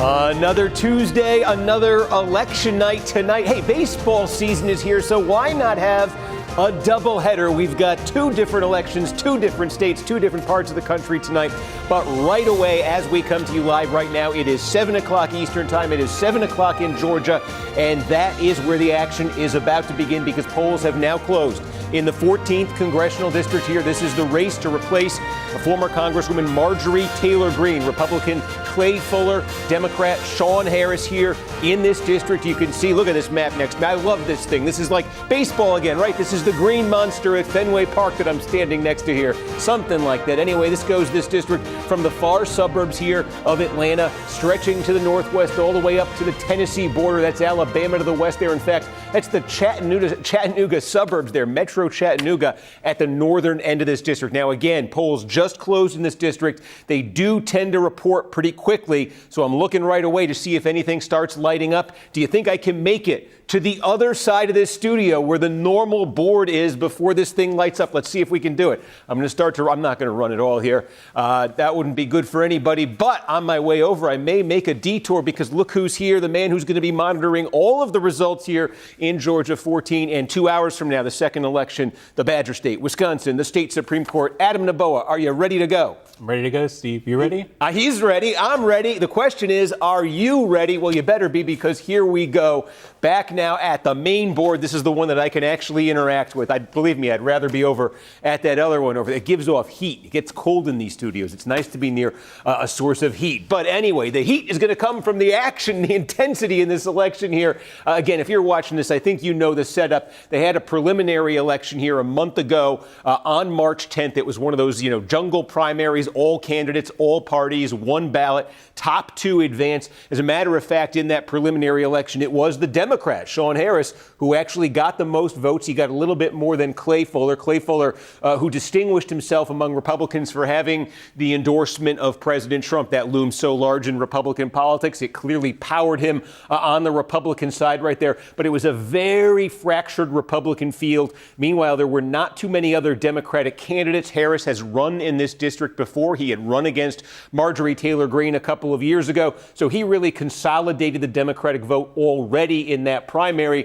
Another Tuesday, another election night tonight. Hey, baseball season is here, so why not have a doubleheader? We've got two different elections, two different states, two different parts of the country tonight. But right away, as we come to you live right now, it is 7 o'clock Eastern time. It is 7 o'clock in Georgia, and that is where the action is about to begin because polls have now closed. In the 14th congressional district here, this is the race to replace former Congresswoman Marjorie Taylor Greene, Republican Clay Fuller, Democrat Sean Harris here in this district. You can see, look at this map next to me. I love this thing. This is like baseball again, right? This is the green monster at Fenway Park that I'm standing next to here. Something like that. Anyway, this district from the far suburbs here of Atlanta, stretching to the northwest all the way up to the Tennessee border. That's Alabama to the west there. In fact, that's the Chattanooga suburbs there, Metro Chattanooga at the northern end of this district. Now, again, polls just closed in this district. They do tend to report pretty quickly, so I'm looking right away to see if anything starts lighting up. Do you think I can make it to the other side of this studio where the normal board is before this thing lights up? Let's see if we can do it. I'm not going to run it all here. That wouldn't be good for anybody, but on my way over, I may make a detour because look who's here, the man who's going to be monitoring all of the results here in Georgia 14 and 2 hours from now, the second election, the Badger State, Wisconsin, the state Supreme Court. Adam Naboa, are you ready to go? I'm ready to go, Steve. You ready? He's ready. I'm ready. The question is, are you ready? Well, you better be because here we go. Back now at the main board. This is the one that I can actually interact with. Believe me, I'd rather be over at that other one over there. It gives off heat. It gets cold in these studios. It's nice to be near a source of heat. But anyway, the heat is going to come from the action, the intensity in this election here. Again, if you're watching this, I think you know the setup. They had a preliminary election here a month ago on March 10th. It was one of those, jungle primaries, all candidates, all parties, one ballot, top two advance. As a matter of fact, in that preliminary election, it was the Democrat, Sean Harris, who actually got the most votes. He got a little bit more than Clay Fuller. Clay Fuller, who distinguished himself among Republicans for having the endorsement of President Trump. That looms so large in Republican politics. It clearly powered him on the Republican side right there. But it was a very fractured Republican field. Meanwhile, there were not too many other Democratic candidates. Harris has run in this district before. He had run against Marjorie Taylor Greene a couple of years ago. So he really consolidated the Democratic vote already in that primary.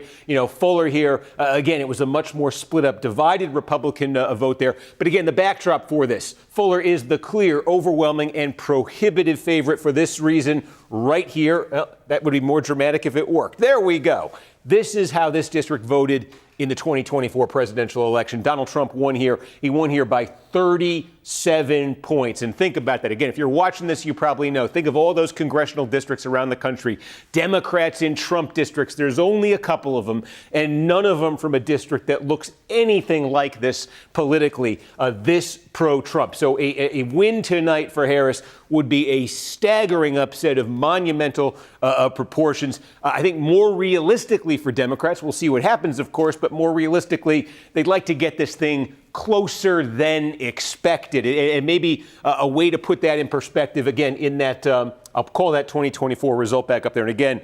Fuller here, again, it was a much more split up, divided Republican vote there. But again, the backdrop for this, Fuller is the clear, overwhelming, and prohibitive favorite for this reason right here. Well, that would be more dramatic if it worked. There we go. This is how this district voted in the 2024 presidential election. Donald Trump won here. He won here by 37 points. And think about that. Again, if you're watching this, you probably know. Think of all those congressional districts around the country. Democrats in Trump districts. There's only a couple of them, and none of them from a district that looks anything like this politically, this pro-Trump. So a win tonight for Harris would be a staggering upset of monumental proportions. I think more realistically for Democrats, we'll see what happens, of course, but more realistically, they'd like to get this thing closer than expected. And maybe a way to put that in perspective, again, in that, I'll call that 2024 result back up there. And again,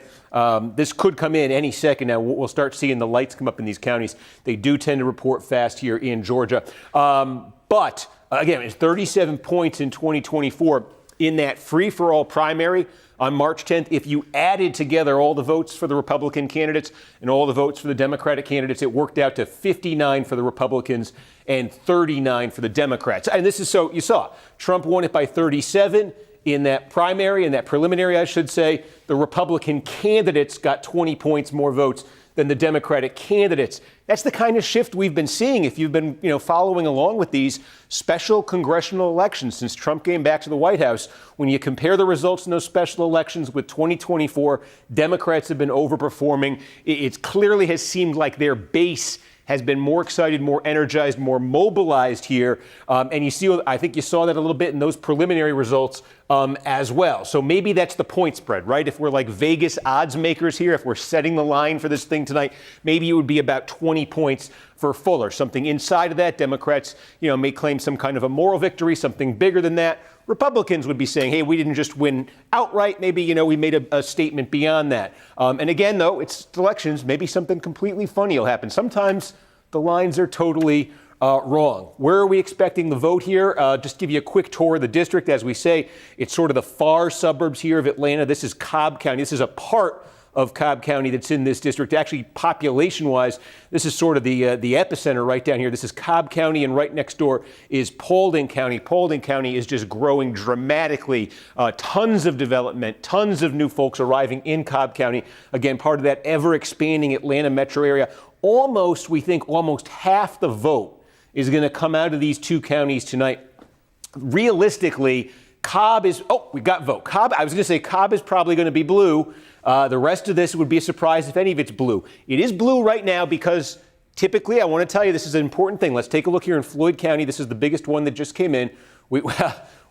this could come in any second now. We'll start seeing the lights come up in these counties. They do tend to report fast here in Georgia. But again, it's 37 points in 2024 in that free-for-all primary on March 10th. If you added together all the votes for the Republican candidates and all the votes for the Democratic candidates, it worked out to 59 for the Republicans and 39 for the Democrats. And this is so you saw Trump won it by 37 in that primary, in that preliminary, I should say. The Republican candidates got 20 points more votes than the Democratic candidates. That's the kind of shift we've been seeing if you've been, following along with these special congressional elections since Trump came back to the White House. When you compare the results in those special elections with 2024, Democrats have been overperforming. It clearly has seemed like their base has been more excited, more energized, more mobilized here. And I think you saw that a little bit in those preliminary results as well. So maybe that's the point spread, right? If we're like Vegas odds makers here, if we're setting the line for this thing tonight, maybe it would be about 20 points for Fuller. Something inside of that, Democrats, may claim some kind of a moral victory, something bigger than that. Republicans would be saying, hey, we didn't just win outright. Maybe, we made a statement beyond that. And again, though, it's elections. Maybe something completely funny will happen. Sometimes the lines are totally Wrong. Where are we expecting the vote here? Just give you a quick tour of the district. As we say, it's sort of the far suburbs here of Atlanta. This is Cobb County. This is a part of Cobb County that's in this district. Actually, population-wise, this is sort of the epicenter right down here. This is Cobb County, and right next door is Paulding County. Paulding County is just growing dramatically. Tons of development, tons of new folks arriving in Cobb County. Again, part of that ever-expanding Atlanta metro area. We think almost half the vote is going to come out of these two counties tonight. Realistically, Cobb is, we got vote. Cobb, I was going to say Cobb is probably going to be blue. The rest of this would be a surprise if any of it's blue. It is blue right now because typically, I want to tell you, this is an important thing. Let's take a look here in Floyd County. This is the biggest one that just came in.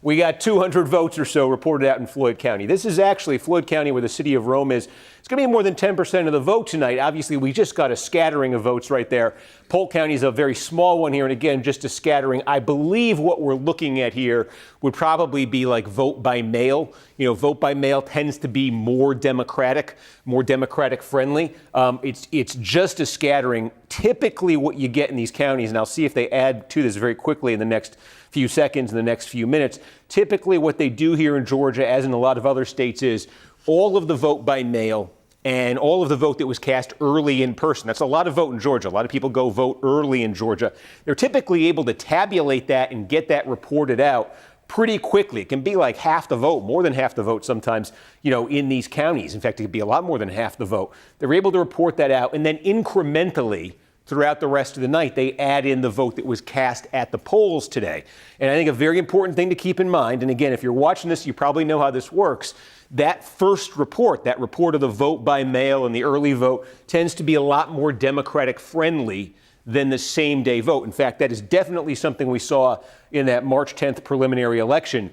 We got 200 votes or so reported out in Floyd County. This is actually Floyd County, where the city of Rome is. It's going to be more than 10% of the vote tonight. Obviously, we just got a scattering of votes right there. Polk County is a very small one here, and again, just a scattering. I believe what we're looking at here would probably be like vote by mail. Vote by mail tends to be more democratic friendly. It's just a scattering. Typically, what you get in these counties, and I'll see if they add to this very quickly in the next few seconds, in the next few minutes. Typically, what they do here in Georgia, as in a lot of other states, is all of the vote by mail and all of the vote that was cast early in person. That's a lot of vote in Georgia. A lot of people go vote early in Georgia. They're typically able to tabulate that and get that reported out pretty quickly. It can be like half the vote, more than half the vote sometimes, in these counties. In fact, it could be a lot more than half the vote. They're able to report that out, and then incrementally, throughout the rest of the night, they add in the vote that was cast at the polls today. And I think a very important thing to keep in mind, and again, if you're watching this, you probably know how this works, that first report, that report of the vote by mail and the early vote, tends to be a lot more Democratic friendly than the same day vote. In fact, that is definitely something we saw in that March 10th preliminary election.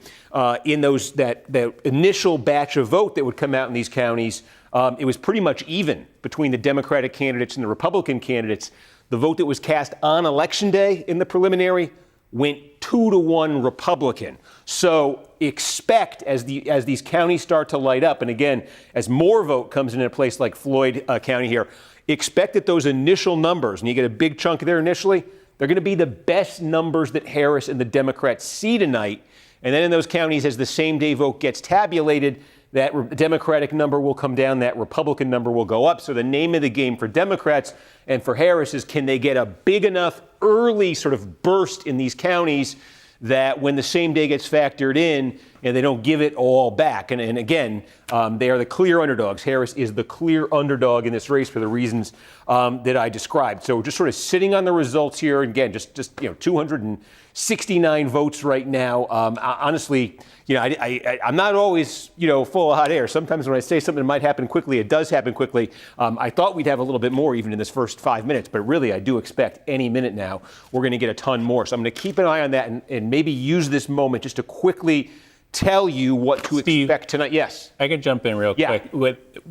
In that initial batch of vote that would come out in these counties, it was pretty much even between the Democratic candidates and the Republican candidates. The vote that was cast on Election Day in the preliminary went 2-1 Republican. So expect, as these counties start to light up, and again, as more vote comes in a place like Floyd County here, expect that those initial numbers, and you get a big chunk there initially, they're going to be the best numbers that Harris and the Democrats see tonight. And then in those counties, as the same day vote gets tabulated, that Democratic number will come down, that Republican number will go up. So the name of the game for Democrats and for Harris is, can they get a big enough early sort of burst in these counties that when the same day gets factored in, and they don't give it all back. And again, they are the clear underdogs. Harris is the clear underdog in this race for the reasons that I described. So we're just sort of sitting on the results here. Again, just 269 votes right now. Honestly, I'm not always, full of hot air. Sometimes when I say something might happen quickly, it does happen quickly. I thought we'd have a little bit more even in this first 5 minutes, but really I do expect any minute now we're going to get a ton more. So I'm going to keep an eye on that and maybe use this moment just to quickly tell you what to expect tonight. Yes. I can jump in real quick.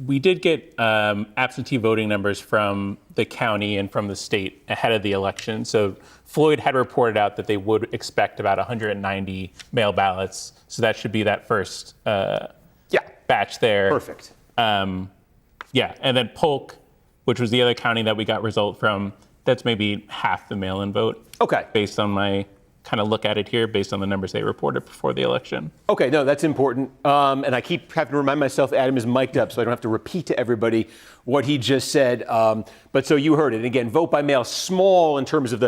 We did get absentee voting numbers from the county and from the state ahead of the election. So Floyd had reported out that they would expect about 190 mail ballots. So that should be that first batch there. Perfect. And then Polk, which was the other county that we got result from, that's maybe half the mail-in vote. Okay. Based on my kind of look at it here based on the numbers they reported before the election. Okay, no, that's important. And I keep having to remind myself Adam is mic'd up, so I don't have to repeat to everybody what he just said. But so you heard it. Again, vote by mail, small in terms of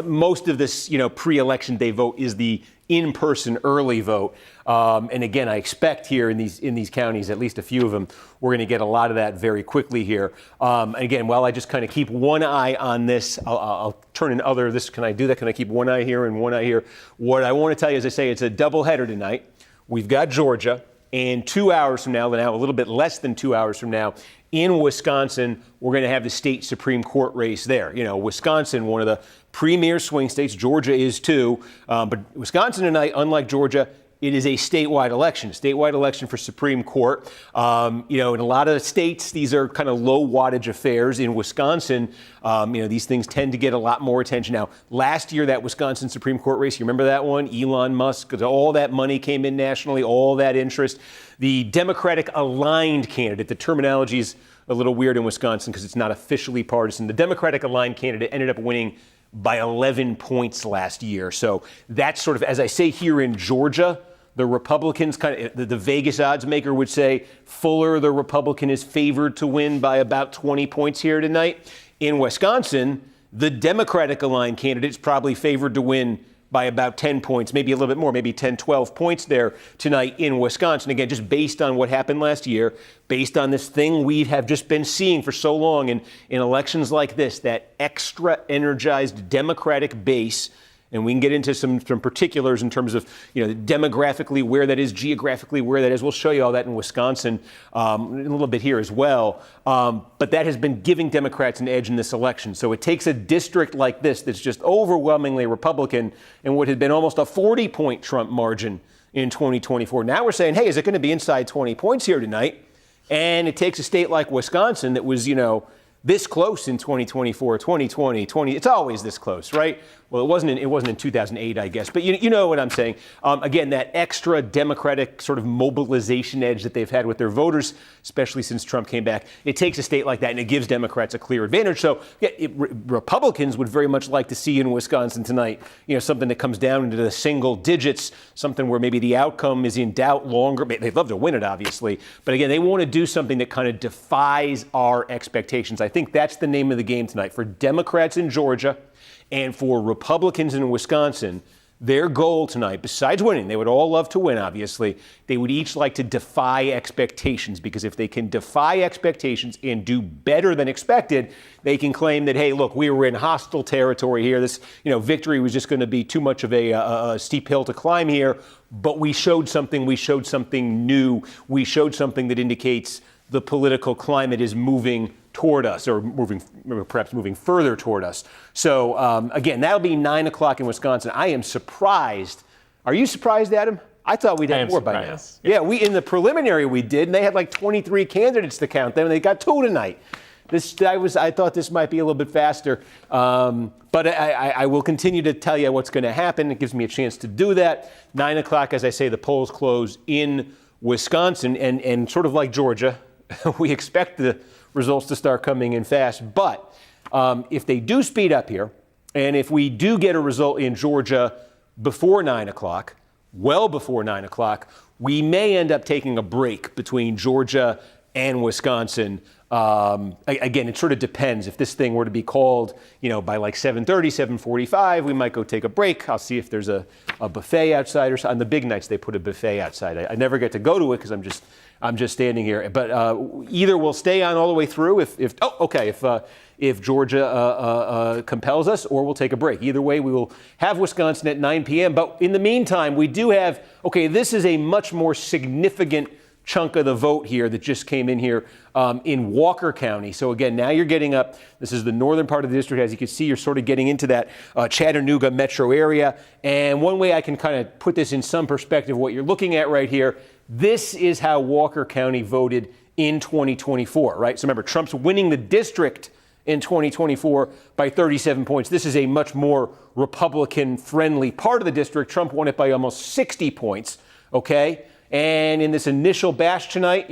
most of this, pre-election day vote is the in-person early vote. And again, I expect here in these counties, at least a few of them, we're going to get a lot of that very quickly here. Again, while I just kind of keep one eye on this, I'll turn in can I do that? Can I keep one eye here and one eye here? What I want to tell you, as I say, it's a doubleheader tonight. We've got Georgia, and 2 hours from now, a little bit less than 2 hours from now, in Wisconsin, we're going to have the state Supreme Court race there. Wisconsin, one of the premier swing states. Georgia is too. But Wisconsin tonight, unlike Georgia, it is a statewide election for Supreme Court. In a lot of states, these are kind of low wattage affairs. In Wisconsin, these things tend to get a lot more attention. Now, last year, that Wisconsin Supreme Court race, you remember that one? Elon Musk, all that money came in nationally, all that interest. The Democratic aligned candidate, the terminology is a little weird in Wisconsin because it's not officially partisan. The Democratic aligned candidate ended up winning by 11 points last year. So that's sort of, as I say here in Georgia, the Republicans, the Vegas odds maker would say Fuller, the Republican, is favored to win by about 20 points here tonight. In Wisconsin, the Democratic aligned candidate is probably favored to win by about 10 points, maybe a little bit more, maybe 10, 12 points there tonight in Wisconsin. Again, just based on what happened last year, based on this thing we have just been seeing for so long in elections like this, that extra energized Democratic base. And we can get into some particulars in terms of, demographically where that is, geographically where that is. We'll show you all that in Wisconsin a little bit here as well. But that has been giving Democrats an edge in this election. So it takes a district like this that's just overwhelmingly Republican and what had been almost a 40-point Trump margin in 2024. Now we're saying, hey, is it going to be inside 20 points here tonight? And it takes a state like Wisconsin that was, this close in 2024, 2020, it's always this close, right? Well, it wasn't in 2008, I guess, but you know what I'm saying. Again, that extra Democratic sort of mobilization edge that they've had with their voters, especially since Trump came back, it takes a state like that and it gives Democrats a clear advantage. So Republicans would very much like to see in Wisconsin tonight, something that comes down into the single digits, something where maybe the outcome is in doubt longer. They'd love to win it, obviously, but again, they want to do something that kind of defies our expectations. I think that's the name of the game tonight for Democrats in Georgia and for Republicans in Wisconsin. Their goal tonight, besides winning, they would all love to win, obviously, they would each like to defy expectations, because if they can defy expectations and do better than expected, they can claim that, hey, look, we were in hostile territory here. This, victory was just going to be too much of a steep hill to climb here, but we showed something new. We showed something that indicates the political climate is moving toward us, or perhaps moving further toward us. So again, that'll be 9 o'clock in Wisconsin. I am surprised. Are you surprised, Adam? I thought we'd have more by now. Yeah, we in the preliminary we did, and they had like 23 candidates to count them, and they got 2 tonight. I thought this might be a little bit faster, but I will continue to tell you what's going to happen. It gives me a chance to do that. 9 o'clock, as I say, the polls close in Wisconsin, and sort of like Georgia, we expect the results to start coming in fast. But if they do speed up here, and if we do get a result in Georgia before 9 o'clock, well before 9 o'clock, we may end up taking a break between Georgia and Wisconsin. Again, it sort of depends. If this thing were to be called, by like 7:30, 7:45, we might go take a break. I'll see if there's a buffet outside, or on the big nights they put a buffet outside. I never get to go to it because I'm just standing here. But either we'll stay on all the way through if Georgia compels us, or we'll take a break. Either way, we will have Wisconsin at 9 p.m. But in the meantime, we do have, this is a much more significant chunk of the vote here that just came in here in Walker County. So again, now you're getting up. This is the northern part of the district. As you can see, you're sort of getting into that Chattanooga metro area. And one way I can kind of put this in some perspective, what you're looking at right here, this is how Walker County voted in 2024, right? So remember, Trump's winning the district in 2024 by 37 points. This is a much more Republican-friendly part of the district. Trump won it by almost 60 points, okay? And in this initial batch tonight,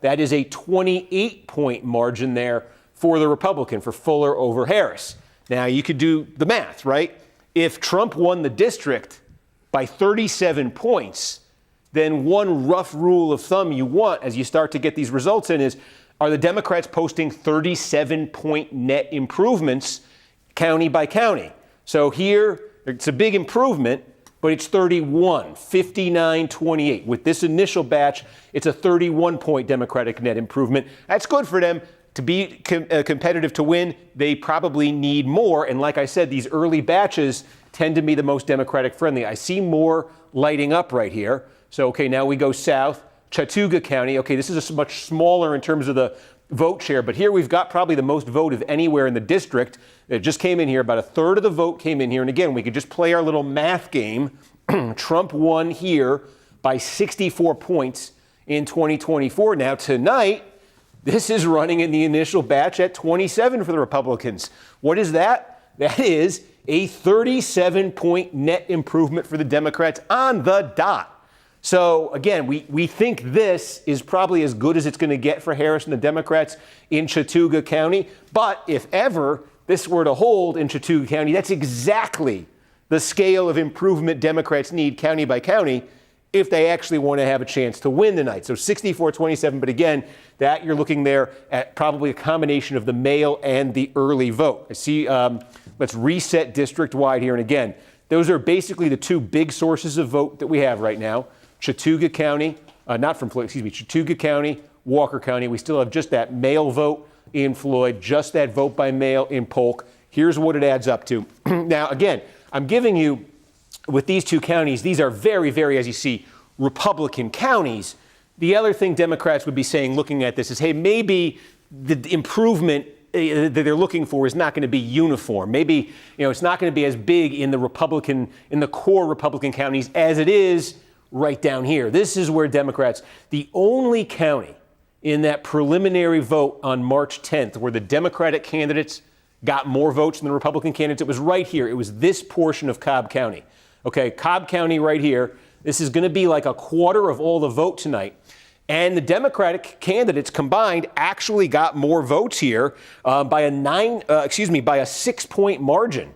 that is a 28-point margin there for the Republican, for Fuller over Harris. Now, you could do the math, right? If Trump won the district by 37 points, then one rough rule of thumb you want as you start to get these results in is, are the Democrats posting 37-point net improvements county by county? So here, it's a big improvement, but it's 31, 59, 28. With this initial batch, it's a 31-point Democratic net improvement. That's good for them. To be competitive to win, they probably need more. And like I said, these early batches tend to be the most Democratic friendly. I see more lighting up right here. So, now we go south, Chattanooga County. This is much smaller in terms of the vote share, but here we've got probably the most vote of anywhere in the district. It just came in here. About a third of the vote came in here. And again, we could just play our little math game. Trump won here by 64 points in 2024. Now, tonight, this is running in the initial batch at 27 for the Republicans. What is that? That is a 37-point net improvement for the Democrats on the dot. So, again, we think this is probably as good as it's going to get for Harris and the Democrats in Chattanooga County. But if ever this were to hold in Chattooga County, that's exactly the scale of improvement Democrats need county by county if they actually want to have a chance to win tonight. So 64-27, but again, that you're looking there at probably a combination of the mail and the early vote. I see, let's reset district-wide here. And again, those are basically the two big sources of vote that we have right now. Chattooga County, Chattooga County, Walker County. We still have just that mail vote in Floyd, just that vote by mail in Polk. Here's what it adds up to. Now, again, I'm giving you, with these two counties, these are very, very, as you see, Republican counties. The other thing Democrats would be saying, looking at this, is, hey, maybe the improvement that they're looking for is not going to be uniform. Maybe, it's not going to be as big in the core Republican counties as it is right down here. This is where Democrats, the only county in that preliminary vote on March 10th, where the Democratic candidates got more votes than the Republican candidates, it was right here. It was this portion of Cobb County. Okay, Cobb County right here. This is going to be like a quarter of all the vote tonight. And the Democratic candidates combined actually got more votes here by a 6-point margin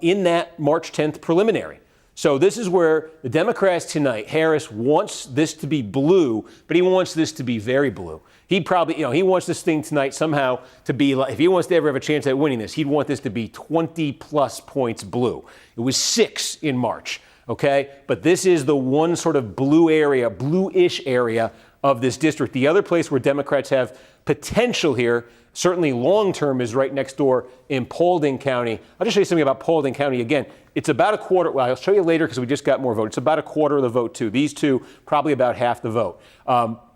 in that March 10th preliminary. So this is where the Democrats tonight, Harris wants this to be blue, but he wants this to be very blue. He probably, he wants this thing tonight somehow to be like, if he wants to ever have a chance at winning this, he'd want this to be 20 plus points blue. It was 6 in March, okay? But this is the one sort of blue area, bluish area of this district. The other place where Democrats have potential here, certainly long-term, is right next door in Paulding County. I'll just show you something about Paulding County again. It's about a quarter. Well, I'll show you later because we just got more votes. It's about a quarter of the vote, too. These two, probably about half the vote.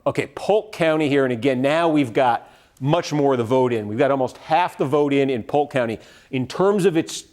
Okay, Polk County here. And again, now we've got much more of the vote in. We've got almost half the vote in Polk County. In terms of its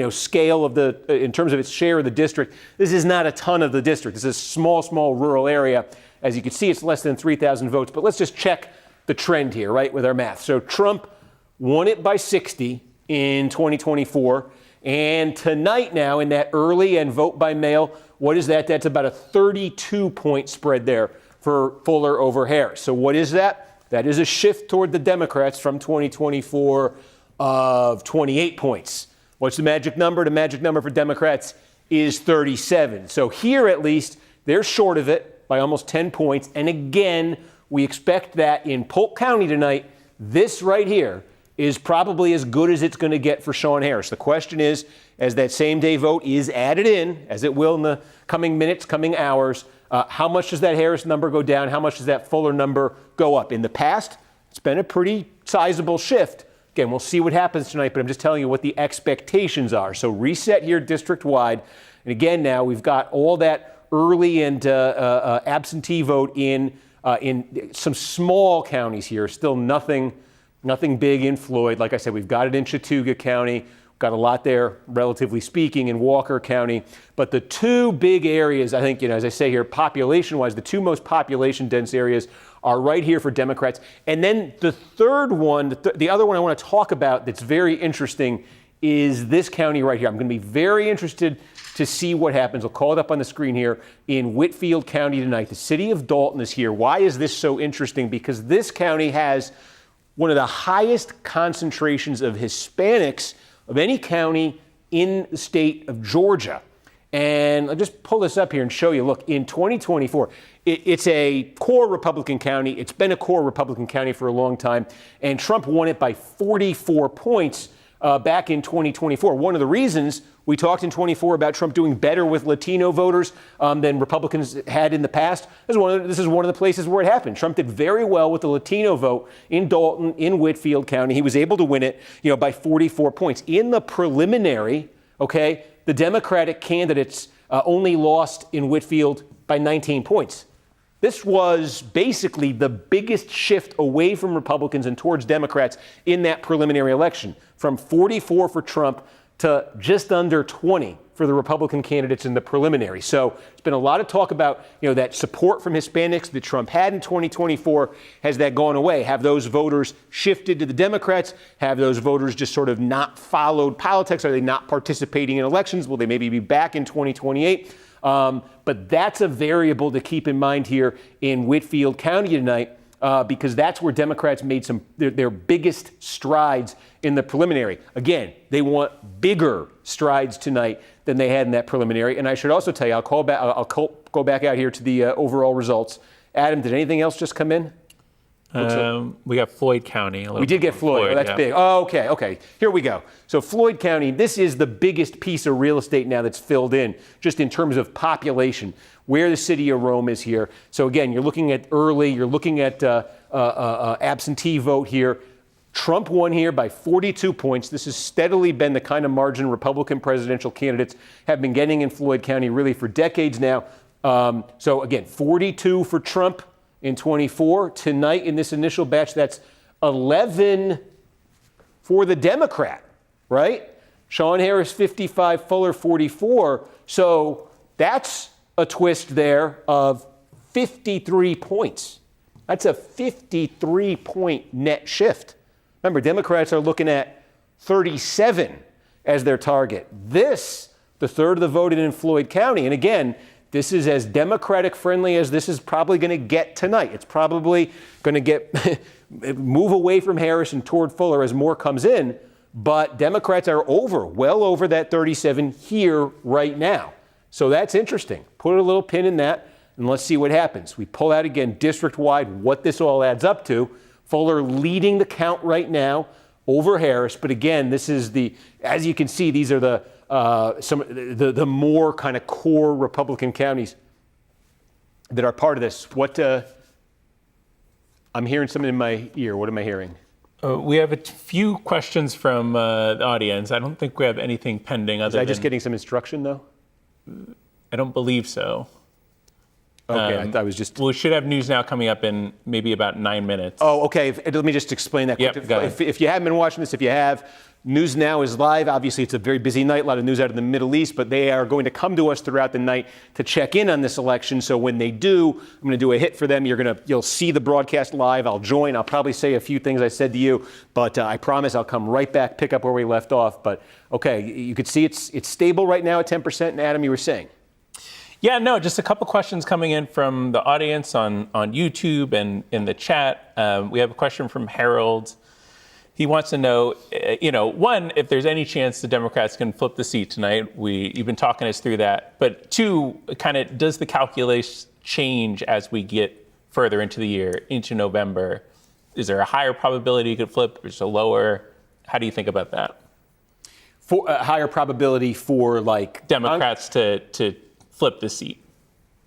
scale of in terms of its share of the district, this is not a ton of the district. This is a small rural area. As you can see, it's less than 3,000 votes. But let's just check the trend here, right, with our math. So Trump won it by 60 in 2024. And tonight now, in that early and vote by mail, what is that? That's about a 32-point spread there for Fuller over Harris. So what is that? That is a shift toward the Democrats from 2024 of 28 points. What's the magic number? The magic number for Democrats is 37. So here, at least, they're short of it by almost 10 points. And again, we expect that in Polk County tonight, this right here is probably as good as it's going to get for Sean Harris. The question is, as that same-day vote is added in, as it will in the coming minutes, coming hours, how much does that Harris number go down? How much does that Fuller number go up? In the past, it's been a pretty sizable shift. Again, we'll see what happens tonight, but I'm just telling you what the expectations are. So reset here district-wide. And again, now we've got all that early and absentee vote in some small counties here. Still nothing big in Floyd. Like I said, we've got it in Chattooga County. Got a lot there, relatively speaking, in Walker County. But the two big areas, I think, as I say here, population-wise, the two most population-dense areas are right here for Democrats. And then the third one, the other one I want to talk about that's very interesting is this county right here. I'm going to be very interested to see what happens. I'll call it up on the screen here in Whitfield County tonight. The city of Dalton is here. Why is this so interesting? Because this county has one of the highest concentrations of Hispanics of any county in the state of Georgia. And I'll just pull this up here and show you. Look, in 2024, it's a core Republican county. It's been a core Republican county for a long time. And Trump won it by 44 points back in 2024. One of the reasons we talked in 24 about Trump doing better with Latino voters than Republicans had in the past. This is one of the places where it happened. Trump did very well with the Latino vote in Dalton, in Whitfield County. He was able to win it, by 44 points. In the preliminary, okay, the Democratic candidates only lost in Whitfield by 19 points. This was basically the biggest shift away from Republicans and towards Democrats in that preliminary election, from 44 for Trump to just under 20 for the Republican candidates in the preliminary. So there's been a lot of talk about, that support from Hispanics that Trump had in 2024. Has that gone away? Have those voters shifted to the Democrats? Have those voters just sort of not followed politics? Are they not participating in elections? Will they maybe be back in 2028? But that's a variable to keep in mind here in Whitfield County tonight. because that's where Democrats made their biggest strides in the preliminary. Again, they want bigger strides tonight than they had in that preliminary. And I should also tell you, I'll go back out here to the overall results. Adam, did anything else just come in? We got Floyd County. We did get Floyd. Oh, that's big. Oh, okay. Here we go. So Floyd County, this is the biggest piece of real estate now that's filled in, just in terms of population, where the city of Rome is here. So again, you're looking at early, you're looking at absentee vote here. Trump won here by 42 points. This has steadily been the kind of margin Republican presidential candidates have been getting in Floyd County really for decades now. So again, 42 for Trump in 24. Tonight in this initial batch, that's 11 for the Democrat, right? Sean Harris, 55, Fuller, 44. So that's a twist there of 53 points. That's a 53-point net shift. Remember, Democrats are looking at 37 as their target. This, the third of the voted in Floyd County. And again, this is as Democratic friendly as this is probably going to get tonight. It's probably going to get move away from Harris and toward Fuller as more comes in. But Democrats are well over that 37 here right now. So that's interesting. Put a little pin in that and let's see what happens. We pull out again district-wide what this all adds up to. Fuller leading the count right now over Harris. But again, this is as you can see, these are the more kind of core Republican counties that are part of this. I'm hearing something in my ear. What am I hearing? We have a few questions from the audience. I don't think we have anything pending. Is I just getting some instruction, though? I don't believe so. Okay, I was just... We should have News Now coming up in maybe about 9 minutes. Oh, okay. Let me just explain that. Yep, go ahead. If you haven't been watching this, if you have, News Now is live. Obviously, it's a very busy night, a lot of news out of the Middle East, but they are going to come to us throughout the night to check in on this election. So when they do, I'm going to do a hit for them. You'll see the broadcast live. I'll join. I'll probably say a few things I said to you, but I promise I'll come right back, pick up where we left off. But okay, you could see it's stable right now at 10%. And Adam, you were saying? Yeah, no, just a couple questions coming in from the audience on YouTube and in the chat. We have a question from Harold. He wants to know, one, if there's any chance the Democrats can flip the seat tonight. You've been talking us through that. But two, kind of, does the calculus change as we get further into the year, into November? Is there a higher probability you could flip? Or is it a lower? How do you think about that? For a higher probability for Democrats to flip the seat.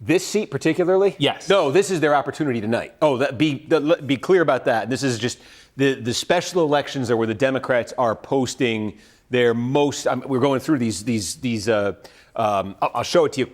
This seat particularly? Yes. No, this is their opportunity tonight. Oh, be clear about that. This is just the special elections are where the Democrats are posting their most. We're going through these. I'll show it to you.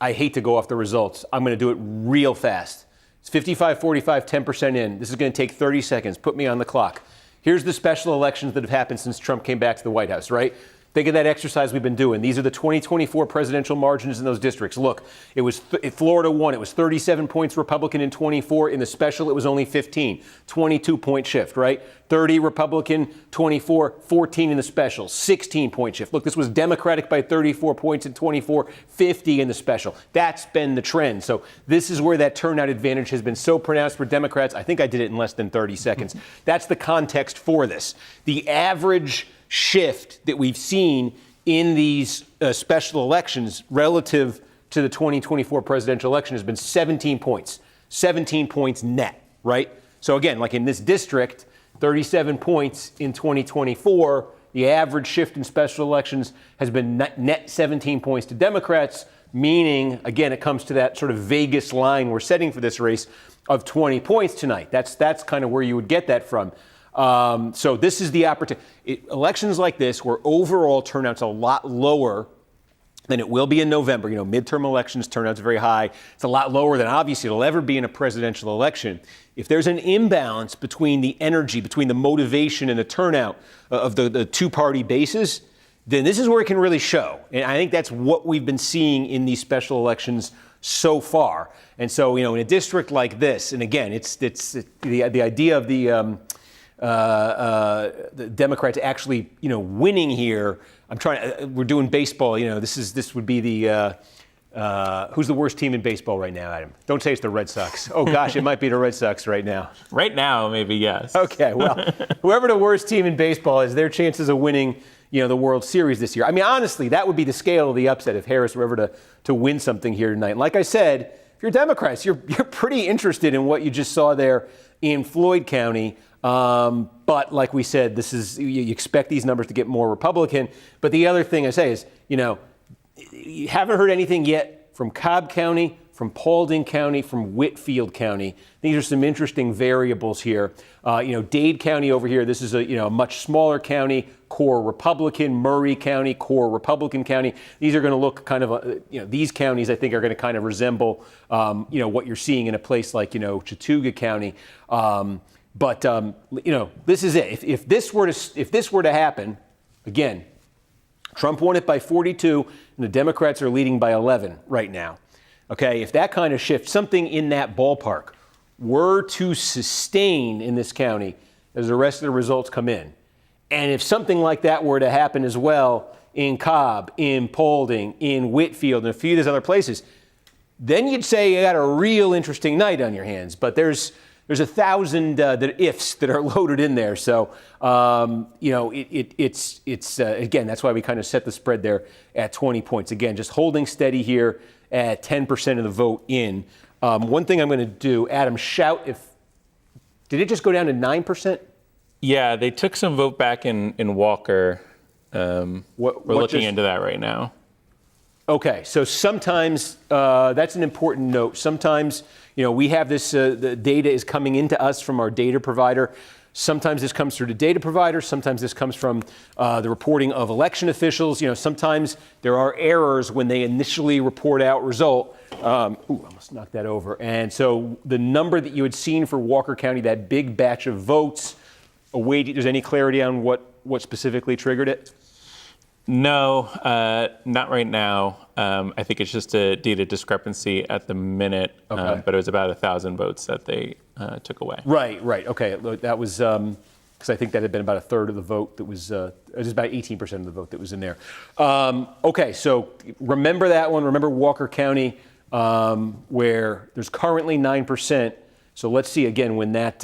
I hate to go off the results. I'm going to do it real fast. It's 55, 45, 10% in. This is going to take 30 seconds. Put me on the clock. Here's the special elections that have happened since Trump came back to the White House, right? Think of that exercise we've been doing. These are the 2024 presidential margins in those districts. Look, it was Florida won. It was 37 points Republican in 24. In the special, it was only 15. 22-point shift, right? 30 Republican, 24, 14 in the special. 16-point shift. Look, this was Democratic by 34 points in 24, 50 in the special. That's been the trend. So this is where that turnout advantage has been so pronounced for Democrats. I think I did it in less than 30 seconds. That's the context for this. The average shift that we've seen in these special elections relative to the 2024 presidential election has been 17 points net, right? So again, like in this district, 37 points in 2024, the average shift in special elections has been net 17 points to Democrats, meaning, again, it comes to that sort of Vegas line we're setting for this race of 20 points tonight. That's kind of where you would get that from. So this is the opportunity. Elections like this, where overall turnout's a lot lower than it will be in November. Midterm elections, turnout's very high. It's a lot lower than obviously it'll ever be in a presidential election. If there's an imbalance between the energy, between the motivation and the turnout of the two-party bases, then this is where it can really show. And I think that's what we've been seeing in these special elections so far. And so, in a district like this, and again, it's the idea of the Democrats actually, winning here. We're doing baseball. This would be the Who's the worst team in baseball right now, Adam? Don't say it's the Red Sox. Oh, gosh, it might be the Red Sox right now. Right now, maybe, yes. Okay, well, whoever the worst team in baseball is, their chances of winning, the World Series this year. I mean, honestly, that would be the scale of the upset if Harris were ever to win something here tonight. And like I said, if you're Democrats, you're pretty interested in what you just saw there in Floyd County. But like we said, you expect these numbers to get more Republican. But the other thing I say is, you haven't heard anything yet from Cobb County, from Paulding County, from Whitfield County. These are some interesting variables here. Dade County over here, this is a much smaller county, core Republican. Murray County, core Republican county. These are going to look kind of, these counties I think are going to kind of resemble, what you're seeing in a place like, Chattooga County. But this is it. If this were to happen, again, Trump won it by 42, and the Democrats are leading by 11 right now. Okay, if that kind of shift, something in that ballpark, were to sustain in this county as the rest of the results come in, and if something like that were to happen as well in Cobb, in Paulding, in Whitfield, and a few of these other places, then you'd say you got a real interesting night on your hands. But there's 1,000 ifs that are loaded in there. So, it's again, that's why we kind of set the spread there at 20 points. Again, just holding steady here at 10% of the vote in. One thing I'm going to do, Adam, shout did it just go down to 9%? Yeah, they took some vote back in Walker. We're looking into that right now. Okay, so sometimes that's an important note. Sometimes, we have this, the data is coming into us from our data provider. Sometimes this comes through the data provider. Sometimes this comes from the reporting of election officials. Sometimes there are errors when they initially report out result. I almost knocked that over. And so the number that you had seen for Walker County, that big batch of votes, there's any clarity on what specifically triggered it? No, not right now. I think it's just a data discrepancy at the minute, Okay. But it was about 1,000 votes that they took away. Right. Okay. That was because I think that had been about a third of the vote that was, it was about 18% of the vote that was in there. Okay, so remember that one. Remember Walker County, where there's currently 9%. So let's see again when that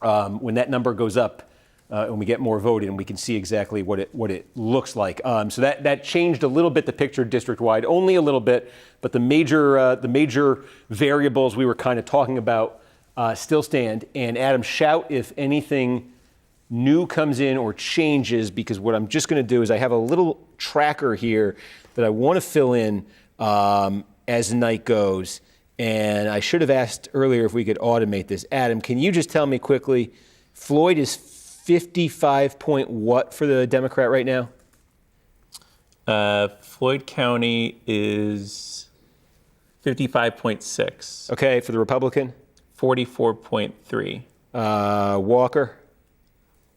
number goes up. And we get more voted, and we can see exactly what it looks like. So that changed a little bit the picture district-wide, only a little bit, but the major variables we were kind of talking about still stand. And Adam, shout if anything new comes in or changes, because what I'm just going to do is I have a little tracker here that I want to fill in as the night goes. And I should have asked earlier if we could automate this. Adam, can you just tell me quickly, Floyd is 55 point what for the Democrat right now? Floyd County is 55.6. Okay, for the Republican? 44.3. Walker?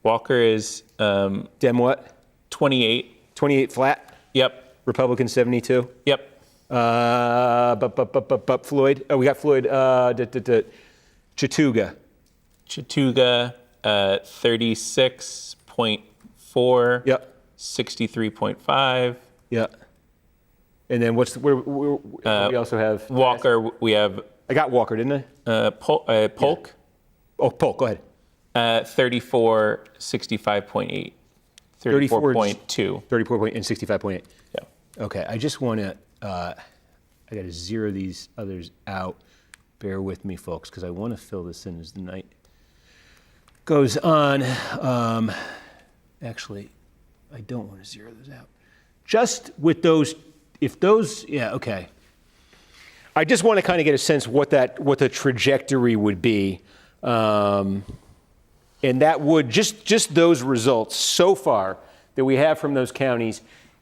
Walker is Dem what? 28. 28 flat? Yep. Republican 72? Yep. But Floyd? Oh, we got Floyd. Chattooga. Chattooga, 36.4. Yep. 63.5. Yeah. And then where we also have Walker. We have. I got Walker, didn't I? Polk. Yeah. Oh, Polk. Go ahead. 34, 65.8. 34.2. 34 and 65.8. Yeah. Okay. I just want to. I got to zero these others out. Bear with me, folks, because I want to fill this in as the night goes on. Actually, I don't want to zero those out. Just with those, okay. I just want to kind of get a sense what the trajectory would be, and that would just those results so far that we have from those counties,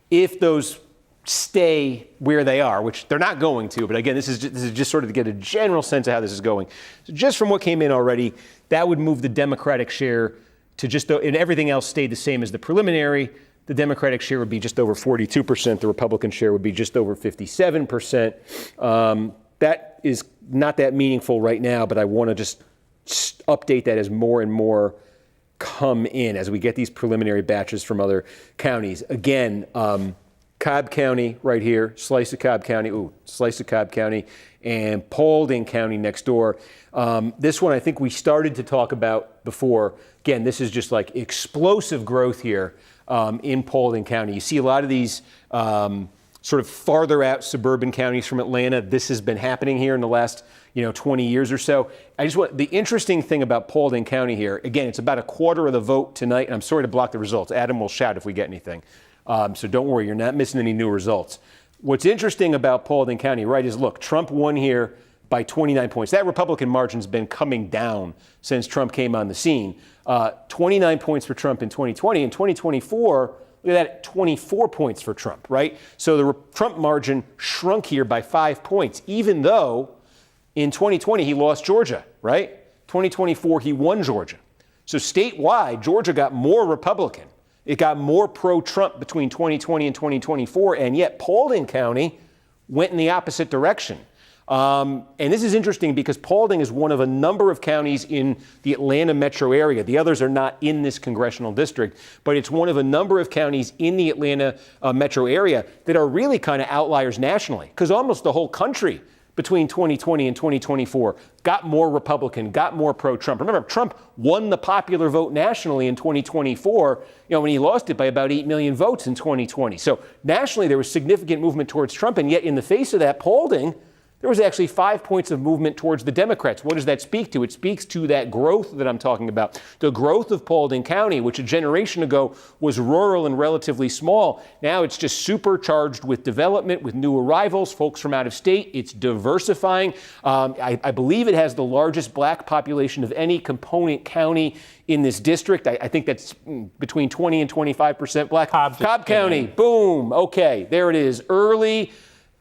if those stay where they are, which they're not going to, but again, this is just sort of to get a general sense of how this is going. So just from what came in already, that would move the Democratic share to and everything else stayed the same as the preliminary. The Democratic share would be just over 42%. The Republican share would be just over 57%. That is not that meaningful right now, but I want to just update that as more and more come in as we get these preliminary batches from other counties. Again, Cobb County right here, slice of Cobb County, slice of Cobb County, and Paulding County next door. This one I think we started to talk about before. Again, this is just like explosive growth here in Paulding County. You see a lot of these sort of farther out suburban counties from Atlanta. This has been happening here in the last 20 years or so. The interesting thing about Paulding County here, again, it's about a quarter of the vote tonight, and I'm sorry to block the results. Adam will shout if we get anything. So don't worry, you're not missing any new results. What's interesting about Paulding County, right, is look, Trump won here by 29 points. That Republican margin's been coming down since Trump came on the scene. 29 points for Trump in 2020. In 2024, look at that, 24 points for Trump, right? So the Trump margin shrunk here by 5 points, even though in 2020 he lost Georgia, right? 2024 he won Georgia. So statewide, Georgia got more Republican. It got more pro-Trump between 2020 and 2024, and yet Paulding County went in the opposite direction. And this is interesting because Paulding is one of a number of counties in the Atlanta metro area. The others are not in this congressional district, but it's one of a number of counties in the Atlanta metro area that are really kind of outliers nationally, because almost the whole country between 2020 and 2024 got more Republican, got more pro-Trump. Remember, Trump won the popular vote nationally in 2024, when he lost it by about 8 million votes in 2020. So nationally, there was significant movement towards Trump, and yet in the face of that Paulding, there was actually 5 points of movement towards the Democrats. What does that speak to? It speaks to that growth that I'm talking about. The growth of Paulding County, which a generation ago was rural and relatively small. Now it's just supercharged with development, with new arrivals, folks from out of state. It's diversifying. I believe it has the largest black population of any component county in this district. I think that's between 20 and 25% black. Cobb County, boom. Okay, there it is. Early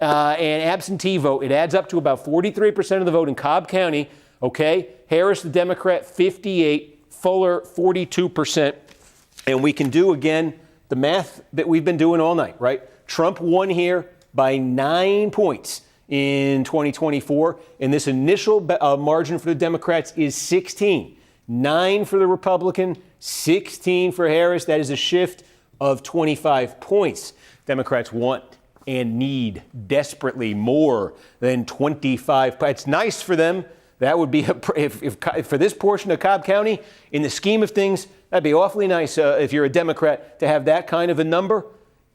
and absentee vote. It adds up to about 43% of the vote in Cobb County. Okay, Harris, the Democrat, 58, Fuller, 42%. And we can do, again, the math that we've been doing all night, right? Trump won here by 9 points in 2024. And this initial margin for the Democrats is 16. 9 for the Republican, 16 for Harris. That is a shift of 25 points. Democrats want and need desperately more than 25. It's nice for them. That would be, if for this portion of Cobb County, in the scheme of things, that'd be awfully nice if you're a Democrat to have that kind of a number.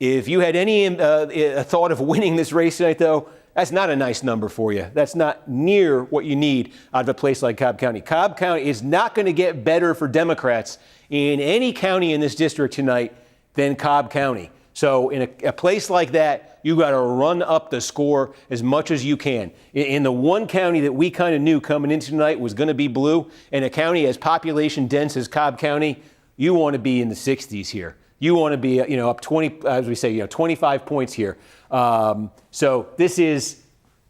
If you had any thought of winning this race tonight, though, that's not a nice number for you. That's not near what you need out of a place like Cobb County. Cobb County is not going to get better for Democrats in any county in this district tonight than Cobb County. So in a place like that, you got to run up the score as much as you can. In the one county that we kind of knew coming into tonight was going to be blue, and a county as population dense as Cobb County, you want to be in the 60s here. You want to be, up 20, as we say, 25 points here. So this is,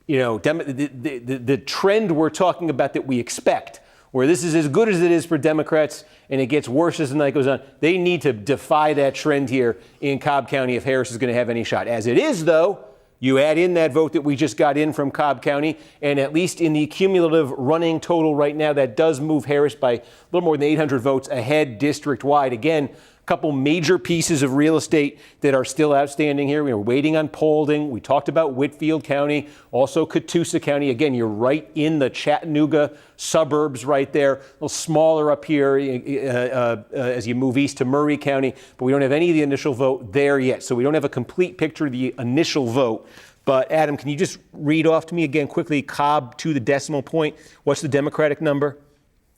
the trend we're talking about that we expect, where this is as good as it is for Democrats and it gets worse as the night goes on. They need to defy that trend here in Cobb County if Harris is going to have any shot. As it is, though, you add in that vote that we just got in from Cobb County, and at least in the cumulative running total right now, that does move Harris by a little more than 800 votes ahead district-wide. Again, couple major pieces of real estate that are still outstanding here. We're waiting on Paulding. We talked about Whitfield County, also Catoosa County. Again, you're right in the Chattanooga suburbs right there. A little smaller up here as you move east to Murray County, but we don't have any of the initial vote there yet. So we don't have a complete picture of the initial vote. But Adam, can you just read off to me again quickly, Cobb to the decimal point? What's the Democratic number?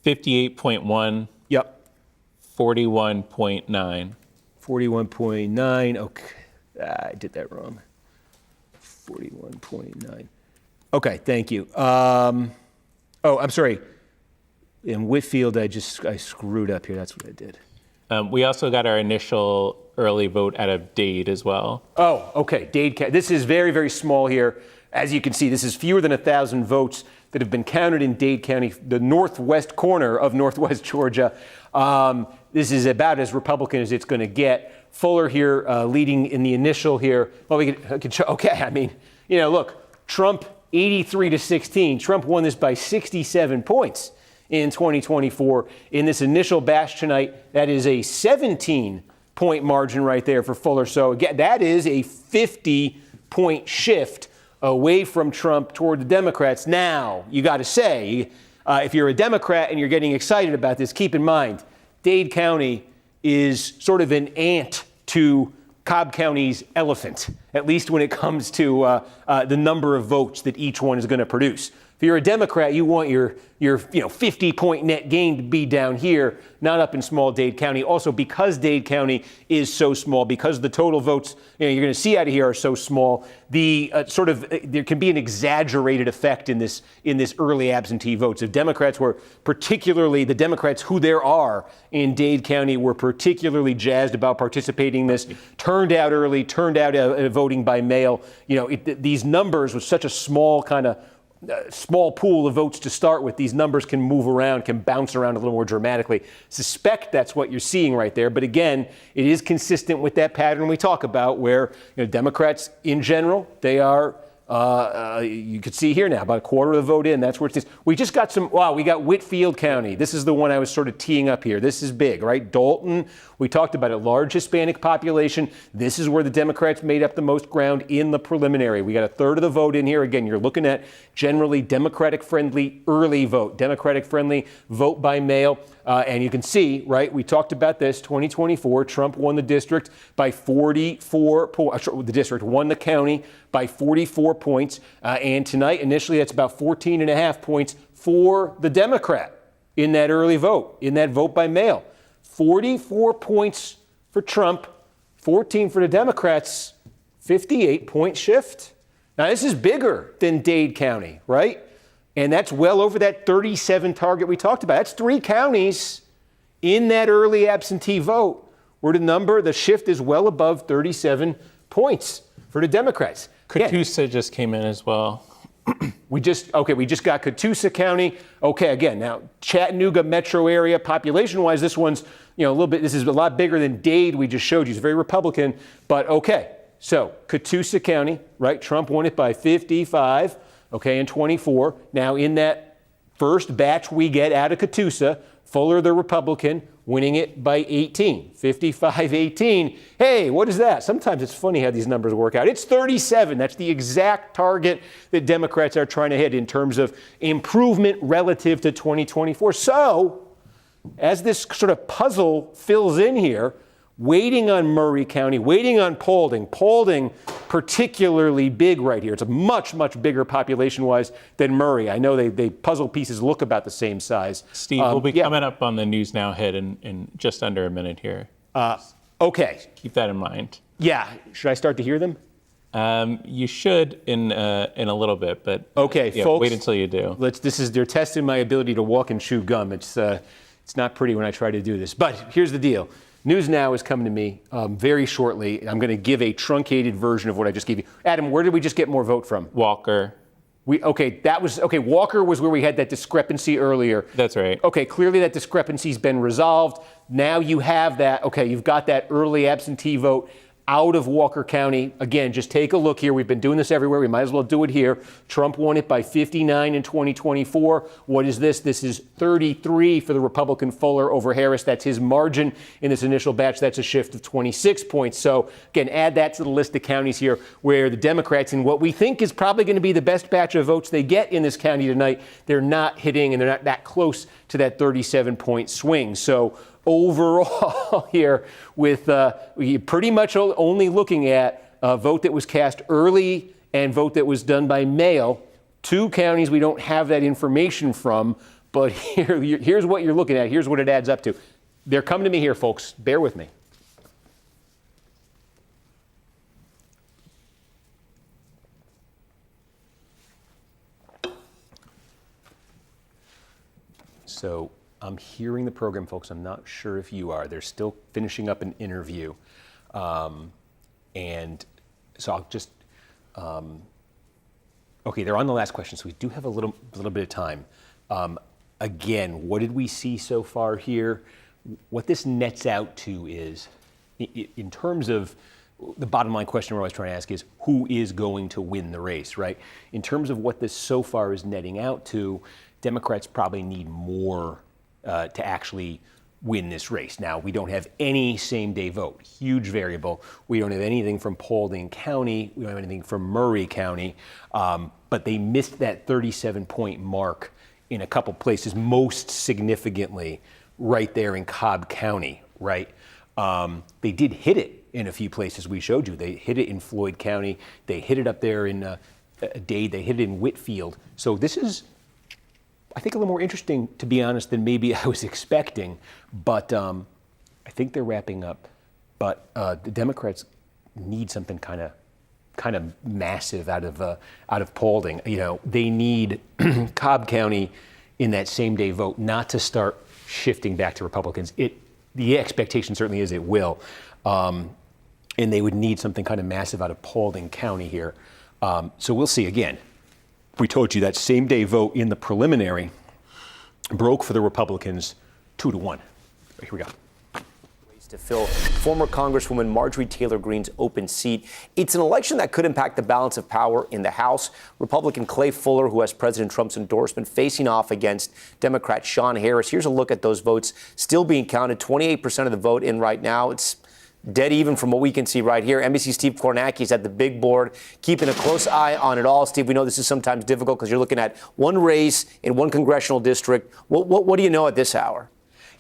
58.1. Yep. 41.9. 41.9. Okay. I did that wrong. 41.9. Okay, thank you. I'm sorry. In Whitfield, I screwed up here. That's what I did. We also got our initial early vote out of Dade as well. Oh, okay. Dade. This is very, very small here. As you can see, this is fewer than 1,000 votes that have been counted in Dade County, the northwest corner of northwest Georgia. This is about as Republican as it's going to get. Fuller here leading in the initial here. Well, we can show. Okay, I mean, look, Trump 83-16. Trump won this by 67 points in 2024. In this initial bash tonight, that is a 17 point margin right there for Fuller. So again, that is a 50-point shift away from Trump toward the Democrats. Now, you got to say, if you're a Democrat and you're getting excited about this, keep in mind, Dade County is sort of an ant to Cobb County's elephant, at least when it comes to the number of votes that each one is going to produce. If you're a Democrat, you want your 50-point net gain to be down here, not up in small Dade County. Also, because Dade County is so small, because the total votes you're going to see out of here are so small, the there can be an exaggerated effect in this early absentee votes. If Democrats were particularly, the Democrats who there are in Dade County were particularly jazzed about participating in this, turned out early, turned out voting by mail. These numbers with such a small small pool of votes to start with, these numbers can move around, can bounce around a little more dramatically. Suspect that's what you're seeing right there. But again, it is consistent with that pattern we talk about where Democrats in general, they are, you could see here now, about a quarter of the vote in. That's where it is. We just got we got Whitfield County. This is the one I was sort of teeing up here. This is big, right? Dalton, we talked about a large Hispanic population. This is where the Democrats made up the most ground in the preliminary. We got a third of the vote in here. Again, you're looking at generally Democratic-friendly early vote, Democratic-friendly vote by mail. And you can see, right, we talked about this, 2024, Trump won the district by 44 points. The district won the county by 44 points. And tonight, initially, that's about 14 and a half points for the Democrat in that early vote, in that vote by mail. 44 points for Trump, 14 for the Democrats, 58-point shift. Now, this is bigger than Dade County, right? And that's well over that 37 target we talked about. That's 3 counties in that early absentee vote where the shift is well above 37 points for the Democrats. Catoosa just came in as well. We just got Catoosa County. Okay, again, now Chattanooga metro area, population-wise, this one's, this is a lot bigger than Dade we just showed you. It's very Republican, but okay. So Catoosa County, right? Trump won it by 55, okay, in 24. Now in that first batch we get out of Catoosa, Fuller, the Republican, winning it by 18, 55-18. Hey, what is that? Sometimes it's funny how these numbers work out. It's 37. That's the exact target that Democrats are trying to hit in terms of improvement relative to 2024. So, as this sort of puzzle fills in here, waiting on Murray County, waiting on Paulding particularly big right here. It's a much, much bigger population-wise than Murray. I know they puzzle pieces look about the same size. Steve, we'll be coming up on the News Now hit in just under a minute here. Okay. Keep that in mind. Yeah. Should I start to hear them? You should in a little bit, but okay, folks, wait until you do. They're testing my ability to walk and chew gum. It's not pretty when I try to do this. But here's the deal. News Now is coming to me very shortly. I'm going to give a truncated version of what I just gave you. Adam, where did we just get more vote from? Walker. Walker was where we had that discrepancy earlier. That's right. Okay, clearly that discrepancy's been resolved. Now you have that. Okay, you've got that early absentee vote out of Walker County. Again, just take a look here. We've been doing this everywhere. We might as well do it here. Trump won it by 59 in 2024. What is this? This is 33 for the Republican Fuller over Harris. That's his margin in this initial batch. That's a shift of 26 points. So again, add that to the list of counties here where the Democrats, in what we think is probably going to be the best batch of votes they get in this county tonight, they're not hitting and they're not that close to that 37-point swing. So overall here, with pretty much only looking at a vote that was cast early and vote that was done by mail, 2 counties we don't have that information from, but here's what you're looking at. Here's what it adds up to. They're coming to me here, folks. Bear with me. So I'm hearing the program, folks. I'm not sure if you are. They're still finishing up an interview. And so I'll just, okay, they're on the last question, so we do have a little bit of time. Again, what did we see so far here? What this nets out to is, in terms of the bottom line question we're always trying to ask is, who is going to win the race, right? In terms of what this so far is netting out to, Democrats probably need more to actually win this race. Now, we don't have any same-day vote, huge variable. We don't have anything from Paulding County. We don't have anything from Murray County. But they missed that 37-point mark in a couple places, most significantly right there in Cobb County, right? They did hit it in a few places we showed you. They hit it in Floyd County. They hit it up there in Dade. They hit it in Whitfield. So this is, I think, a little more interesting, to be honest, than maybe I was expecting. But I think they're wrapping up. But the Democrats need something kind of massive out of Paulding. You know, they need Cobb County in that same day vote not to start shifting back to Republicans. The expectation certainly is it will. And they would need something kind of massive out of Paulding County here. So we'll see. Again, we told you that same day vote in the preliminary broke for the Republicans 2-1. Here we go. To fill former Congresswoman Marjorie Taylor Greene's open seat. It's an election that could impact the balance of power in the House. Republican Clay Fuller, who has President Trump's endorsement, facing off against Democrat Sean Harris. Here's a look at those votes still being counted. 28% of the vote in right now. It's dead even from what we can see right here. NBC Steve Kornacki is at the big board, keeping a close eye on it all. Steve, we know this is sometimes difficult because you're looking at one race in one congressional district. What do you know at this hour?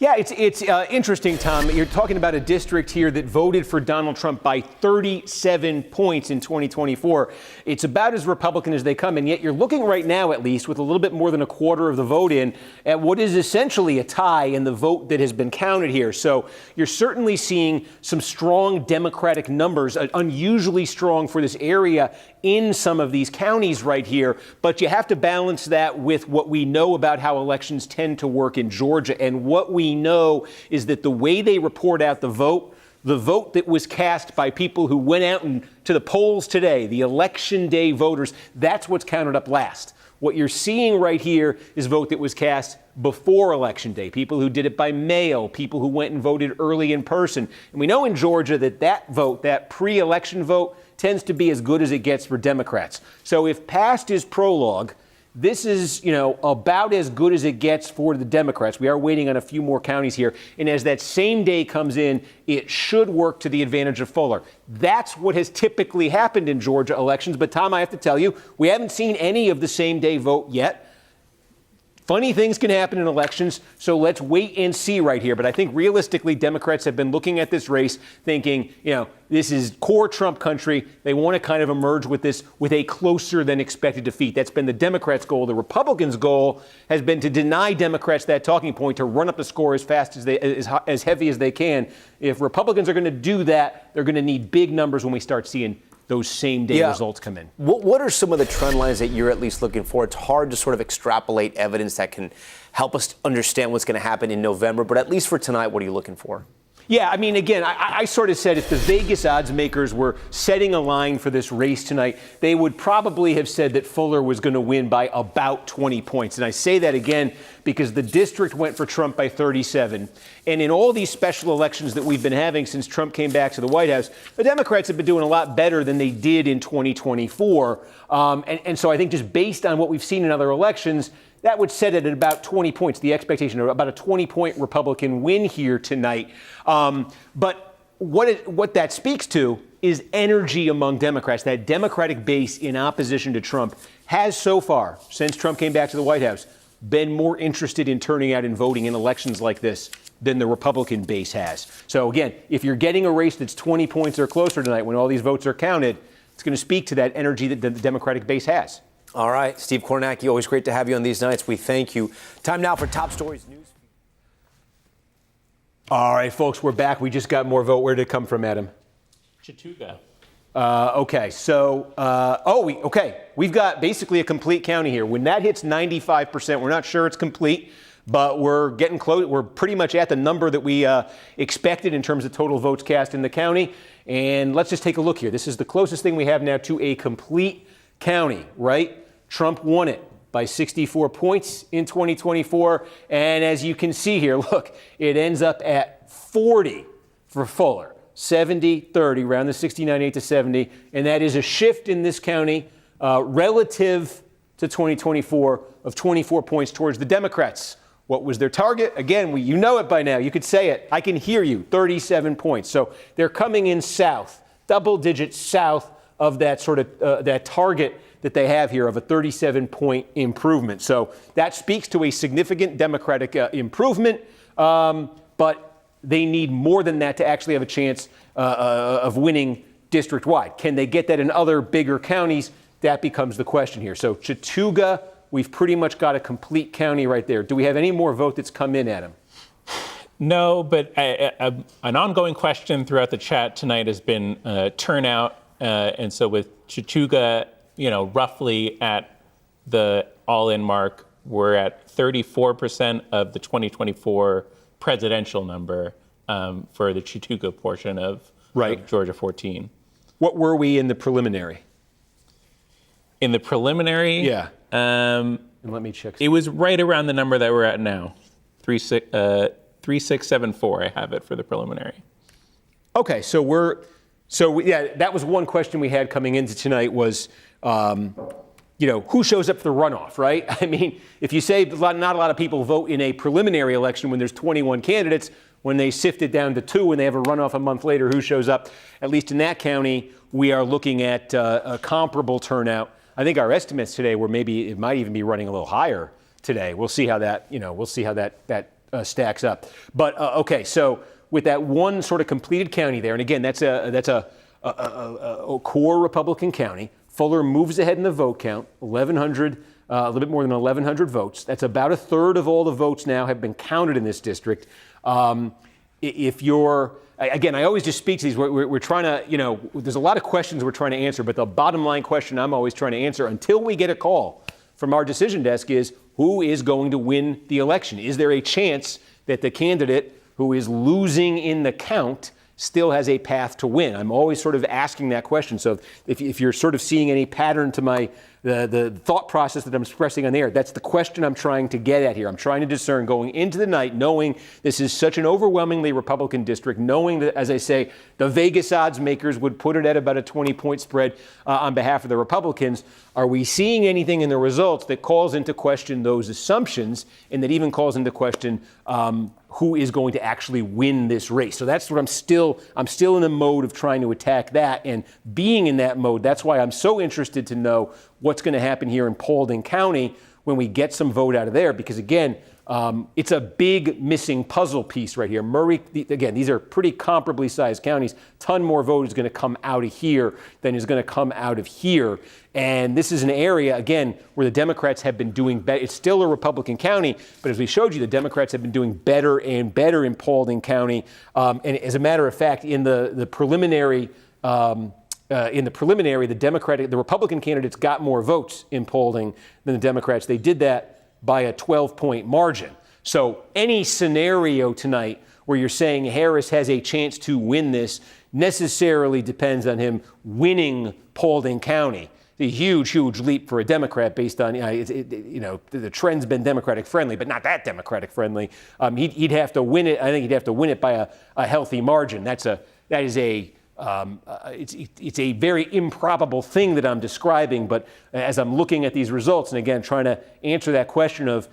Yeah, it's interesting, Tom. You're talking about a district here that voted for Donald Trump by 37 points in 2024. It's about as Republican as they come, and yet you're looking right now, at least, with a little bit more than a quarter of the vote in, at what is essentially a tie in the vote that has been counted here. So you're certainly seeing some strong Democratic numbers, unusually strong for this area in some of these counties right here. But you have to balance that with what we know about how elections tend to work in Georgia. And what we know is that the way they report out the vote that was cast by people who went out to the polls today, the election day voters, that's what's counted up last. What you're seeing right here is vote that was cast before Election Day, people who did it by mail, people who went and voted early in person. And we know in Georgia that vote, that pre-election vote, tends to be as good as it gets for Democrats. So if past is prologue, this is, about as good as it gets for the Democrats. We are waiting on a few more counties here. And as that same day comes in, it should work to the advantage of Fuller. That's what has typically happened in Georgia elections. But, Tom, I have to tell you, we haven't seen any of the same day vote yet. Funny things can happen in elections, so let's wait and see right here. But I think realistically, Democrats have been looking at this race thinking, this is core Trump country. They want to kind of emerge with this with a closer than expected defeat. That's been the Democrats' goal. The Republicans' goal has been to deny Democrats that talking point, to run up the score as fast as heavy as they can. If Republicans are going to do that, they're going to need big numbers when we start seeing those same-day results come in. What are some of the trend lines that you're at least looking for? It's hard to sort of extrapolate evidence that can help us understand what's going to happen in November, but at least for tonight, what are you looking for? Yeah, I mean, again, I sort of said if the Vegas odds makers were setting a line for this race tonight, they would probably have said that Fuller was going to win by about 20 points. And I say that again because the district went for Trump by 37. And in all these special elections that we've been having since Trump came back to the White House, the Democrats have been doing a lot better than they did in 2024. And so I think just based on what we've seen in other elections, that would set it at about 20 points, the expectation of about a 20-point Republican win here tonight. But what that speaks to is energy among Democrats. That Democratic base in opposition to Trump has so far, since Trump came back to the White House, been more interested in turning out and voting in elections like this than the Republican base has. So again, if you're getting a race that's 20 points or closer tonight when all these votes are counted, it's going to speak to that energy that the Democratic base has. All right, Steve Kornacki, always great to have you on these nights. We thank you. Time now for Top Stories News. All right, folks, we're back. We just got more vote. Where did it come from, Adam? Chattooga. Okay, so, we've got basically a complete county here. When that hits 95%, we're not sure it's complete, but we're getting close. We're pretty much at the number that we expected in terms of total votes cast in the county. And let's just take a look here. This is the closest thing we have now to a complete county, right? Trump won it by 64 points in 2024. And as you can see here, look, it ends up at 40 for Fuller. 70-30, round the 69-8 to 70. And that is a shift in this county relative to 2024 of 24 points towards the Democrats. What was their target? Again, you know it by now. You could say it. I can hear you. 37 points. So they're coming in south, double digits south of that sort of that target that they have here of a 37-point improvement. So that speaks to a significant Democratic improvement, but they need more than that to actually have a chance of winning district-wide. Can they get that in other bigger counties? That becomes the question here. So Chattooga, we've pretty much got a complete county right there. Do we have any more vote that's come in, Adam? No, but an ongoing question throughout the chat tonight has been turnout. And so with Chattooga, roughly at the all-in mark, we're at 34% of the 2024 presidential number for the Chattooga portion of Georgia 14. What were we in the preliminary? In the preliminary? Yeah. And let me check. It was right around the number that we're at now, 3674. I have it for the preliminary. Okay, that was one question we had coming into tonight was, who shows up for the runoff, right? I mean, if you say not a lot of people vote in a preliminary election when there's 21 candidates, when they sift it down to 2 and they have a runoff a month later, who shows up? At least in that county, we are looking at a comparable turnout. I think our estimates today were maybe it might even be running a little higher today. We'll see how that stacks up. But okay, so with that one sort of completed county there, and again, that's a core Republican county. Fuller moves ahead in the vote count, 1,100, a little bit more than 1,100 votes. That's about a third of all the votes now have been counted in this district. If you're, again, I always just speak to these, we're trying to, there's a lot of questions we're trying to answer, but the bottom line question I'm always trying to answer until we get a call from our decision desk is, who is going to win the election? Is there a chance that the candidate who is losing in the count still has a path to win? I'm always sort of asking that question. So if you're sort of seeing any pattern to the thought process that I'm expressing on the air, that's the question I'm trying to get at here. I'm trying to discern going into the night, knowing this is such an overwhelmingly Republican district, knowing that, as I say, the Vegas odds makers would put it at about a 20-point spread on behalf of the Republicans. Are we seeing anything in the results that calls into question those assumptions and that even calls into question who is going to actually win this race? So that's what I'm still in the mode of trying to attack that, and being in that mode, that's why I'm so interested to know what's going to happen here in Paulding County when we get some vote out of there, because again, it's a big missing puzzle piece right here. Murray, again, these are pretty comparably sized counties. Ton more vote is going to come out of here than is going to come out of here. And this is an area, again, where the Democrats have been doing better. It's still a Republican county, but as we showed you, the Democrats have been doing better and better in Paulding County. And as a matter of fact, in the preliminary, the Republican candidates got more votes in Paulding than the Democrats. They did that by a 12-point margin. So any scenario tonight where you're saying Harris has a chance to win this necessarily depends on him winning Paulding County. A huge, huge leap for a Democrat based on, the trend's been Democratic friendly, but not that Democratic friendly. He'd have to win it. I think he'd have to win it by a healthy margin. It's a very improbable thing that I'm describing, but as I'm looking at these results, and again, trying to answer that question of,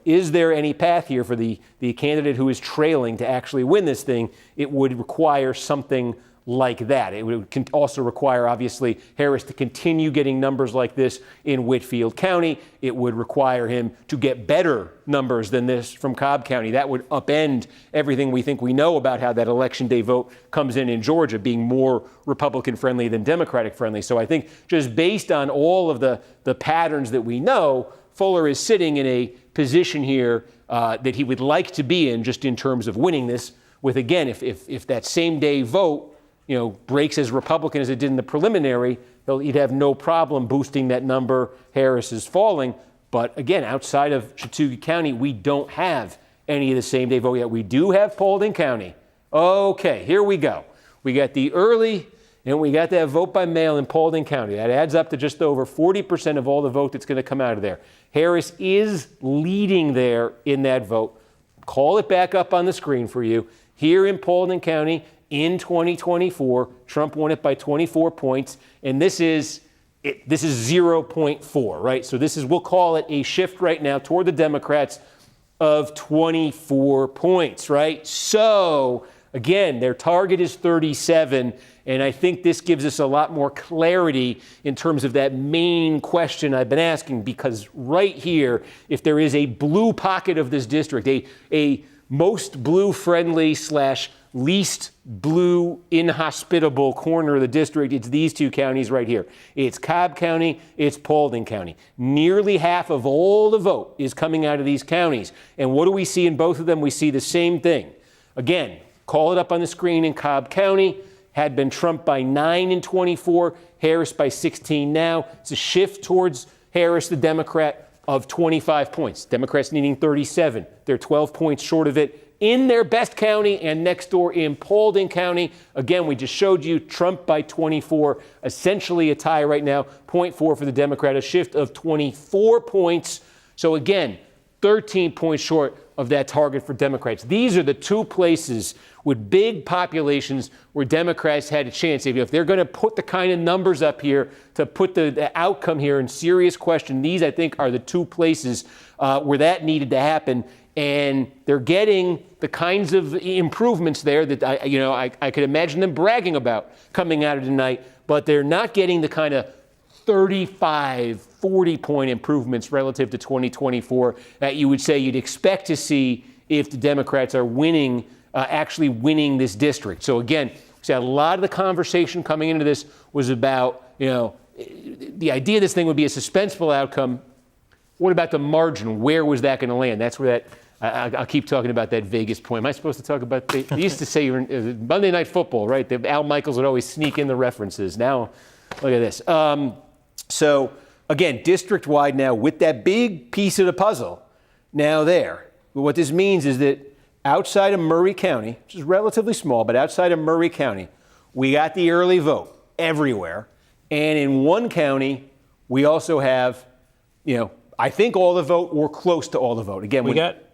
is there any path here for the candidate who is trailing to actually win this thing? It would require something like that. It would also require, obviously, Harris to continue getting numbers like this in Whitfield County. It would require him to get better numbers than this from Cobb County. That would upend everything we think we know about how that Election Day vote comes in Georgia, being more Republican friendly than Democratic friendly. So I think just based on all of the patterns that we know, Fuller is sitting in a position here that he would like to be in just in terms of winning this, with, again, if that same day vote breaks as Republican as it did in the preliminary, he'd have no problem boosting that number. Harris is falling. But again, outside of Chattooga County, we don't have any of the same day vote yet. We do have Paulding County. Okay, here we go. We got the early, and we got that vote by mail in Paulding County. That adds up to just over 40% of all the vote that's going to come out of there. Harris is leading there in that vote. Call it back up on the screen for you. Here in Paulding County, in 2024, Trump won it by 24 points, and this is 0.4, right? So this is, we'll call it a shift right now toward the Democrats of 24 points, right? So, again, their target is 37, and I think this gives us a lot more clarity in terms of that main question I've been asking, because right here, if there is a blue pocket of this district, a most blue-friendly / least blue inhospitable corner of the district, it's these two counties right here. It's Cobb County, it's Paulding County. Nearly half of all the vote is coming out of these counties. And what do we see in both of them? We see the same thing. Again, call it up on the screen in Cobb County, had been Trump by 9 in 24, Harris by 16 now. It's a shift towards Harris, the Democrat, of 25 points. Democrats needing 37. They're 12 points short of it in their best county and next door in Paulding County. Again, we just showed you Trump by 24, essentially a tie right now, 0.4 for the Democrat, a shift of 24 points. So again, 13 points short of that target for Democrats. These are the two places with big populations where Democrats had a chance. If they're going to put the kind of numbers up here to put the outcome here in serious question, these, I think, are the two places where that needed to happen. And they're getting the kinds of improvements there that I could imagine them bragging about coming out of tonight, but they're not getting the kind of 35, 40-point improvements relative to 2024 that you would say you'd expect to see if the Democrats are winning, actually winning this district. So again, a lot of the conversation coming into this was about, the idea this thing would be a suspenseful outcome. What about the margin? Where was that going to land? That's where that, I'll keep talking about that Vegas point. Am I supposed to talk about, they used to say Monday Night Football, right? Al Michaels would always sneak in the references. Now, look at this. So again, district-wide now with that big piece of the puzzle now there. What this means is that outside of Murray County, which is relatively small, but outside of Murray County, we got the early vote everywhere. And in one county, we also have, I think all the vote or close to all the vote. Again,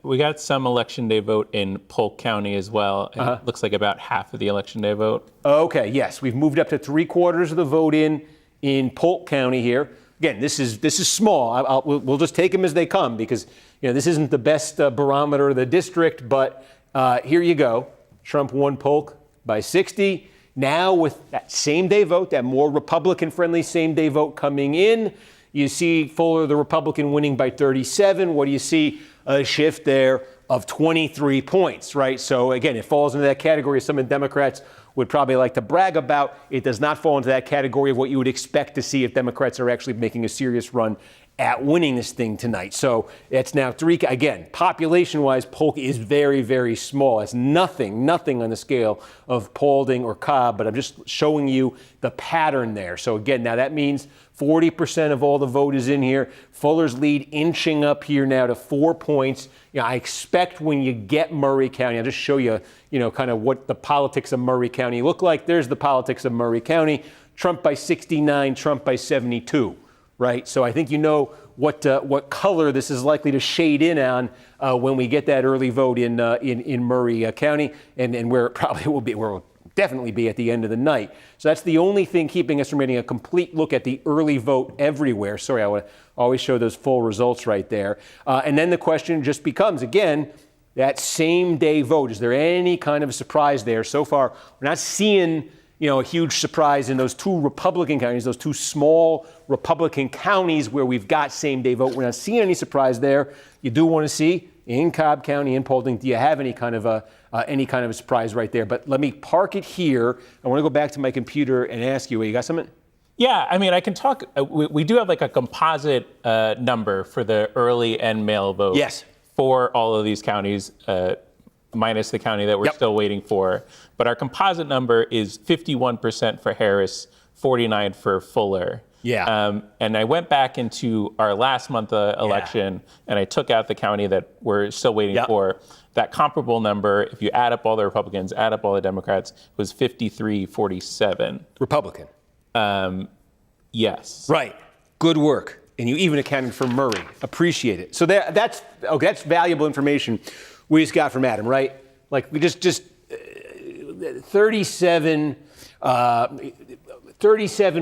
we got some election day vote in Polk County as well. It looks like about half of the election day vote. Okay, yes, we've moved up to 3/4 of the vote in Polk County here. Again, this is small. We'll just take them as they come because this isn't the best barometer of the district. But here you go. Trump won Polk by 60. Now with that same day vote, that more Republican-friendly same day vote coming in, you see Fuller, the Republican, winning by 37. What do you see? A shift there of 23 points, right? So again, it falls into that category some of the Democrats would probably like to brag about. It does not fall into that category of what you would expect to see if Democrats are actually making a serious run at winning this thing tonight. So it's now again, population-wise, Polk is very, very small. It's nothing on the scale of Paulding or Cobb, but I'm just showing you the pattern there. So again, now that means 40% of all the vote is in here. Fuller's lead inching up here now to 4 points. I expect when you get Murray County, I'll just show you, kind of what the politics of Murray County look like. There's the politics of Murray County. Trump by 69, Trump by 72. Right, so I think what color this is likely to shade in on when we get that early vote in Murray County, and where it probably will be, where it will definitely be at the end of the night. So that's the only thing keeping us from getting a complete look at the early vote everywhere. Sorry, I would always show those full results right there. And then the question just becomes again that same day vote. Is there any kind of a surprise there? So far, we're not seeing a huge surprise in those two Republican counties, those two small Republican counties where we've got same-day vote. We're not seeing any surprise there. You do want to see in Cobb County, in Paulding, do you have any kind of a surprise right there? But let me park it here. I want to go back to my computer and ask you, you got something? Yeah, I mean, I can talk. We do have like a composite number for the early and mail vote. Yes. For all of these counties. Minus the county that we're still waiting for. But our composite number is 51% for Harris, 49% for Fuller. Yeah. And I went back into our last month election, and I took out the county that we're still waiting for. That comparable number, if you add up all the Republicans, add up all the Democrats, was 53-47. Republican. Yes. Right. Good work. And you even accounted for Murray. Appreciate it. So that's valuable information we just got from Adam, right? Like we just 37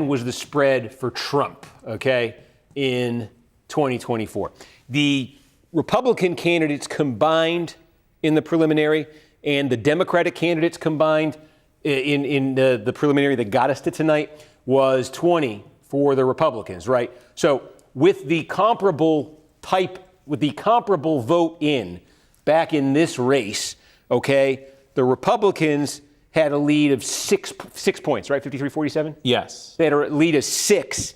was the spread for Trump, okay, in 2024. The Republican candidates combined in the preliminary and the Democratic candidates combined in the preliminary that got us to tonight was 20 for the Republicans, right? So with the comparable vote back in this race, okay, the Republicans had a lead of six points, right? 53-47? Yes. They had a lead of 6.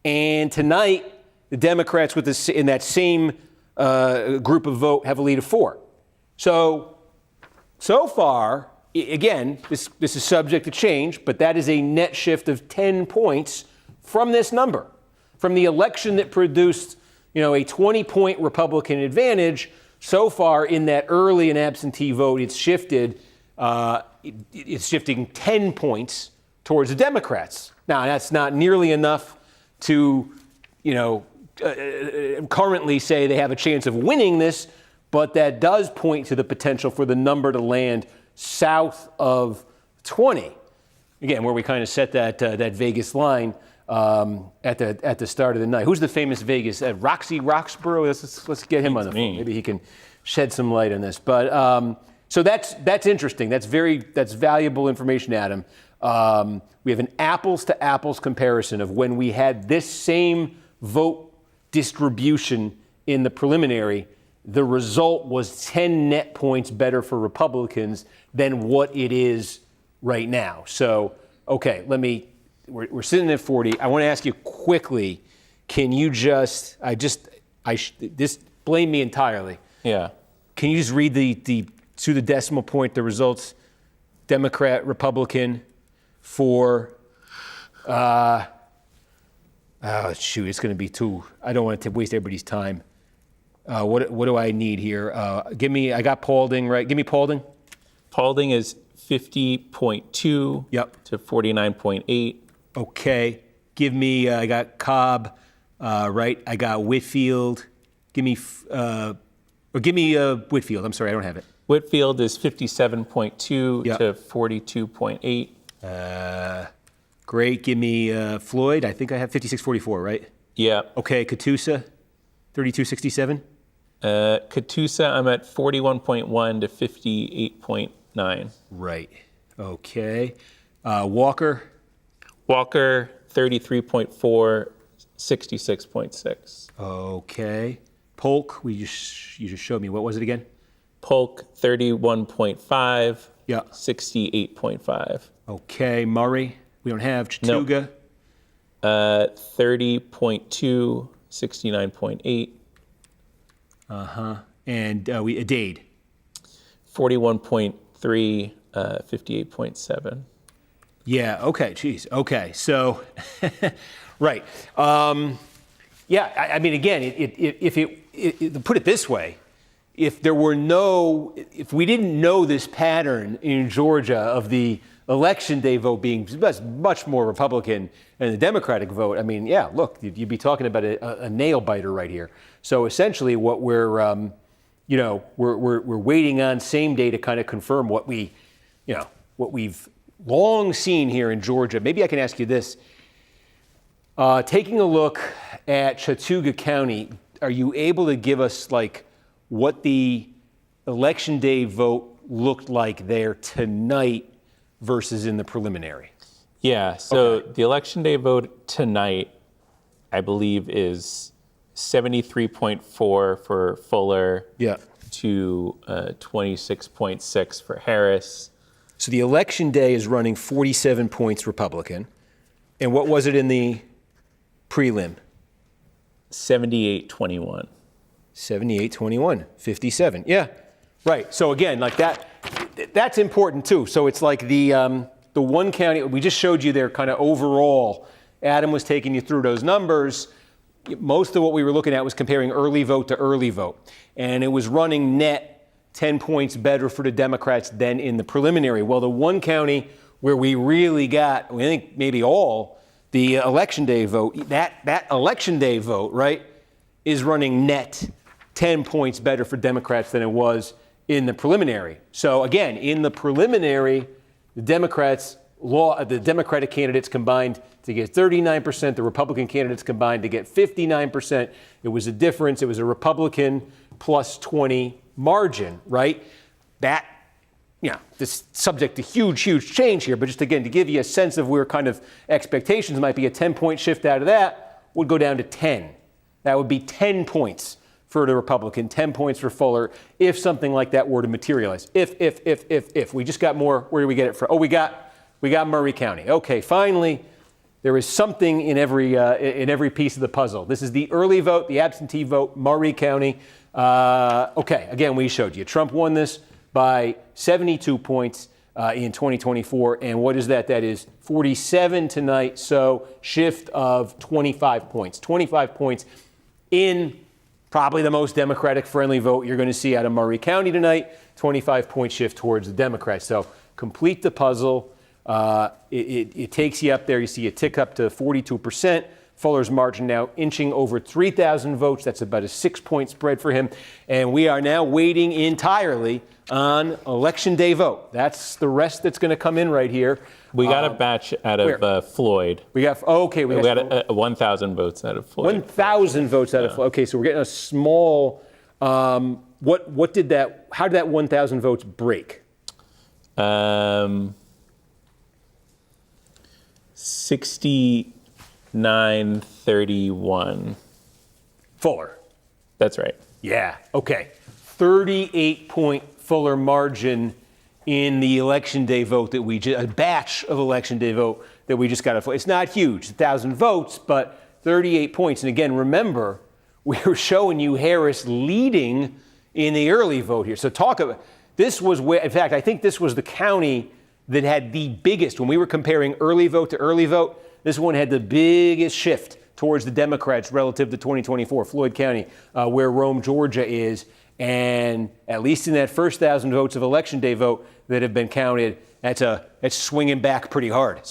And tonight, the Democrats in that same group of vote have a lead of 4. So far, again, this is subject to change, but that is a net shift of 10 points from this number. From the election that produced, a 20-point Republican advantage, so far in that early and absentee vote, it's shifting 10 points towards the Democrats. Now, that's not nearly enough to, currently say they have a chance of winning this, but that does point to the potential for the number to land south of 20. Again, where we kind of set that Vegas line at the start of the night. Who's the famous Vegas? Roxy Roxborough? Let's get him on the phone. Maybe he can shed some light on this. But so that's interesting. That's valuable information, Adam. We have an apples to apples comparison of when we had this same vote distribution in the preliminary. The result was 10 net points better for Republicans than what it is right now. So, okay, we're sitting at 40. I want to ask you quickly, can you just blame me entirely. Yeah. Can you just read to the decimal point, the results, Democrat, Republican, for, it's going to be too, I don't want to waste everybody's time. What do I need here? I got Paulding, right? Give me Paulding. Paulding is 50.2 to 49.8. Okay. Give me, I got Cobb, right? I got Whitfield. Give me Whitfield. I'm sorry, I don't have it. Whitfield is 57.2 to 42.8. Great. Give me Floyd. I think I have 56.44, right? Yeah. Okay. Katusa, 32.67. Katusa, I'm at 41.1 to 58.9. Right. Okay. Walker. Walker, 33.4, 66.6. Okay. Polk, you just showed me. What was it again? Polk, 31.5, Yeah. 68.5. Okay. Murray, we don't have. Chattooga. 30.2, 69.8. And Dade. 41.3, 58.7. Yeah. Okay. Geez. Okay. So, right. Yeah. I mean, again, to put it this way, if we didn't know this pattern in Georgia of the election day vote being much more Republican than the Democratic vote, I mean, yeah, look, you'd be talking about a nail biter right here. So essentially, what we're waiting on same day to kind of confirm what we've long seen here in Georgia. Maybe I can ask you this. Taking a look at Chattooga County, are you able to give us what the election day vote looked like there tonight versus in the preliminary? Yeah, so the election day vote tonight, I believe, is 73.4 for Fuller to 26.6 for Harris. So the election day is running 47 points Republican. And what was it in the prelim? 78-21. 78-21, 57. Yeah, right. So again, that's important too. So it's like the one county, we just showed you there kind of overall. Adam was taking you through those numbers. Most of what we were looking at was comparing early vote to early vote. And it was running net 10 points better for the Democrats than in the preliminary. Well, the one county where we really got, I think maybe all, the election day vote, that election day vote, right, is running net 10 points better for Democrats than it was in the preliminary. So again, in the preliminary, the Democratic candidates combined to get 39%, the Republican candidates combined to get 59%. It was a difference. It was a Republican plus 20 margin, right? That, this subject to huge change here, but just again, to give you a sense of where kind of expectations might be, a 10-point shift out of that would go down to 10. That would be 10 points for the Republican, 10 points for Fuller, if something like that were to materialize. If. We just got more. Where do we get it from? Oh, we got Murray County. Okay, finally, there is something in every piece of the puzzle. This is the early vote, the absentee vote, Murray County. Okay, again, we showed you. Trump won this by 72 points in 2024. And what is that? That is 47 tonight. So shift of 25 points. 25 points in probably the most Democratic-friendly vote you're going to see out of Murray County tonight. 25-point shift towards the Democrats. So complete the puzzle. It takes you up there. You see a tick up to 42%. Fuller's margin now inching over 3,000 votes. That's about a 6-point spread for him. And we are now waiting entirely on Election Day vote. That's the rest that's going to come in right here. We got a batch out of Floyd. We got 1,000 votes out of Floyd. 1,000 votes out of Floyd. Okay, so we're getting a small. How did that 1,000 votes break? 69-31. Fuller. That's right. Yeah. Okay. 38-point Fuller margin in the Election Day vote a batch of Election Day vote that we just got. It's not huge, 1,000 votes, but 38 points. And again, remember, we were showing you Harris leading in the early vote here. So this was where, in fact, I think this was the county that had the biggest, when we were comparing early vote to early vote, this one had the biggest shift towards the Democrats relative to 2024, Floyd County, where Rome, Georgia is. And at least in that first 1,000 votes of Election Day vote that have been counted, that's swinging back pretty hard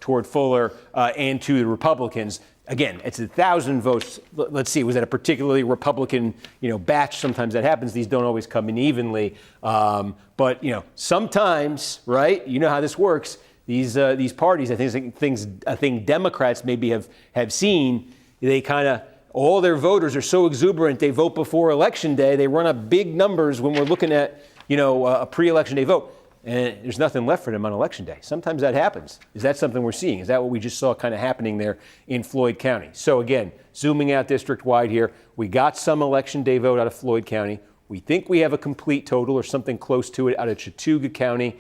toward Fuller and to the Republicans. Again, it's 1,000 votes. Let's see, was that a particularly Republican, batch? Sometimes that happens. These don't always come in evenly. But sometimes, right? You know how this works. These parties, I think Democrats maybe have seen, they kind of, all their voters are so exuberant, they vote before Election Day. They run up big numbers when we're looking at, a pre-Election Day vote. And there's nothing left for them on Election Day. Sometimes that happens. Is that something we're seeing? Is that what we just saw kind of happening there in Floyd County? So again, zooming out district-wide here, we got some Election Day vote out of Floyd County. We think we have a complete total or something close to it out of Chattooga County.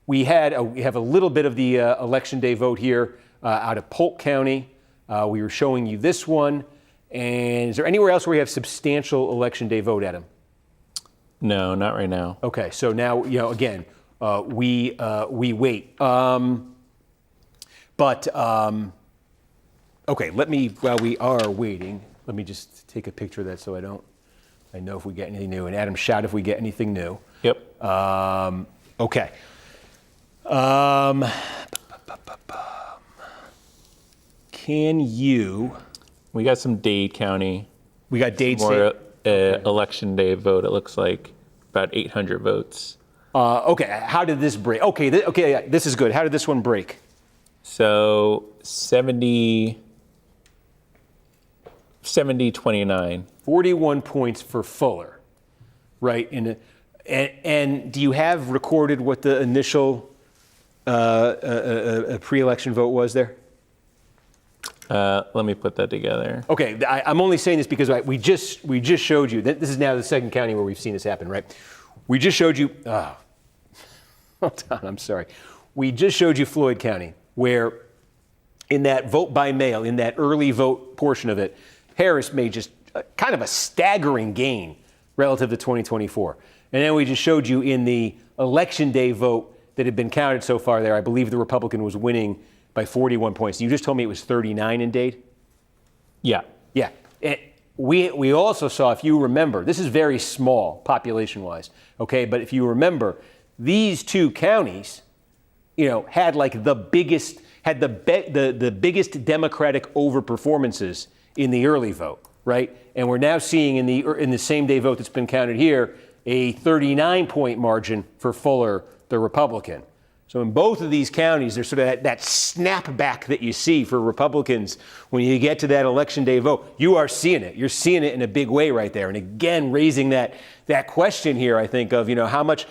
We have a little bit of the Election Day vote here out of Polk County. We were showing you this one. And is there anywhere else where we have substantial Election Day vote, Adam? No, not right now. Okay, so now, again, we wait. Okay, while we are waiting, let me just take a picture of that so I know if we get anything new. And Adam, shout if we get anything new. Yep. Okay. Can you? We got some Dade County. We got Dade State. Election Day vote. It looks like about 800 votes. Okay. How did this break? Okay. This is good. How did this one break? So 70-29. 41 points for Fuller, right? And do you have recorded what the initial pre-election vote was there? Let me put that together. Okay, I'm only saying this because we just showed you. This is now the second county where we've seen this happen, right? We just showed you. Hold on, I'm sorry. We just showed you Floyd County, where in that vote by mail, in that early vote portion of it, Harris made just kind of a staggering gain relative to 2024. And then we just showed you in the Election Day vote that had been counted so far there, I believe the Republican was winning by 41 points. You just told me it was 39 in Dade? Yeah. Yeah. And we also saw, if you remember, this is very small population-wise, okay? But if you remember, these two counties, had like the biggest Democratic overperformances in the early vote, right? And we're now seeing in the same day vote that's been counted here, a 39-point margin for Fuller, the Republican. So in both of these counties, there's sort of that snapback that you see for Republicans when you get to that election day vote. You are seeing it. You're seeing it in a big way right there. And again, raising that question here, I think, of, how much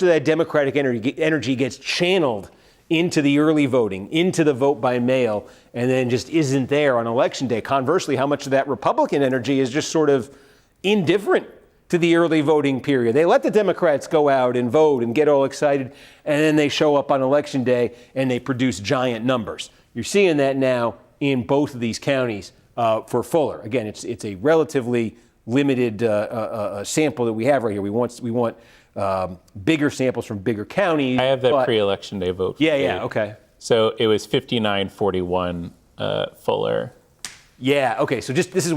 of that Democratic energy gets channeled into the early voting, into the vote by mail, and then just isn't there on election day. Conversely, how much of that Republican energy is just sort of indifferent to the early voting period. They let the Democrats go out and vote and get all excited, and then they show up on election day and they produce giant numbers. You're seeing that now in both of these counties for Fuller. Again, it's a relatively limited sample that we have right here. We want bigger samples from bigger counties. I have that pre-election day vote. Yeah, okay. So it was 59-41 Fuller. Yeah, okay. So just this is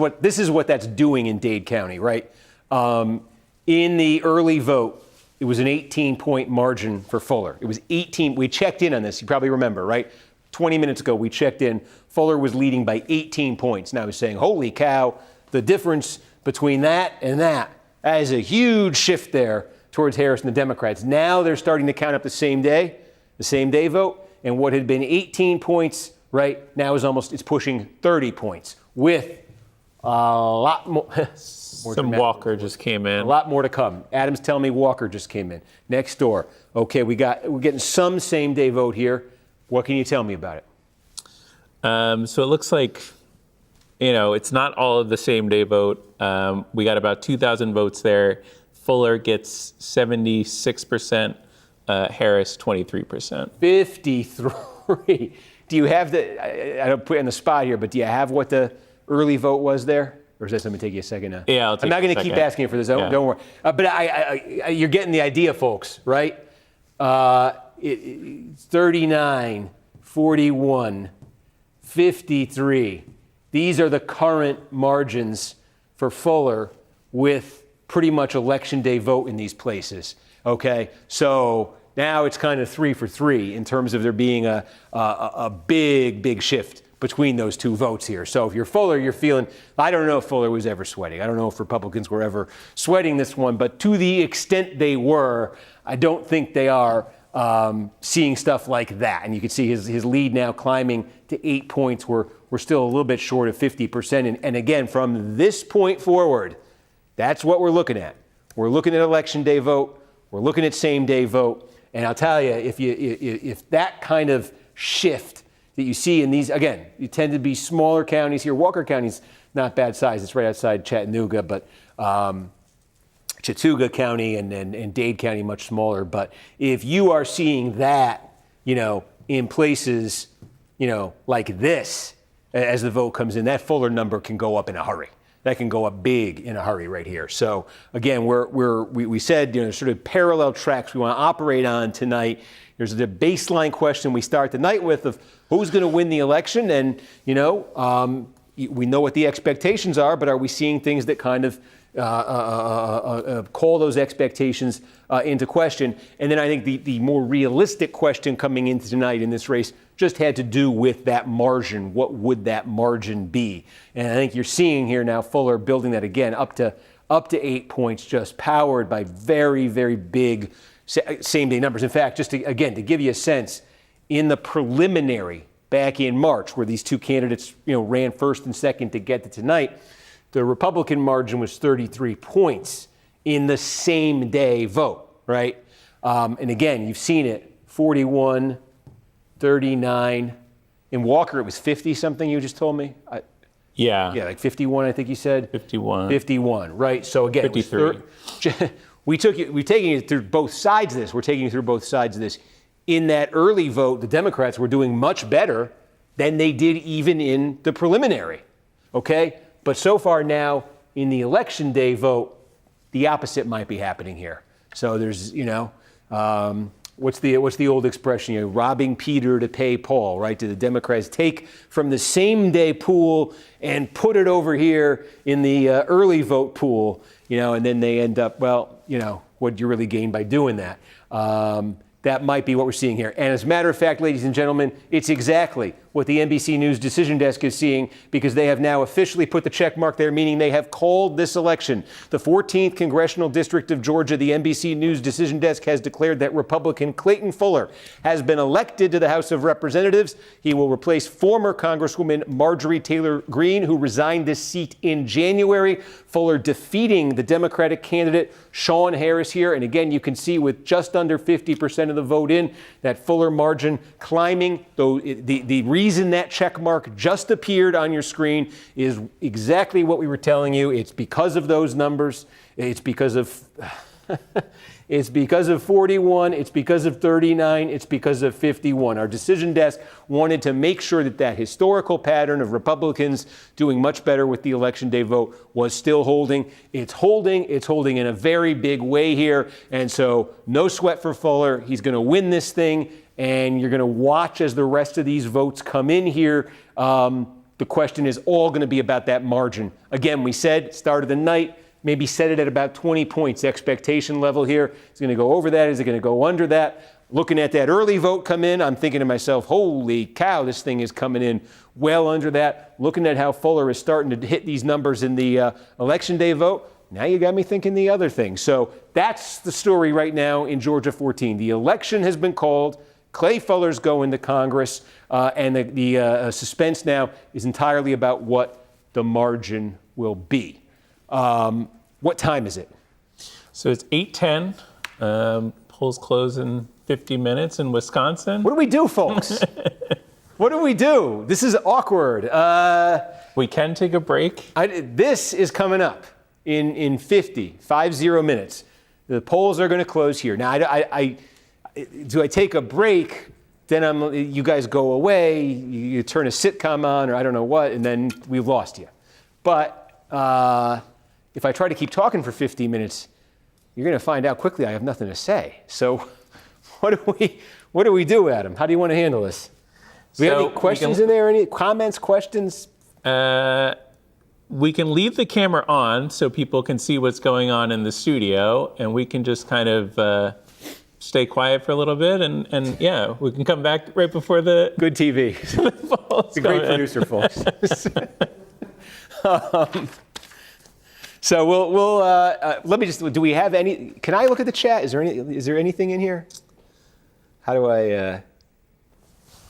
what that's doing in Dade County, right? In the early vote, it was an 18-point margin for Fuller. It was 18. We checked in on this. You probably remember, right? 20 minutes ago, we checked in. Fuller was leading by 18 points. Now I was saying, holy cow, the difference between that and that is a huge shift there towards Harris and the Democrats. Now they're starting to count up the same day vote, and what had been 18 points, right, now it's pushing 30 points with a lot more. Some Walker just came in. A lot more to come. Adam's telling me Walker just came in. Next door. Okay, we're getting some same day vote here. What can you tell me about it? So it looks like, it's not all of the same day vote. We got about 2,000 votes there. Fuller gets 76%, Harris 23%. 53. Do you have I don't put you on the spot here, but do you have what the early vote was there? Or is that something take you a second to? Yeah, I'll take I'm not going to a keep second. asking you for this. Don't worry. But you're getting the idea, folks, right? 39, 41, 53. These are the current margins for Fuller with pretty much election day vote in these places. Okay, so now it's kind of 3 for 3 in terms of there being a big shift between those two votes here. So if you're Fuller, you're feeling, I don't know if Fuller was ever sweating. I don't know if Republicans were ever sweating this one, but to the extent they were, I don't think they are seeing stuff like that. And you can see his lead now climbing to 8 points. We're still a little bit short of 50%. And again, from this point forward, that's what we're looking at. We're looking at election day vote. We're looking at same day vote. And I'll tell you, if that kind of shift that you see in these, again, you tend to be smaller counties here. Walker County's not bad size. It's right outside Chattanooga, but Chattooga County and Dade County much smaller. But if you are seeing that, in places, like this, as the vote comes in, that Fuller number can go up in a hurry. That can go up big in a hurry right here. So again, we said, sort of parallel tracks we want to operate on tonight. There's the baseline question we start the night with of who's going to win the election, and we know what the expectations are, but are we seeing things that kind of call those expectations into question? And then I think the more realistic question coming into tonight in this race just had to do with that margin. What would that margin be? And I think you're seeing here now Fuller building that again up to 8 points, just powered by very, very big same day numbers. In fact, just to give you a sense, in the preliminary back in March, where these two candidates ran first and second to get to tonight, the Republican margin was 33 points in the same day vote, right? And again, you've seen it, 41, 39. In Walker, it was 50 something, you just told me? Yeah, like 51, I think you said? 51, right? So again, 53. We're taking you through both sides of this. We're taking you through both sides of this. In that early vote, the Democrats were doing much better than they did even in the preliminary, okay? But so far now, in the election day vote, the opposite might be happening here. So there's, what's the old expression? Robbing Peter to pay Paul, right? Do the Democrats take from the same day pool and put it over here in the early vote pool, and then they end up, what do you really gain by doing that? That might be what we're seeing here. And as a matter of fact, ladies and gentlemen, it's exactly what the NBC News decision desk is seeing, because they have now officially put the check mark there, meaning they have called this election. The 14th Congressional District of Georgia, the NBC News decision desk has declared that Republican Clayton Fuller has been elected to the House of Representatives. He will replace former Congresswoman Marjorie Taylor Greene, who resigned this seat in January. Fuller defeating the Democratic candidate Sean Harris here. And again, you can see with just under 50% of the vote in, that Fuller margin climbing. Though the reason that check mark just appeared on your screen is exactly what we were telling you. It's because of those numbers. It's because of it's because of 41, it's because of 39, it's because of 51. Our decision desk wanted to make sure that that historical pattern of Republicans doing much better with the Election Day vote was still holding. It's holding in a very big way here. And so no sweat for Fuller. He's going to win this thing, and you're going to watch as the rest of these votes come in here. The question is all going to be about that margin. Again, we said, start of the night, maybe set it at about 20 points expectation level here. Is it going to go over that? Is it going to go under that? Looking at that early vote come in, I'm thinking to myself, holy cow, this thing is coming in well under that. Looking at how Fuller is starting to hit these numbers in the Election Day vote, now you got me thinking the other thing. So that's the story right now in Georgia 14. The election has been called. Clay Fuller's going to Congress, and the suspense now is entirely about what the margin will be. What time is it? So it's 8:10. Polls close in 50 minutes in Wisconsin. What do we do, folks? What do we do? This is awkward. We can take a break. This is coming up in 50 minutes. The polls are going to close here. Now, do I take a break? Then you guys go away, you turn a sitcom on, or I don't know what, and then we've lost you. But if I try to keep talking for 50 minutes, you're going to find out quickly I have nothing to say. So what do we do, Adam? How do you want to handle this? Do we have any questions in there? Any comments, questions? We can leave the camera on so people can see what's going on in the studio, and we can just kind of stay quiet for a little bit, and yeah, we can come back right before the good TV. It's a great producer, folks. So we'll let me just. Do we have any? Can I look at the chat? Is there anything in here? How do I?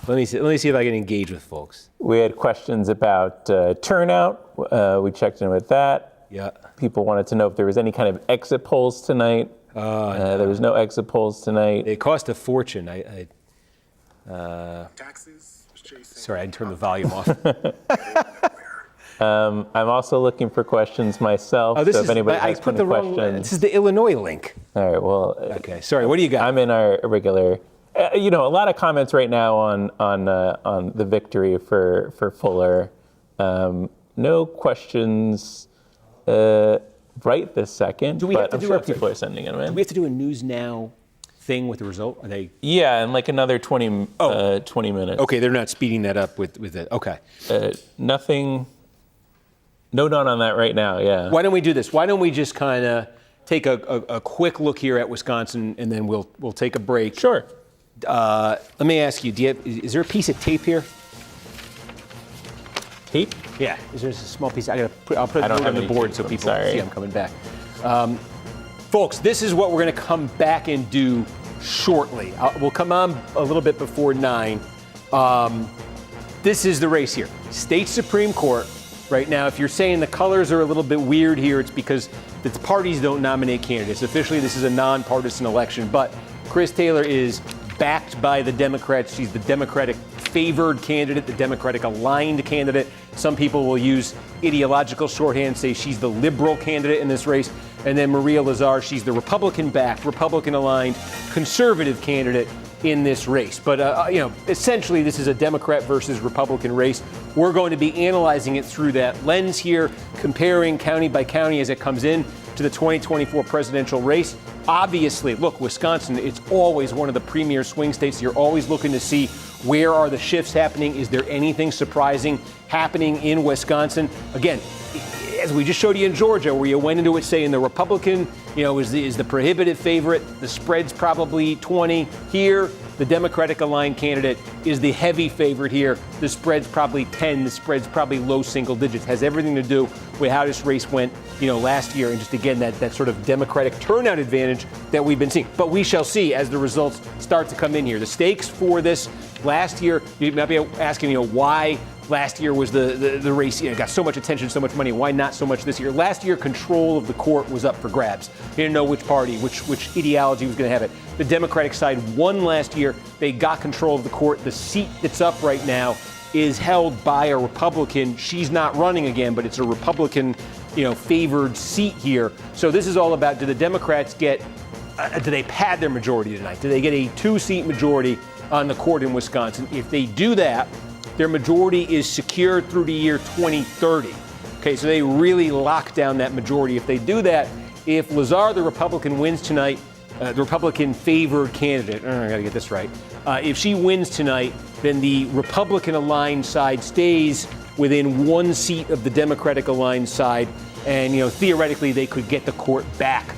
Let me see if I can engage with folks. We had questions about turnout. We checked in with that. Yeah. People wanted to know if there was any kind of exit polls tonight. No. There was no exit polls tonight. It cost a fortune. Taxes. Sorry, I turned the volume off. I'm also looking for questions myself. So if anybody has any questions. This is the Illinois link. All right. Well. Okay. Sorry. What do you got? I'm in our regular. A lot of comments right now on the victory for Fuller. No questions right this second. Do we have to I'm do sure people are sending them in. Do we have to do a News Now thing with the result? Are they? Yeah, and like another 20 minutes. Okay, they're not speeding that up with it. Okay. Nothing. No note on that right now. Yeah. Why don't we do this? Why don't we just kind of take a quick look here at Wisconsin, and then we'll take a break. Sure. Let me ask you, is there a piece of tape here? Tape? Yeah. Is there just a small piece? I'll put it on the board so people see I'm coming back. Folks, this is what we're going to come back and do shortly. We'll come on a little bit before 9. This is the race here. State Supreme Court. Right now, if you're saying the colors are a little bit weird here, it's because the parties don't nominate candidates. Officially, this is a nonpartisan election, but Chris Taylor is backed by the Democrats. She's the Democratic favored candidate, the Democratic aligned candidate. Some people will use ideological shorthand, say she's the liberal candidate in this race. And then Maria Lazar, she's the Republican backed, Republican aligned, conservative candidate in this race. But, essentially this is a Democrat versus Republican race. We're going to be analyzing it through that lens here, comparing county by county as it comes in to the 2024 presidential race. Obviously, look, Wisconsin, it's always one of the premier swing states. You're always looking to see where are the shifts happening. Is there anything surprising happening in Wisconsin? Again, as we just showed you in Georgia, where you went into it saying the Republican, is the prohibitive favorite. The spread's probably 20 here. The Democratic aligned candidate is the heavy favorite here. The spread's probably 10. The spread's probably low single digits. Has everything to do with how this race went, last year, and just again that sort of Democratic turnout advantage that we've been seeing. But we shall see as the results start to come in here. The stakes for this last year, you might be asking, why last year was the race, got so much attention, so much money. Why not so much this year? Last year, control of the court was up for grabs. You didn't know which party, which ideology was going to have it. The Democratic side won last year. They got control of the court. The seat that's up right now is held by a Republican. She's not running again, but it's a Republican, favored seat here. So this is all about, do the Democrats do they pad their majority tonight? Do they get a 2-seat majority on the court in Wisconsin? If they do that, their majority is secured through the year 2030. Okay, so they really lock down that majority. If they do that, if Lazar, the Republican, wins tonight, the Republican favored candidate, I got to get this right. If she wins tonight, then the Republican aligned side stays within 1 seat of the Democratic aligned side. And, theoretically, they could get the court back,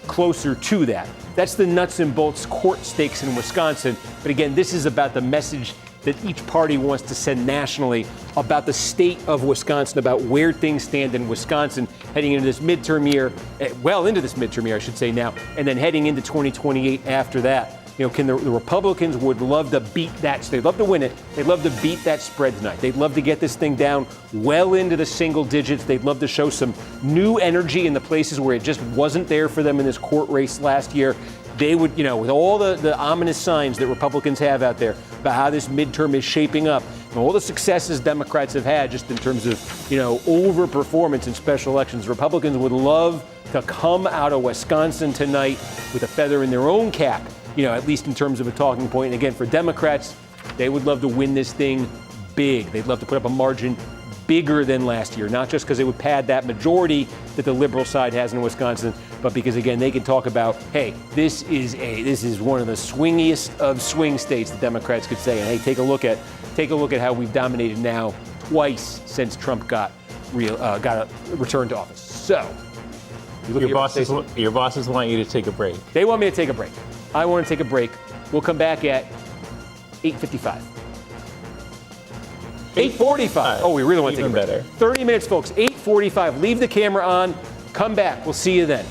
closer to that. That's the nuts and bolts court stakes in Wisconsin. But again, this is about the message that each party wants to send nationally about the state of Wisconsin, about where things stand in Wisconsin heading into this midterm year, into this midterm year, I should say now, and then heading into 2028 after that. Can the Republicans would love to beat that. They'd love to win it. They'd love to beat that spread tonight. They'd love to get this thing down well into the single digits. They'd love to show some new energy in the places where it just wasn't there for them in this court race last year. They would, with all the ominous signs that Republicans have out there about how this midterm is shaping up, and all the successes Democrats have had just in terms of, overperformance in special elections, Republicans would love to come out of Wisconsin tonight with a feather in their own cap, at least in terms of a talking point. And again, for Democrats, they would love to win this thing big. They'd love to put up a margin bigger than last year, not just because it would pad that majority that the liberal side has in Wisconsin, but because, again, they can talk about, hey, this is one of the swingiest of swing states, the Democrats could say. And hey, take a look at how we've dominated now twice since Trump got a return to office. So your bosses want you to take a break. They want me to take a break. I want to take a break. We'll come back at 8:55. 8:45. Oh, we really want to take a break. Better. 30 minutes, folks. 8:45. Leave the camera on. Come back. We'll see you then.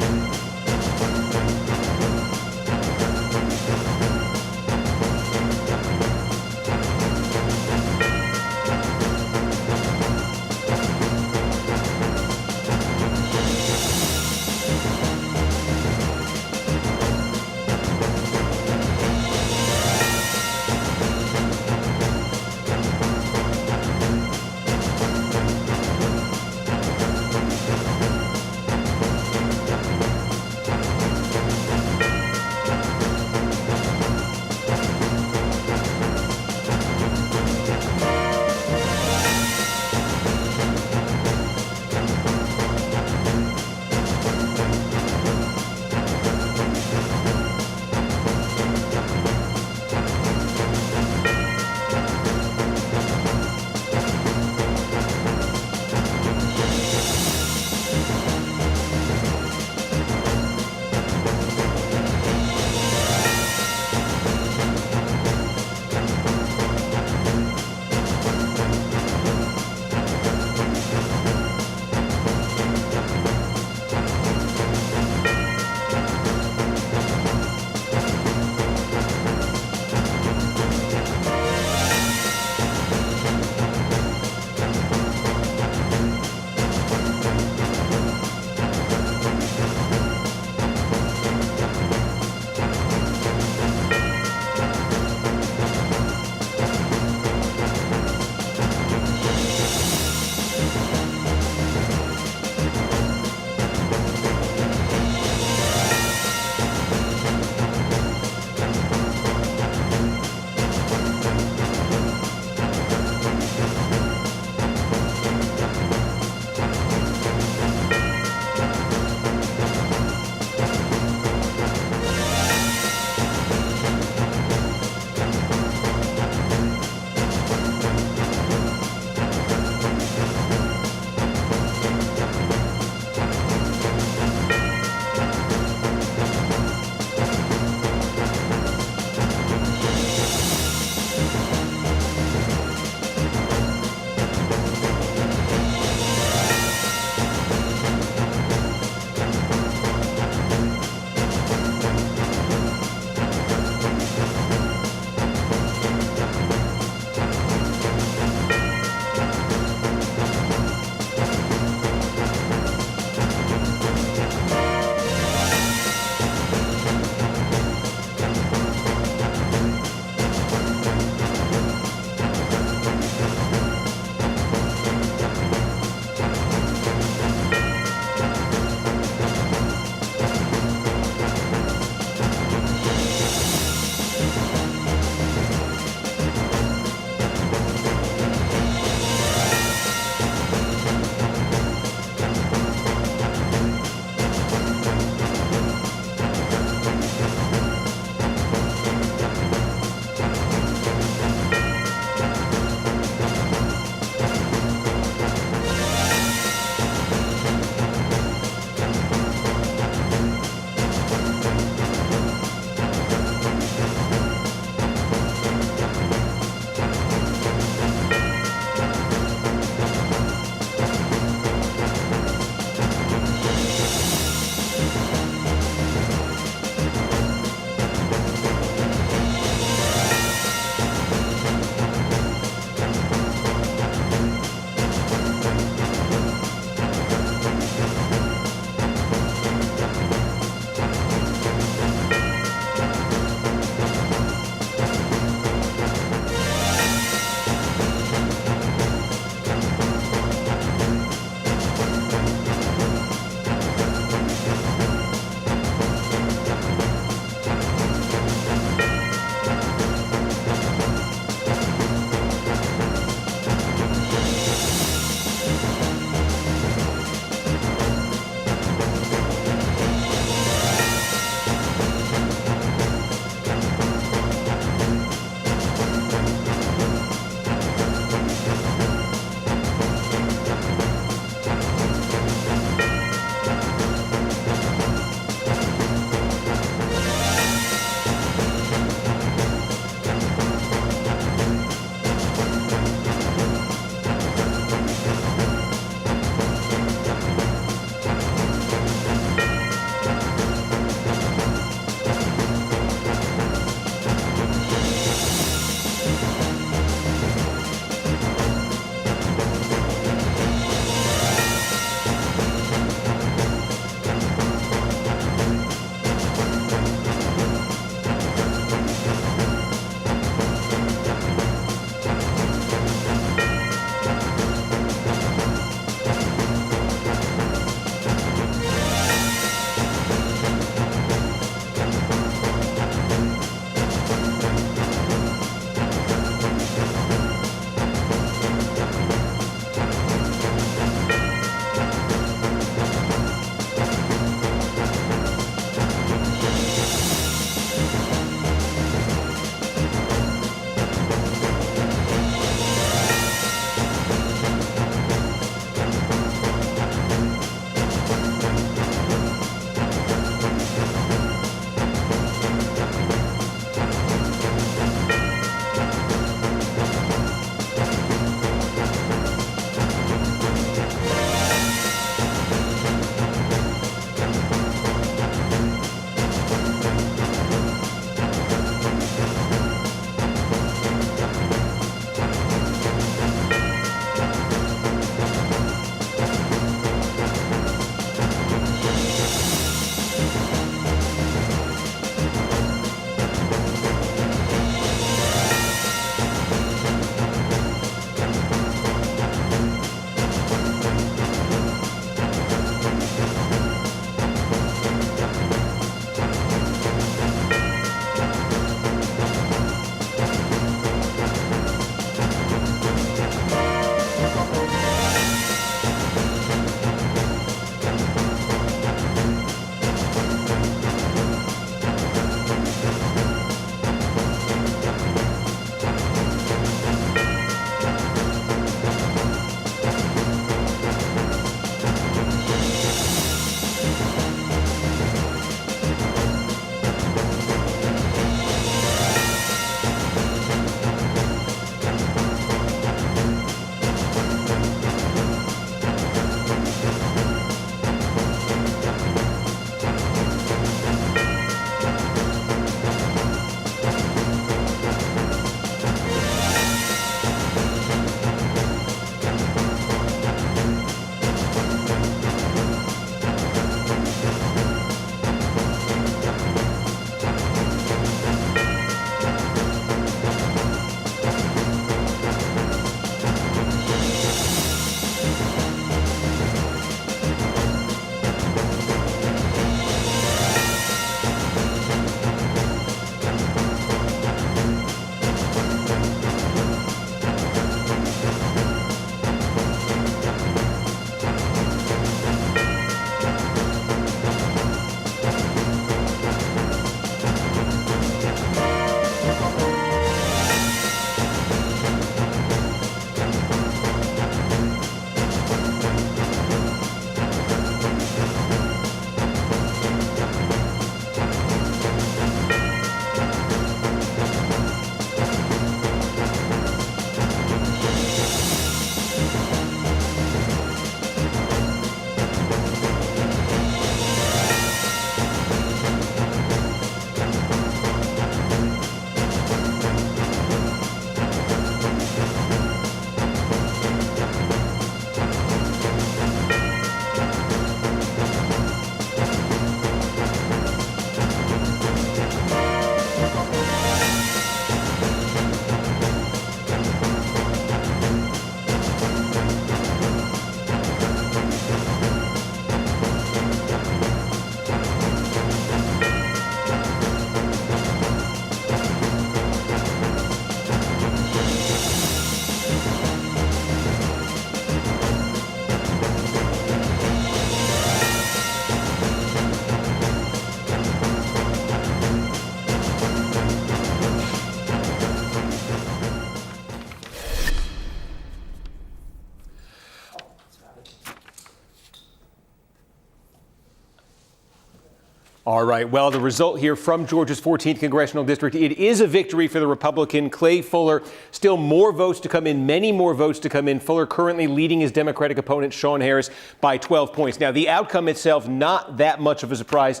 All right. Well, the result here from Georgia's 14th congressional district, it is a victory for the Republican Clay Fuller. Still more votes to come in, many more votes to come in. Fuller currently leading his Democratic opponent, Sean Harris, by 12 points. Now, the outcome itself, not that much of a surprise.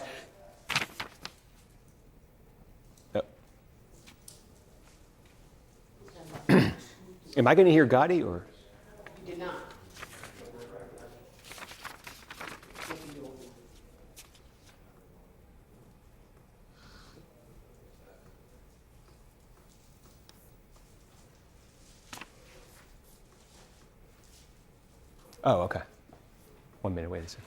Am I going to hear Gotti or? You did not. Oh, okay. 1 minute, wait a second.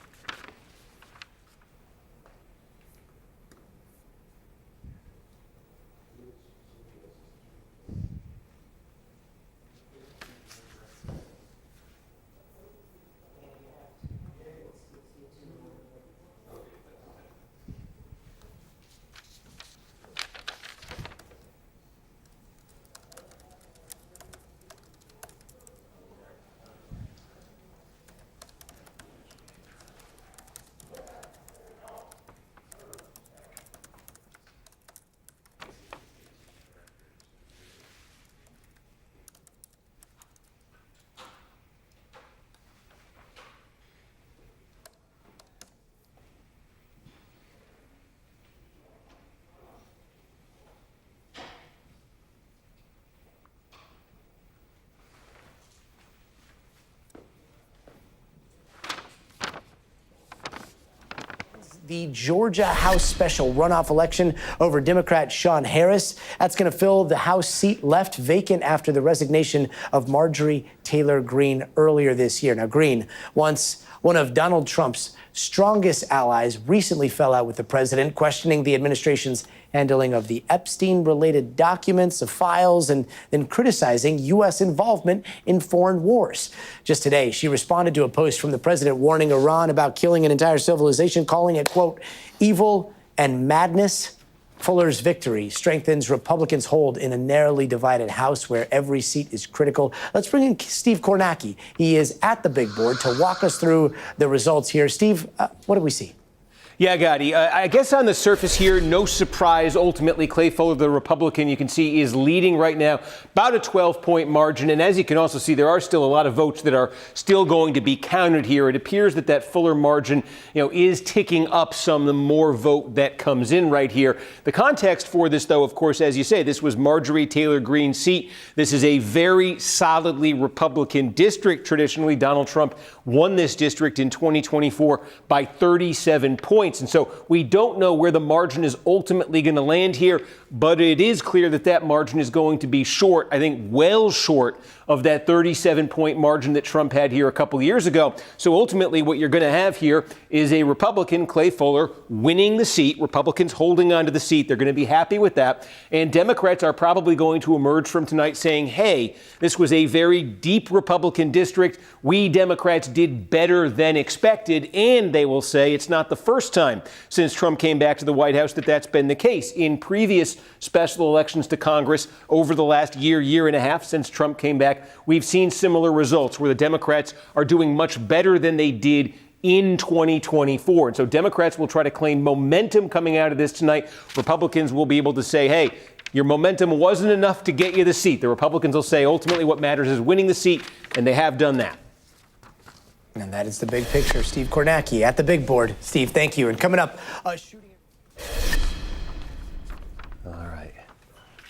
The Georgia House special runoff election over Democrat Sean Harris. That's going to fill the House seat left vacant after the resignation of Marjorie Taylor Greene earlier this year. Now, Greene, once one of Donald Trump's strongest allies, recently fell out with the president, questioning the administration's handling of the Epstein-related documents, of files, and then criticizing U.S. involvement in foreign wars. Just today, she responded to a post from the president warning Iran about killing an entire civilization, calling it, quote, evil and madness. Fuller's victory strengthens Republicans' hold in a narrowly divided House where every seat is critical. Let's bring in Steve Kornacki. He is at the big board to walk us through the results here. Steve, what do we see? Yeah, Gotti, I guess on the surface here, no surprise. Ultimately, Clay Fuller, the Republican, you can see, is leading right now, about a 12-point margin. And as you can also see, there are still a lot of votes that are still going to be counted here. It appears that that Fuller margin, is ticking up some the more vote that comes in right here. The context for this, though, of course, as you say, this was Marjorie Taylor Greene's seat. This is a very solidly Republican district. Traditionally, Donald Trump won this district in 2024 by 37 points. And so we don't know where the margin is ultimately going to land here, but it is clear that that margin is going to be short, I think well short of that 37-point margin that Trump had here a couple of years ago. So ultimately what you're going to have here is a Republican, Clay Fuller, winning the seat, Republicans holding on to the seat. They're going to be happy with that. And Democrats are probably going to emerge from tonight saying, hey, this was a very deep Republican district. We Democrats did better than expected. And they will say it's not the first time since Trump came back to the White House that that's been the case. In previous special elections to Congress over the last year and a half since Trump came back, we've seen similar results where the Democrats are doing much better than they did in 2024. And so Democrats will try to claim momentum coming out of this tonight. Republicans will be able to say, hey, your momentum wasn't enough to get you the seat. The Republicans will say ultimately what matters is winning the seat, and they have done that. And that is the big picture. Steve Kornacki at the big board. Steve, thank you. And coming up, shooting. All right.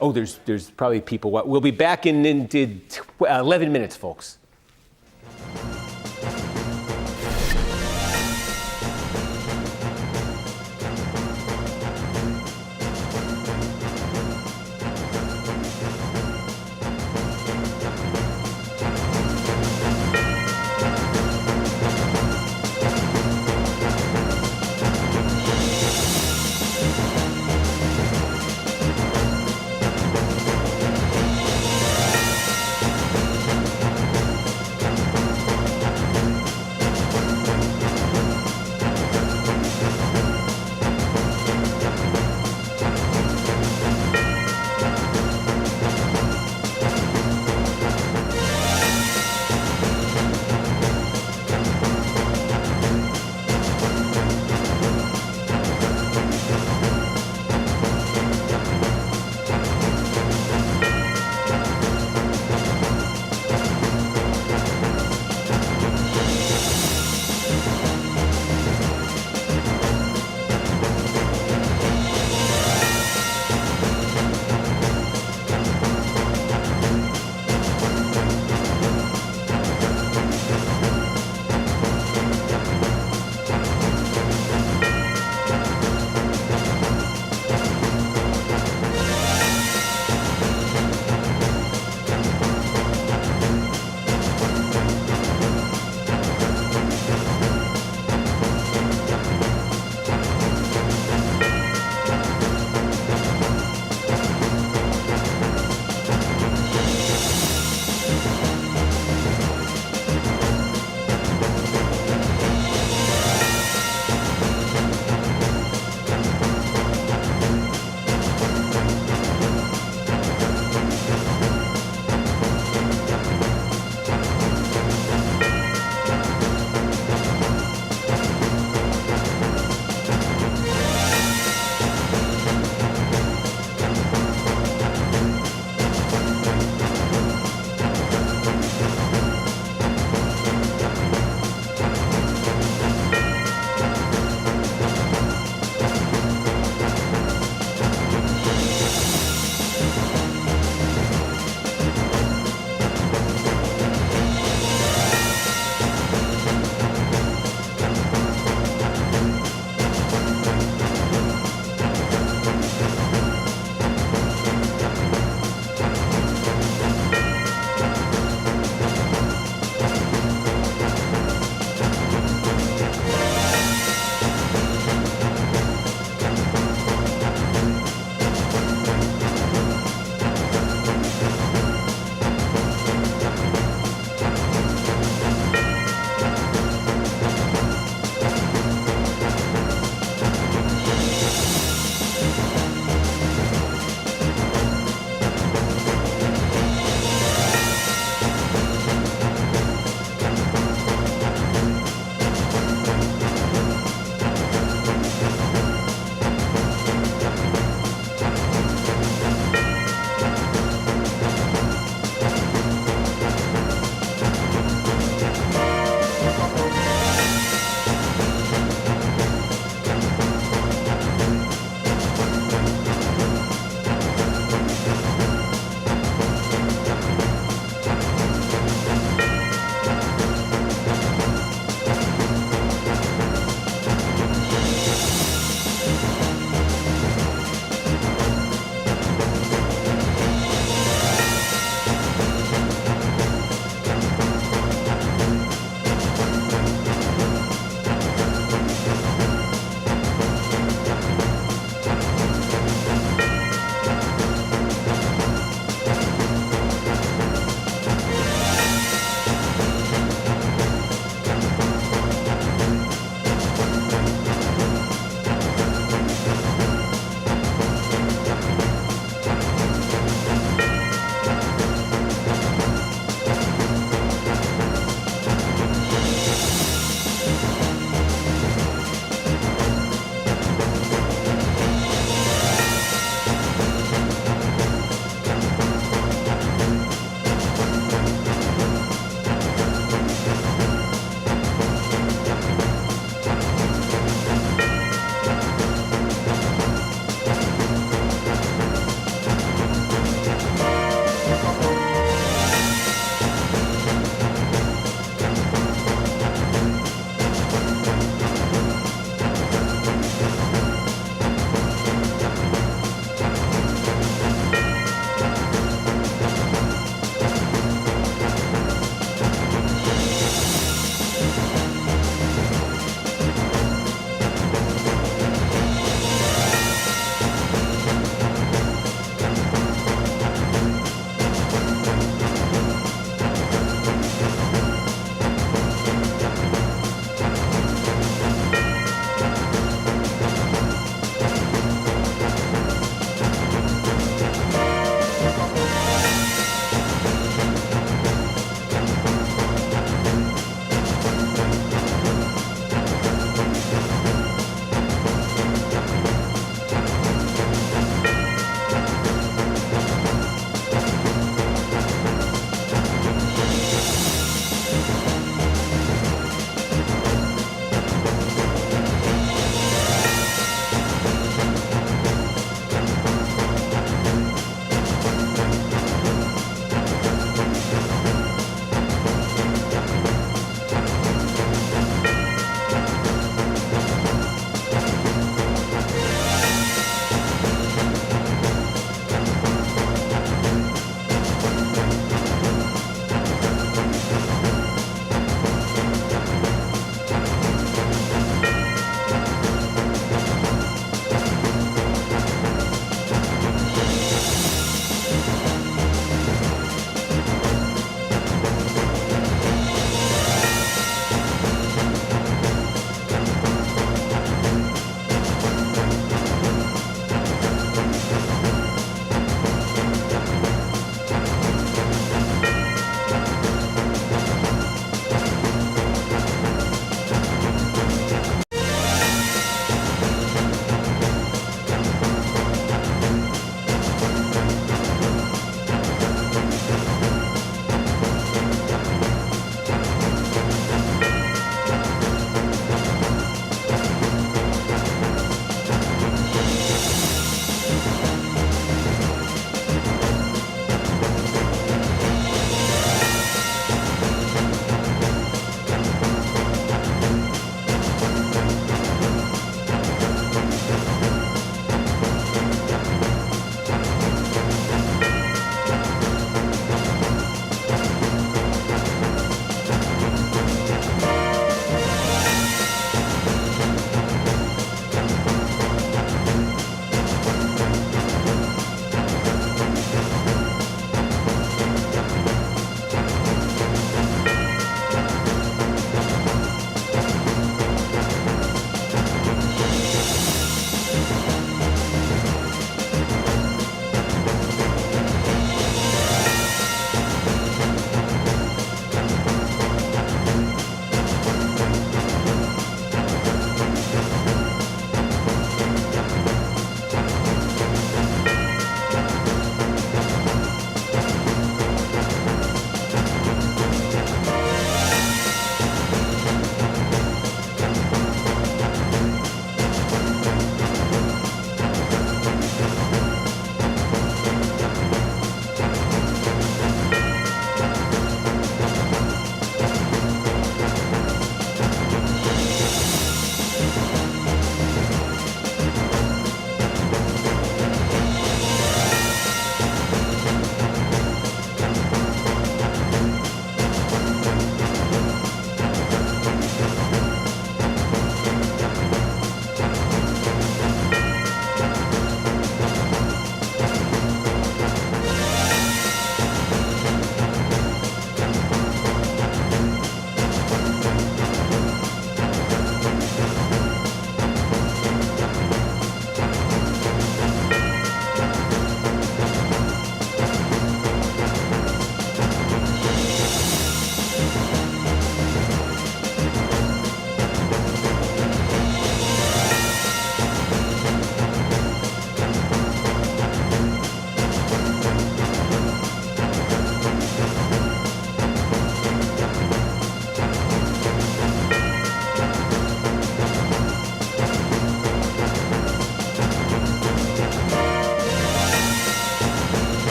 Oh, there's probably people. We'll be back in 11 minutes, folks.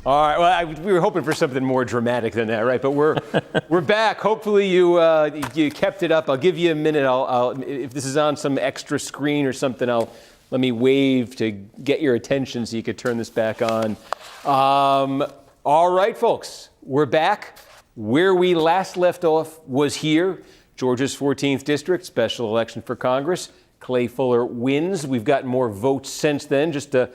All right. Well, we were hoping for something more dramatic than that, right? But we're back. Hopefully you kept it up. I'll give you a minute. I'll if this is on some extra screen or something, let me wave to get your attention so you could turn this back on. All right, folks, we're back. Where we last left off was here, Georgia's 14th district, special election for Congress. Clay Fuller wins. We've gotten more votes since then. Just to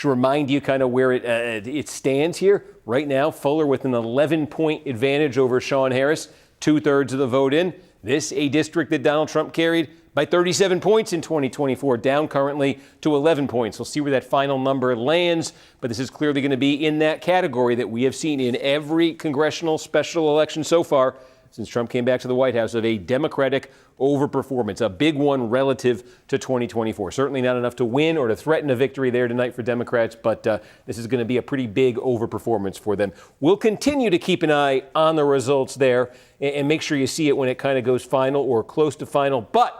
remind you kind of where it stands here. Right now, Fuller with an 11-point advantage over Sean Harris, 2/3 of the vote in. This a district that Donald Trump carried by 37 points in 2024, down currently to 11 points. We'll see where that final number lands, but this is clearly going to be in that category that we have seen in every congressional special election so far since Trump came back to the White House of a Democratic overperformance, a big one relative to 2024. Certainly not enough to win or to threaten a victory there tonight for Democrats, but this is going to be a pretty big overperformance for them. We'll continue to keep an eye on the results there and make sure you see it when it kind of goes final or close to final. But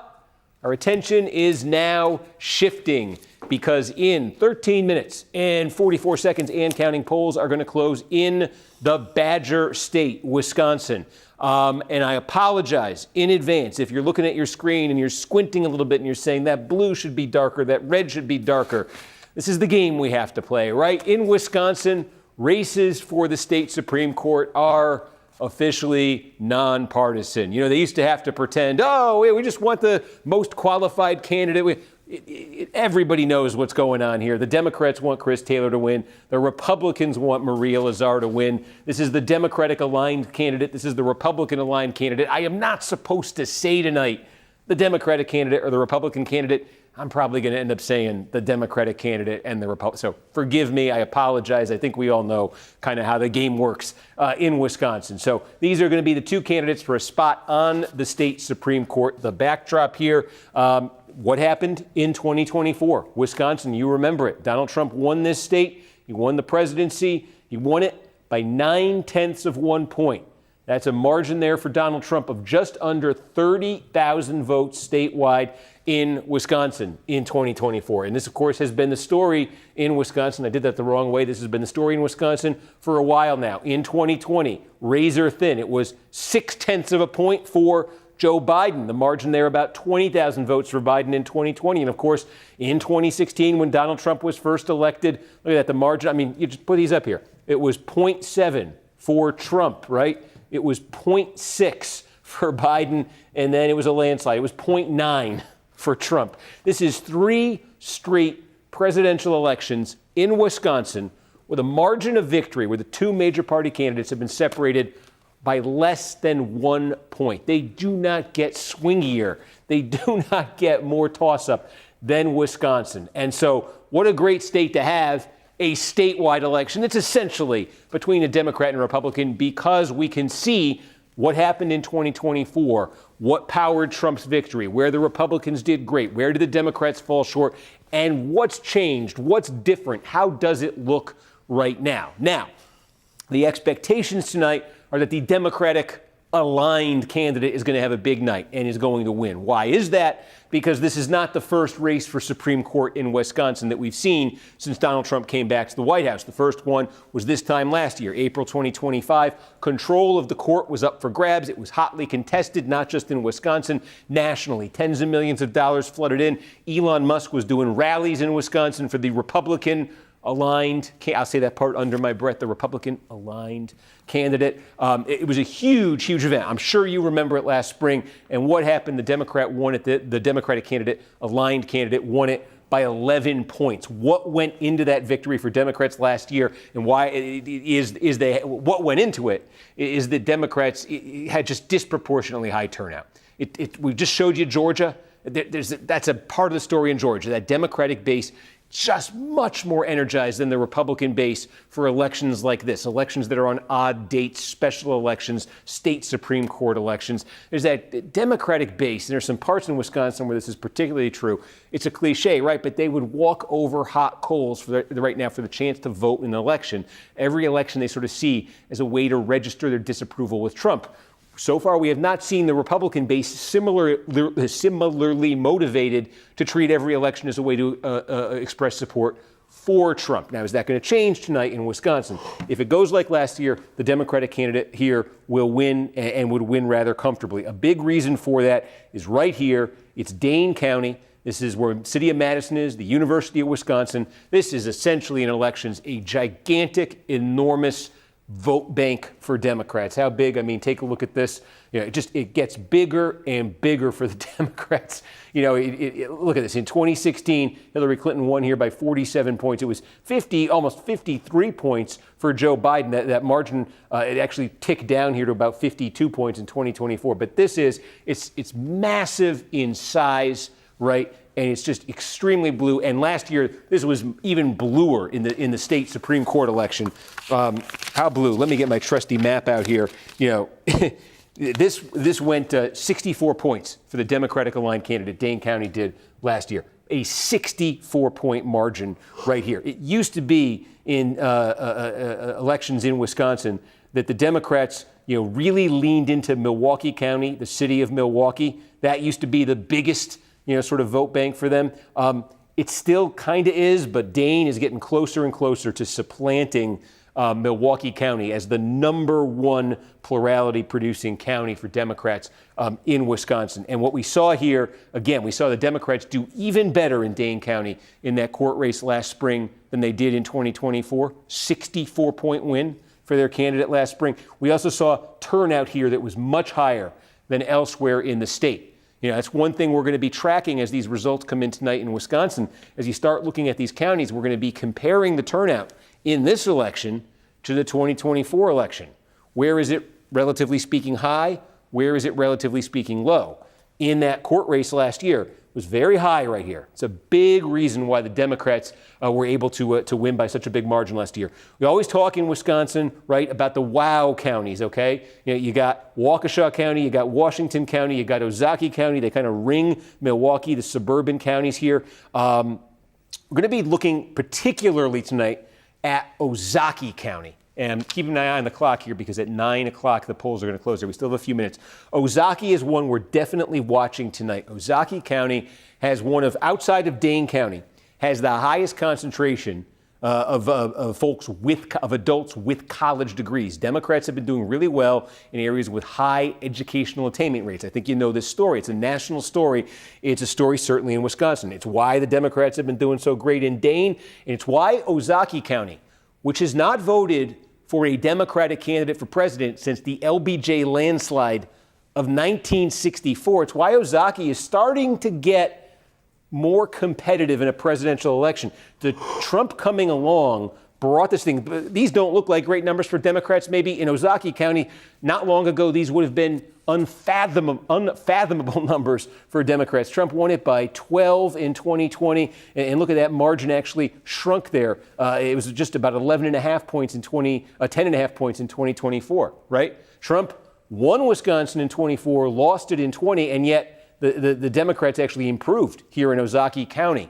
our attention is now shifting because in 13 minutes and 44 seconds and counting, polls are going to close in the Badger State, Wisconsin. And I apologize in advance if you're looking at your screen and you're squinting a little bit and you're saying that blue should be darker, that red should be darker. This is the game we have to play, right? In Wisconsin, races for the state Supreme Court are officially nonpartisan. You know, they used to have to pretend, we just want the most qualified candidate. Everybody knows what's going on here. The Democrats want Chris Taylor to win. The Republicans want Maria Lazar to win. This is the Democratic-aligned candidate. This is the Republican-aligned candidate. I am not supposed to say tonight the Democratic candidate or the Republican candidate. I'm probably going to end up saying the Democratic candidate and the Republican. So forgive me. I apologize. I think we all know kind of how the game works in Wisconsin. So these are going to be the two candidates for a spot on the state Supreme Court. The backdrop here, what happened in 2024? Wisconsin, you remember it. Donald Trump won this state. He won the presidency. He won it by 9/10 of 1 point. That's a margin there for Donald Trump of just under 30,000 votes statewide in Wisconsin in 2024. And this, of course, has been the story in Wisconsin. I did that the wrong way. This has been the story in Wisconsin for a while now. In 2020, razor thin. It was 6/10 of a point for Joe Biden. The margin there, about 20,000 votes for Biden in 2020. And of course, in 2016, when Donald Trump was first elected, look at that, the margin. I mean, you just put these up here. It was 0.7 for Trump, right? It was 0.6 for Biden, and then it was a landslide. It was 0.9 for Trump. This is 3 straight presidential elections in Wisconsin with a margin of victory where the two major party candidates have been separated by less than 1 point. They do not get swingier. They do not get more toss-up than Wisconsin. And so what a great state to have a statewide election. It's essentially between a Democrat and a Republican because we can see what happened in 2024, what powered Trump's victory, where the Republicans did great, where did the Democrats fall short, and what's changed, what's different, how does it look right now? Now, the expectations tonight are that the Democratic aligned candidate is going to have a big night and is going to win. Why is that? Because this is not the first race for Supreme Court in Wisconsin that we've seen since Donald Trump came back to the White House. The first one was this time last year, April 2025. Control of the court was up for grabs. It was hotly contested, not just in Wisconsin, nationally. Tens of millions of dollars flooded in. Elon Musk was doing rallies in Wisconsin for the Republican aligned, I'll say that part under my breath, the Republican aligned candidate. It was a huge, huge event. I'm sure you remember it last spring. And what happened? The Democrat won it. The Democratic candidate, aligned candidate, won it by 11 points. What went into that victory for Democrats last year, and why what went into it is that Democrats had just disproportionately high turnout. We just showed you Georgia. That's a part of the story in Georgia. That Democratic base just much more energized than the Republican base for elections like this, elections that are on odd dates, special elections, state Supreme Court elections. There's that Democratic base, and there's some parts in Wisconsin where this is particularly true. It's a cliche, right? But they would walk over hot coals right now for the chance to vote in an election. Every election they sort of see as a way to register their disapproval with Trump. So far, we have not seen the Republican base similarly motivated to treat every election as a way to express support for Trump. Now, is that going to change tonight in Wisconsin? If it goes like last year, the Democratic candidate here will win and would win rather comfortably. A big reason for that is right here. It's Dane County. This is where the city of Madison is, the University of Wisconsin. This is essentially in elections a gigantic, enormous vote bank for Democrats. How big? I mean, take a look at this. It gets bigger and bigger for the Democrats. Look at this. In 2016, Hillary Clinton won here by 47 points. It was almost 53 points for Joe Biden. That margin, it actually ticked down here to about 52 points in 2024. But it's massive in size, right? And it's just extremely blue. And last year, this was even bluer in the state Supreme Court election. How blue? Let me get my trusty map out here. This went 64 points for the Democratic aligned candidate. Dane County did last year. A 64-point margin right here. It used to be in elections in Wisconsin that the Democrats really leaned into Milwaukee County, the city of Milwaukee. That used to be the biggest sort of vote bank for them. It still kind of is, but Dane is getting closer and closer to supplanting Milwaukee County as the #1 plurality producing county for Democrats in Wisconsin. And what we saw here, again, we saw the Democrats do even better in Dane County in that court race last spring than they did in 2024. 64-point win for their candidate last spring. We also saw turnout here that was much higher than elsewhere in the state. That's one thing we're going to be tracking as these results come in tonight in Wisconsin. As you start looking at these counties, we're going to be comparing the turnout in this election to the 2024 election. Where is it, relatively speaking, high? Where is it, relatively speaking, low? In that court race last year, it was very high right here. It's a big reason why the Democrats were able to win by such a big margin last year. We always talk in Wisconsin, right, about the wow counties, okay? You got Waukesha County, you got Washington County, you got Ozaukee County. They kind of ring Milwaukee, the suburban counties here. We're going to be looking particularly tonight at Ozaukee County. And keep an eye on the clock here because at 9 o'clock the polls are going to close there. We still have a few minutes. Ozaukee is one we're definitely watching tonight. Ozaukee County has one of, outside of Dane County, has the highest concentration of adults with college degrees. Democrats have been doing really well in areas with high educational attainment rates. I think you know this story. It's a national story. It's a story certainly in Wisconsin. It's why the Democrats have been doing so great in Dane, and it's why Ozaukee County, which has not voted for a Democratic candidate for president since the LBJ landslide of 1964. It's why Ozaukee is starting to get more competitive in a presidential election. The Trump coming along brought this thing. These don't look like great numbers for Democrats. Maybe in Ozaukee County, not long ago, these would have been unfathomable numbers for Democrats. Trump won it by 12 in 2020. And look at that margin actually shrunk there. It was just about 10.5 points in 2024, right? Trump won Wisconsin in 24, lost it in 20, and yet the Democrats actually improved here in Ozaukee County.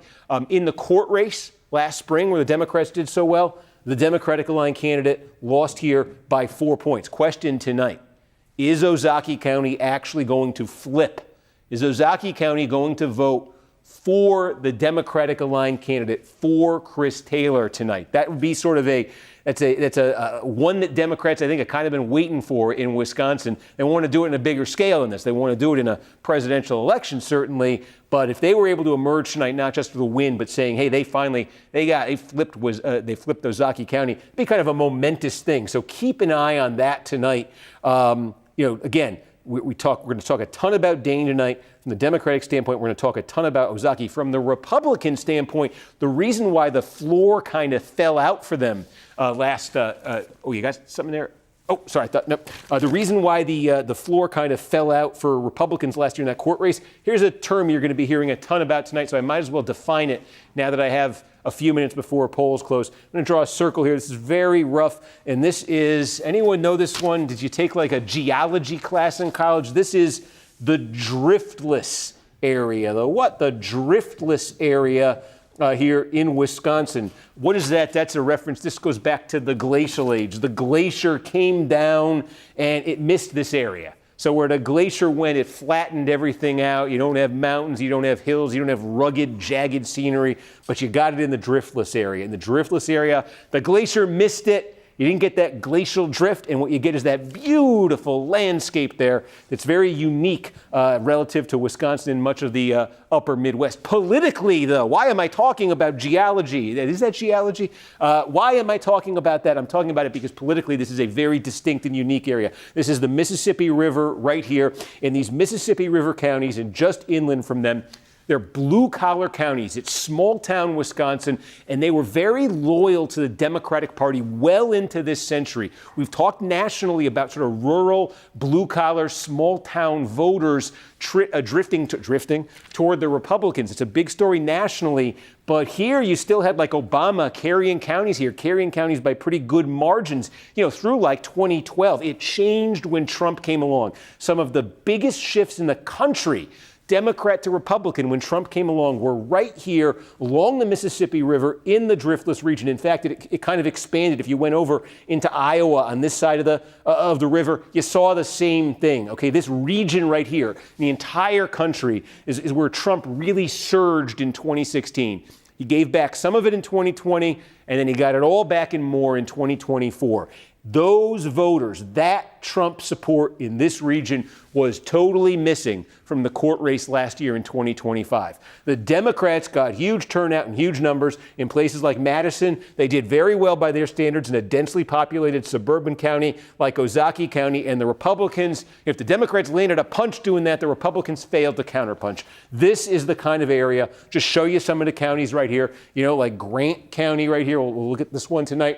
In the court race last spring, where the Democrats did so well, the Democratic aligned candidate lost here by 4 points. Question tonight: is Ozaukee County actually going to flip? Is Ozaukee County going to vote for the Democratic aligned candidate, for Chris Taylor tonight? That would be sort of that's a one that Democrats, I think, have kind of been waiting for in Wisconsin. They want to do it in a bigger scale than this. They want to do it in a presidential election, certainly. But if they were able to emerge tonight, not just with a win, but saying, hey, they flipped Ozaukee County, it'd be kind of a momentous thing. So keep an eye on that tonight. Again, we're going to talk a ton about Dane tonight. From the Democratic standpoint, we're going to talk a ton about Ozaukee. From the Republican standpoint, the reason why the floor kind of fell out for them you got something there? Oh, sorry, the reason why the floor kind of fell out for Republicans last year in that court race, here's a term you're going to be hearing a ton about tonight, so I might as well define it now that I have a few minutes before polls close. I'm going to draw a circle here. This is very rough, and this is, anyone know this one? Did you take like a geology class in college? This is the driftless area. The what? The driftless area here in Wisconsin. What is that? That's a reference. This goes back to the glacial age. The glacier came down and it missed this area. So where the glacier went, it flattened everything out. You don't have mountains, you don't have hills, you don't have rugged, jagged scenery, but you got it in the driftless area. In the driftless area, the glacier missed it. You didn't get that glacial drift, and what you get is that beautiful landscape there that's very unique relative to Wisconsin and much of the upper Midwest. Politically, though, why am I talking about geology? Is that geology? Why am I talking about that? I'm talking about it because politically this is a very distinct and unique area. This is the Mississippi River right here. In these Mississippi River counties and just inland from them, they're blue-collar counties. It's small-town Wisconsin, and they were very loyal to the Democratic Party well into this century. We've talked nationally about sort of rural, blue-collar, small-town voters drifting toward the Republicans. It's a big story nationally, but here you still had like Obama carrying counties by pretty good margins, through like 2012. It changed when Trump came along. Some of the biggest shifts in the country, Democrat to Republican, when Trump came along, were right here along the Mississippi River in the driftless region. In fact, it kind of expanded. If you went over into Iowa on this side of the river, you saw the same thing. Okay, this region right here, the entire country, is where Trump really surged in 2016. He gave back some of it in 2020, and then he got it all back and more in 2024. Those voters, that Trump support in this region was totally missing from the court race last year in 2025. The Democrats got huge turnout and huge numbers in places like Madison. They did very well by their standards in a densely populated suburban county like Ozaukee County. And the Republicans, if the Democrats landed a punch doing that, the Republicans failed to counterpunch. This is the kind of area, just show you some of the counties right here, like Grant County right here. We'll look at this one tonight.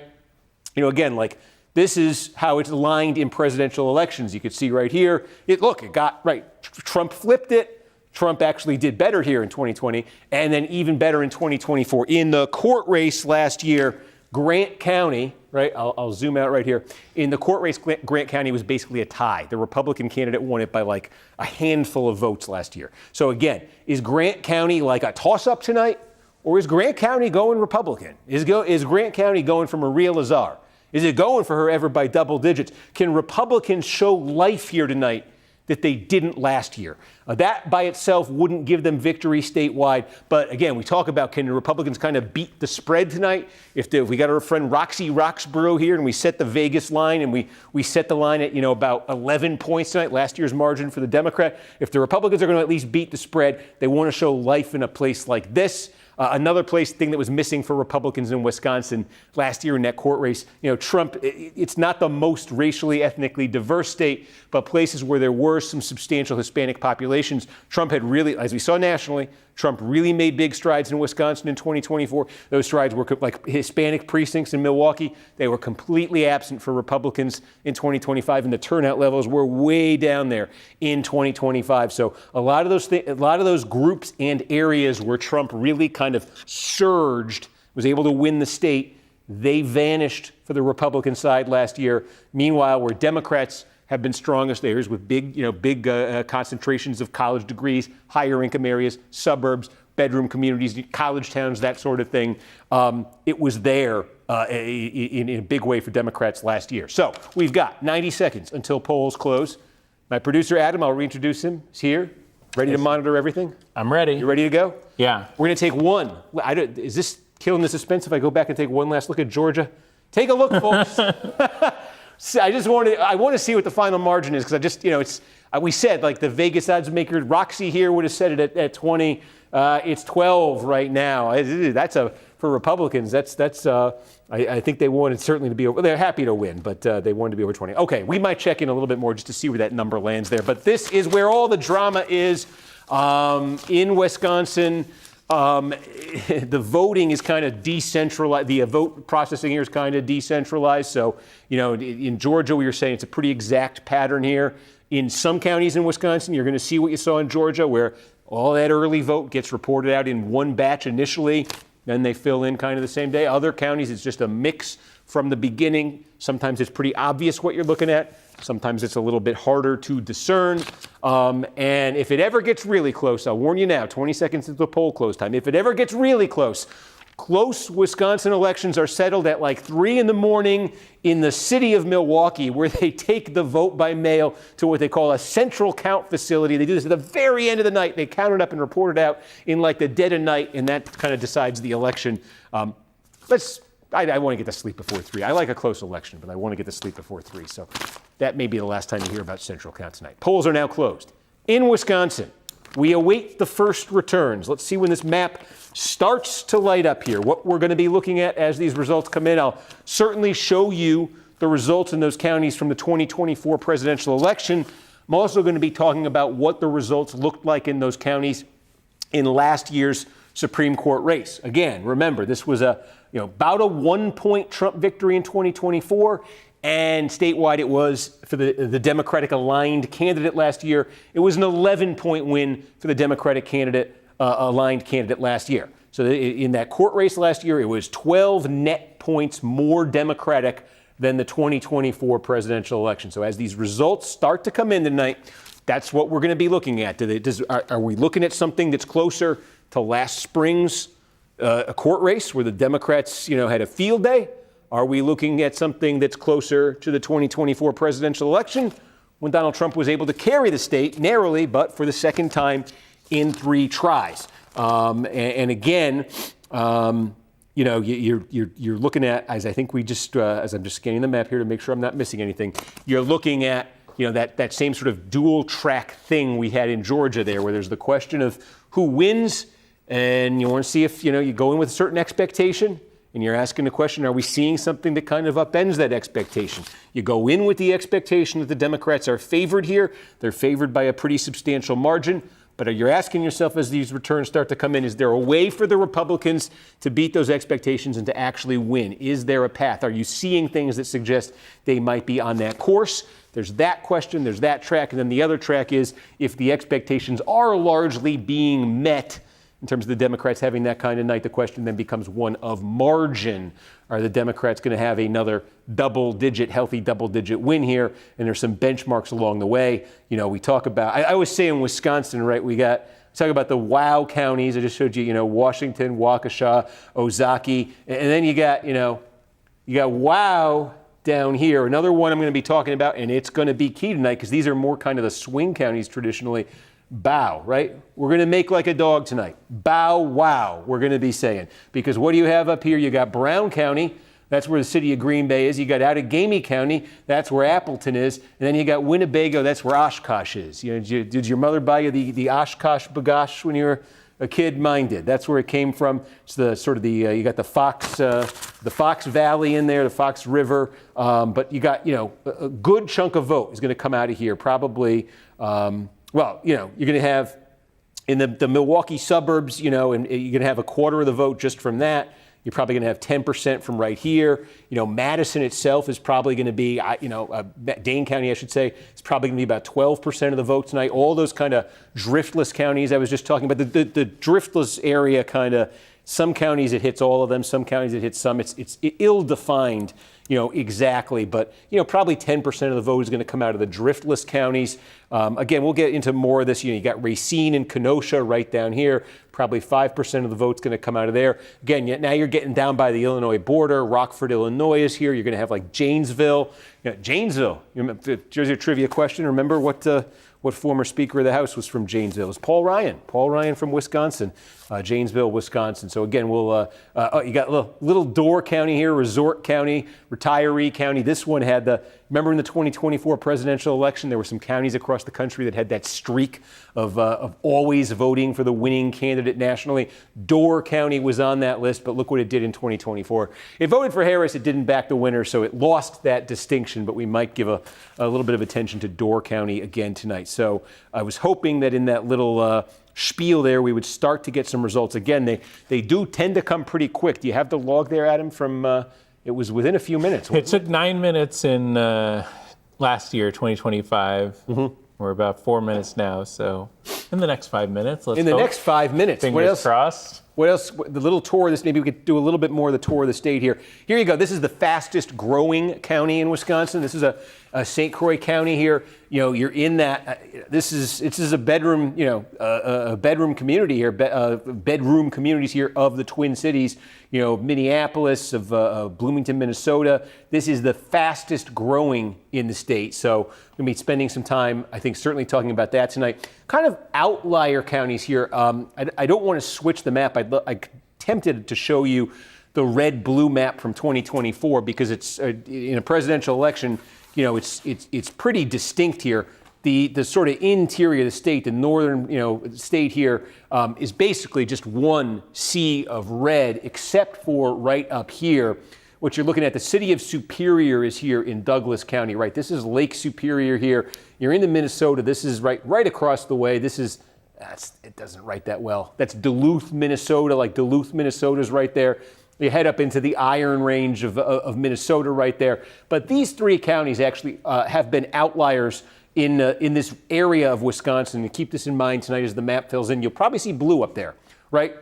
Again, like, this is how it's aligned in presidential elections. You could see right here, it got right. Trump flipped it. Trump actually did better here in 2020, and then even better in 2024. In the court race last year, Grant County, right? I'll zoom out right here. In the court race, Grant County was basically a tie. The Republican candidate won it by like a handful of votes last year. So again, is Grant County like a toss-up tonight, or is Grant County going Republican? Is Grant County going for Maria Lazar? Is it going for her ever by double digits? Can Republicans show life here tonight that they didn't last year? That by itself wouldn't give them victory statewide. But again, we talk about, can the Republicans kind of beat the spread tonight? If we got our friend Roxy Roxborough here and we set the Vegas line and we set the line at, about 11 points tonight, last year's margin for the Democrat. If the Republicans are going to at least beat the spread, they want to show life in a place like this. Another thing that was missing for Republicans in Wisconsin last year in that court race, Trump, it's not the most racially, ethnically diverse state, but places where there were some substantial Hispanic populations, Trump had really, as we saw nationally, Trump really made big strides in Wisconsin in 2024. Those strides were like Hispanic precincts in Milwaukee. They were completely absent for Republicans in 2025, and the turnout levels were way down there in 2025. So a lot of those groups and areas where Trump really kind of surged, was able to win the state, they vanished for the Republican side last year. Meanwhile, where Democrats have been strongest areas with big concentrations of college degrees, higher income areas, suburbs, bedroom communities, college towns, that sort of thing. It was there in a big way for Democrats last year. So we've got 90 seconds until polls close. My producer, Adam, I'll reintroduce him. He's here, ready to monitor everything. I'm ready. You ready to go? Yeah. We're going to take one. Is this killing the suspense if I go back and take one last look at Georgia? Take a look, folks. I want to see what the final margin is, because we said, like, the Vegas odds maker Roxy here would have set it at 20. It's 12 right now. For Republicans, I think they wanted certainly to be over. They're happy to win, but they wanted to be over 20. Okay, we might check in a little bit more just to see where that number lands there. But this is where all the drama is in Wisconsin. The voting is kind of decentralized. The vote processing here is kind of decentralized. So, in Georgia, we were saying it's a pretty exact pattern here. In some counties in Wisconsin, you're going to see what you saw in Georgia, where all that early vote gets reported out in one batch initially, then they fill in kind of the same day. Other counties, it's just a mix from the beginning. Sometimes it's pretty obvious what you're looking at. Sometimes it's a little bit harder to discern. And if it ever gets really close, I'll warn you now, 20 seconds into the poll close time, if it ever gets really close, Close Wisconsin elections are settled at like 3 in the morning in the city of Milwaukee, where they take the vote by mail to what they call a central count facility. They do this at the very end of the night. They count it up and report it out in like the dead of night, and that kind of decides the election. I want to get to sleep before 3. I like a close election, but I want to get to sleep before 3. So that may be the last time you hear about central count tonight. Polls are now closed. In Wisconsin, we await the first returns. Let's see when this map starts to light up here, what we're going to be looking at as these results come in. I'll certainly show you the results in those counties from the 2024 presidential election. I'm also going to be talking about what the results looked like in those counties in last year's Supreme Court race. Again, remember, this was about a 1-point Trump victory in 2024. And statewide, it was for the Democratic aligned candidate last year. It was an 11-point win for the Democratic aligned candidate last year. So in that court race last year, it was 12 net points more Democratic than the 2024 presidential election. So as these results start to come in tonight, that's what we're going to be looking at. Are we looking at something that's closer to last spring's a court race where the Democrats, had a field day? Are we looking at something that's closer to the 2024 presidential election when Donald Trump was able to carry the state narrowly, but for the second time in 3 tries? And again, you're looking at, as I think as I'm just scanning the map here to make sure I'm not missing anything, you're looking at, that same sort of dual track thing we had in Georgia there, where there's the question of who wins, and you want to see if, you go in with a certain expectation. And you're asking the question, are we seeing something that kind of upends that expectation? You go in with the expectation that the Democrats are favored here. They're favored by a pretty substantial margin. But you're asking yourself as these returns start to come in, is there a way for the Republicans to beat those expectations and to actually win? Is there a path? Are you seeing things that suggest they might be on that course? There's that question, there's that track. And then the other track is if the expectations are largely being met in terms of the Democrats having that kind of night, the question then becomes one of margin. Are the Democrats going to have another healthy double-digit win here? And there's some benchmarks along the way. We talk about, I always say in Wisconsin, right, we talk about the wow counties. I just showed you, Washington, Waukesha, Ozaukee. And then you got wow down here. Another one I'm going to be talking about, and it's going to be key tonight because these are more kind of the swing counties traditionally. Bow, right? We're going to make like a dog tonight. Bow, wow, we're going to be saying. Because what do you have up here? You got Brown County. That's where the city of Green Bay is. You got Outagamie County. That's where Appleton is. And then you got Winnebago. That's where Oshkosh is. Did your mother buy you the Oshkosh bagosh when you were a kid? Mine did. That's where it came from. It's the sort of you got the Fox Valley in there, the Fox River. But you got, a good chunk of vote is going to come out of here. Probably, you're going to have in the Milwaukee suburbs, and you're going to have a quarter of the vote just from that. You're probably going to have 10% from right here. Madison itself is probably going to be, Dane County, I should say, is probably going to be about 12% of the vote tonight. All those kind of driftless counties I was just talking about, the driftless area kind of, some counties it hits all of them, some counties it hits some. It's ill-defined, exactly, but, probably 10% of the vote is going to come out of the driftless counties. Again, we'll get into more of this. You got Racine and Kenosha right down here. Probably 5% of the vote's going to come out of there. Again, now you're getting down by the Illinois border. Rockford, Illinois is here. You're going to have like Janesville. Janesville, here's your trivia question. Remember what former Speaker of the House was from Janesville? It was Paul Ryan. Paul Ryan from Wisconsin, Janesville, Wisconsin. So again, you got little Door County here, Resort County, Retiree County. This one had remember in the 2024 presidential election, there were some counties across the country that had that streak of always voting for the winning candidate nationally. Door County was on that list, but look what it did in 2024. It voted for Harris. It didn't back the winner, so it lost that distinction, but we might give a little bit of attention to Door County again tonight. So I was hoping that in that little spiel there, we would start to get some results. Again, they do tend to come pretty quick. Do you have the log there, Adam, from it was within a few minutes? It took 9 minutes in last year, 2025. Mm-hmm. We're about 4 minutes now, so in the next 5 minutes, let's hope. Next 5 minutes. Fingers crossed. What else? The little tour of this, maybe we could do a little bit more of the tour of the state here. Here you go. This is the fastest growing county in Wisconsin. This is a St. Croix County here. You're in that. This is a bedroom, a bedroom community here, bedroom communities here of the Twin Cities, Minneapolis, of Bloomington, Minnesota. This is the fastest growing in the state. So we're going to be spending some time, I think, certainly talking about that tonight. Kind of outlier counties here. I don't want to switch the map. I'm tempted to show you the red-blue map from 2024 because it's in a presidential election. It's pretty distinct here. The sort of interior of the state, the northern state here, is basically just one sea of red, except for right up here. What you're looking at, the city of Superior is here in Douglas County, right? This is Lake Superior here. You're into Minnesota. This is right across the way. It doesn't write that well. That's Duluth, Minnesota. Like Duluth, Minnesota's right there. You head up into the Iron Range of Minnesota right there. But these three counties actually have been outliers in this area of Wisconsin. And keep this in mind tonight as the map fills in. You'll probably see blue up there, right?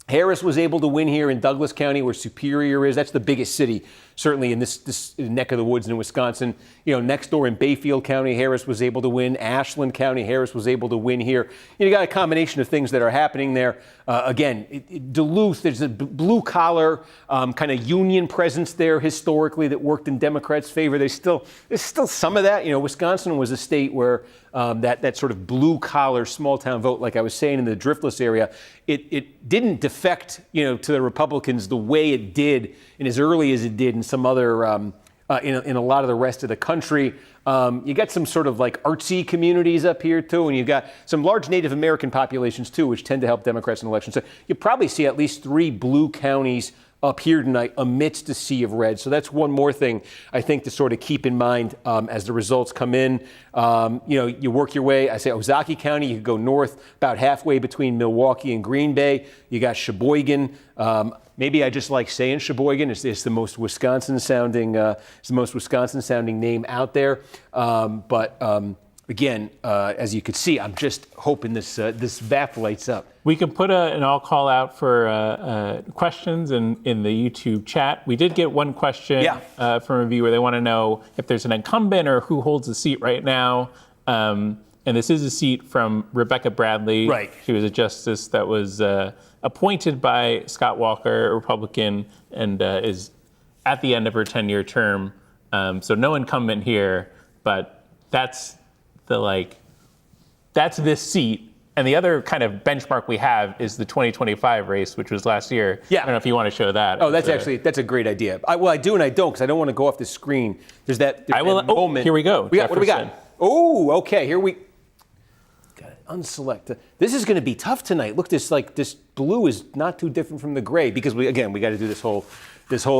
Harris was able to win here in Douglas County, where Superior is. That's the biggest city, certainly in this neck of the woods in Wisconsin. Next door in Bayfield County, Harris was able to win. Ashland County, Harris was able to win here. You got a combination of things that are happening there. Again, Duluth, there's a blue-collar kind of union presence there historically that worked in Democrats' favor. There's still some of that. Wisconsin was a state where that sort of blue-collar small-town vote, like I was saying in the Driftless area, it didn't defect, to the Republicans the way it did and as early as it did in some other, in a lot of the rest of the country. You got some sort of like artsy communities up here too, and you've got some large Native American populations too, which tend to help Democrats in elections. So you probably see at least 3 blue counties up here tonight amidst a sea of red. So that's one more thing I think to sort of keep in mind as the results come in. You work your way. I say Ozaukee County, you could go north about halfway between Milwaukee and Green Bay. You got Sheboygan. Maybe I just like saying Sheboygan. It's the most Wisconsin sounding name out there. Again, as you could see, I'm just hoping this map lights up. We can put an all call out for questions in the YouTube chat. We did get one question from a viewer. They want to know if there's an incumbent or who holds the seat right now. And this is a seat from Rebecca Bradley. Right. She was a justice that was appointed by Scott Walker, a Republican, and is at the end of her 10-year term. So no incumbent here, but that's this seat. And the other kind of benchmark we have is the 2025 race, which was last year. Yeah. I don't know if you want to show that. Oh, that's a great idea. I do and I don't, because I don't want to go off the screen. There's that moment. Here we go. What do we got? Oh, okay. Here we got it. Unselect. This is going to be tough tonight. Look, this blue is not too different from the gray, because we got to do this whole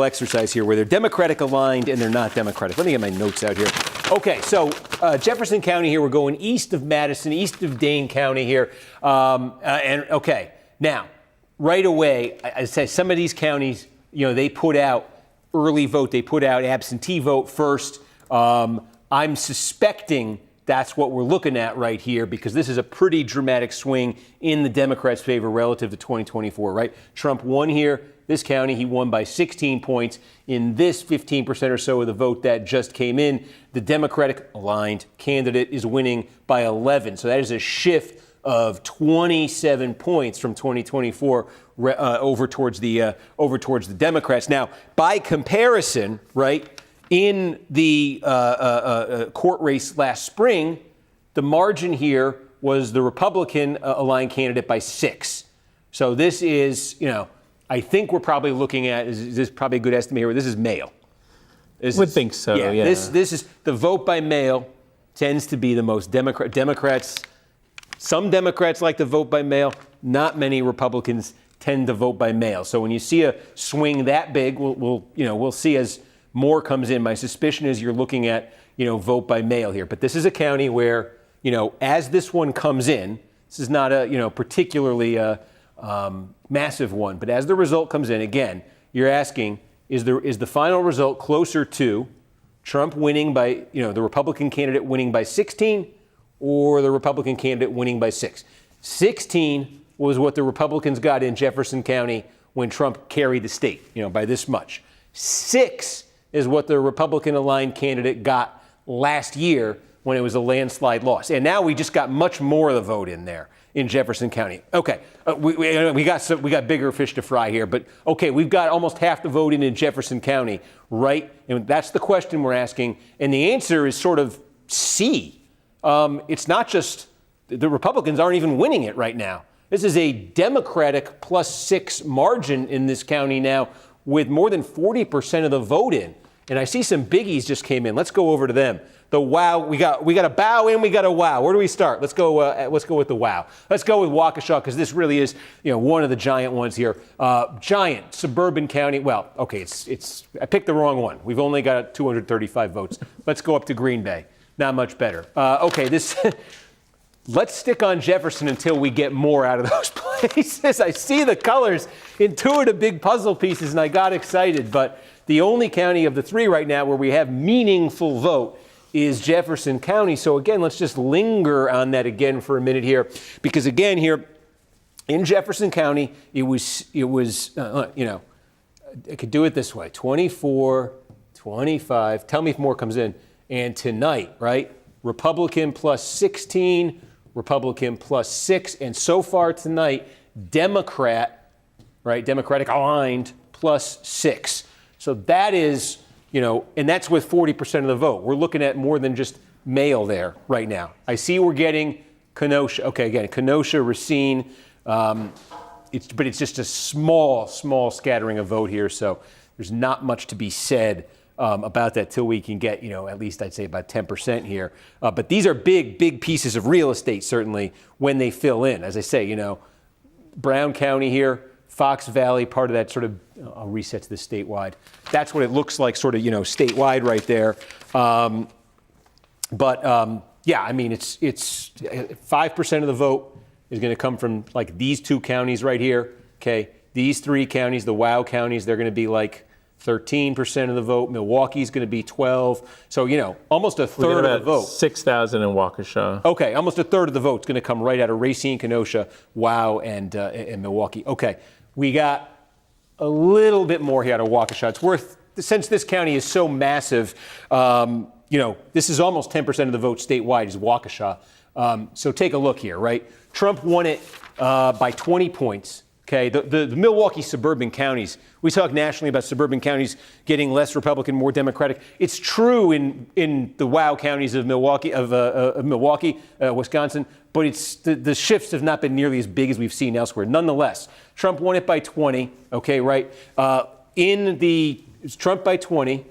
exercise here where they're Democratic aligned and they're not Democratic. Let me get my notes out here. Okay, so Jefferson County here, we're going east of Madison, east of Dane County here. Now, right away, I say some of these counties, they put out early vote, they put out absentee vote first. I'm suspecting that's what we're looking at right here, because this is a pretty dramatic swing in the Democrats' favor relative to 2024, right? Trump won here. This county, he won by 16 points. In this 15% or so of the vote that just came in, the Democratic-aligned candidate is winning by 11. So that is a shift of 27 points from 2024 over towards the Democrats. Now, by comparison, right, in the court race last spring, the margin here was the Republican-aligned candidate by 6. So this is, I think we're probably looking at, is this probably a good estimate here? This is mail. Would think so, yeah. This is the vote by mail tends to be the most Democrats. Some Democrats like to vote by mail. Not many Republicans tend to vote by mail. So when you see a swing that big, we'll see as more comes in. My suspicion is you're looking at, vote by mail here. But this is a county where, as this one comes in, this is not a, particularly massive one. But as the result comes in, again, you're asking, is the final result closer to Trump winning by, the Republican candidate winning by 16 or the Republican candidate winning by 6? 16 was what the Republicans got in Jefferson County when Trump carried the state, by this much. 6 is what the Republican-aligned candidate got last year when it was a landslide loss. And now we just got much more of the vote in there in Jefferson County. Okay, we got bigger fish to fry here, but okay, we've got almost half the vote in Jefferson County, right? And that's the question we're asking. And the answer is sort of C. It's not just the Republicans aren't even winning it right now. This is a Democratic +6 margin in this county now with more than 40% of the vote in. And I see some biggies just came in. Let's go over to them. The wow, we got a bow and we got a wow. Where do we start? Let's go with the wow. Let's go with Waukesha because this really is, one of the giant ones here. Giant suburban county. Well, okay, it's I picked the wrong one. We've only got 235 votes. Let's go up to Green Bay. Not much better. Okay, this. Let's stick on Jefferson until we get more out of those places. I see the colors, intuitive big puzzle pieces, and I got excited. But the only county of the 3 right now where we have meaningful vote is Jefferson County. So again, let's just linger on that again for a minute here, because again here in Jefferson County, it was I could do it this way: 24, 25. Tell me if more comes in. And tonight, right? Republican +16. Republican +6, and so far tonight, Democrat, right, Democratic aligned +6. So that is, and that's with 40% of the vote. We're looking at more than just mail there right now. I see we're getting Kenosha. Okay, again, Kenosha, Racine. But it's just a small scattering of vote here. So there's not much to be said about that till we can get, at least I'd say about 10% here. But these are big pieces of real estate, certainly, when they fill in. As I say, Brown County here, Fox Valley, part of that sort of, I'll reset to the statewide. That's what it looks like, sort of, statewide right there. Yeah, I mean, it's 5% of the vote is going to come from like these 2 counties right here. Okay, these 3 counties, the WOW counties, they're going to be like 13% of the vote. Milwaukee's going to be 12. So, almost a third of the vote. 6,000 in Waukesha. Okay, almost a third of the vote is going to come right out of Racine, Kenosha, WOW, and Milwaukee. Okay, we got a little bit more here out of Waukesha. It's worth, since this county is so massive, this is almost 10% of the vote statewide is Waukesha. So take a look here, right? Trump won it by 20 points. Okay, the Milwaukee suburban counties, we talk nationally about suburban counties getting less Republican, more Democratic. It's true in the WOW counties of Milwaukee, Wisconsin, but it's the shifts have not been nearly as big as we've seen elsewhere. Nonetheless, Trump won it by 20, okay, right? Trump by 20.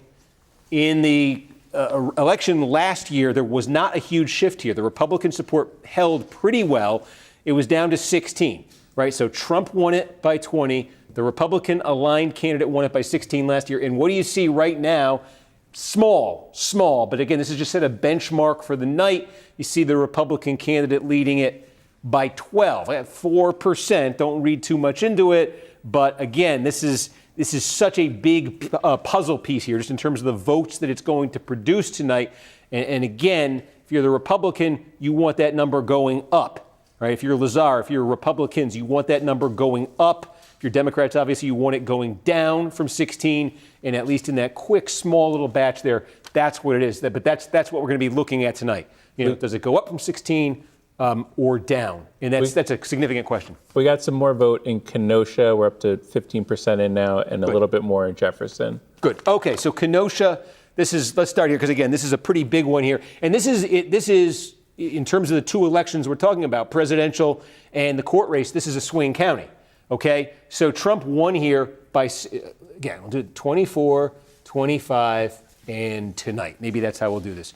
In the election last year, there was not a huge shift here. The Republican support held pretty well. It was down to 16. Right, so Trump won it by 20. The Republican-aligned candidate won it by 16 last year. And what do you see right now? Small. But again, this is just set a benchmark for the night. You see the Republican candidate leading it by 12, 4%. Don't read too much into it. But again, this is such a big puzzle piece here, just in terms of the votes that it's going to produce tonight. And again, if you're the Republican, you want that number going up. Right? If you're Lazar, if you're Republicans, you want that number going up. If you're Democrats, obviously, you want it going down from 16. And at least in that quick, small little batch there, that's what it is. But that's what we're going to be looking at tonight. Does it go up from 16 or down? And that's a significant question. We got some more vote in Kenosha. We're up to 15% in now, and a little bit more in Jefferson. Good. Okay, so Kenosha, let's start here, because again, this is a pretty big one here. And this is in terms of the 2 elections we're talking about, presidential and the court race, this is a swing county, okay? So Trump won here by, again, we'll do 24, 25, and tonight. Maybe that's how we'll do this.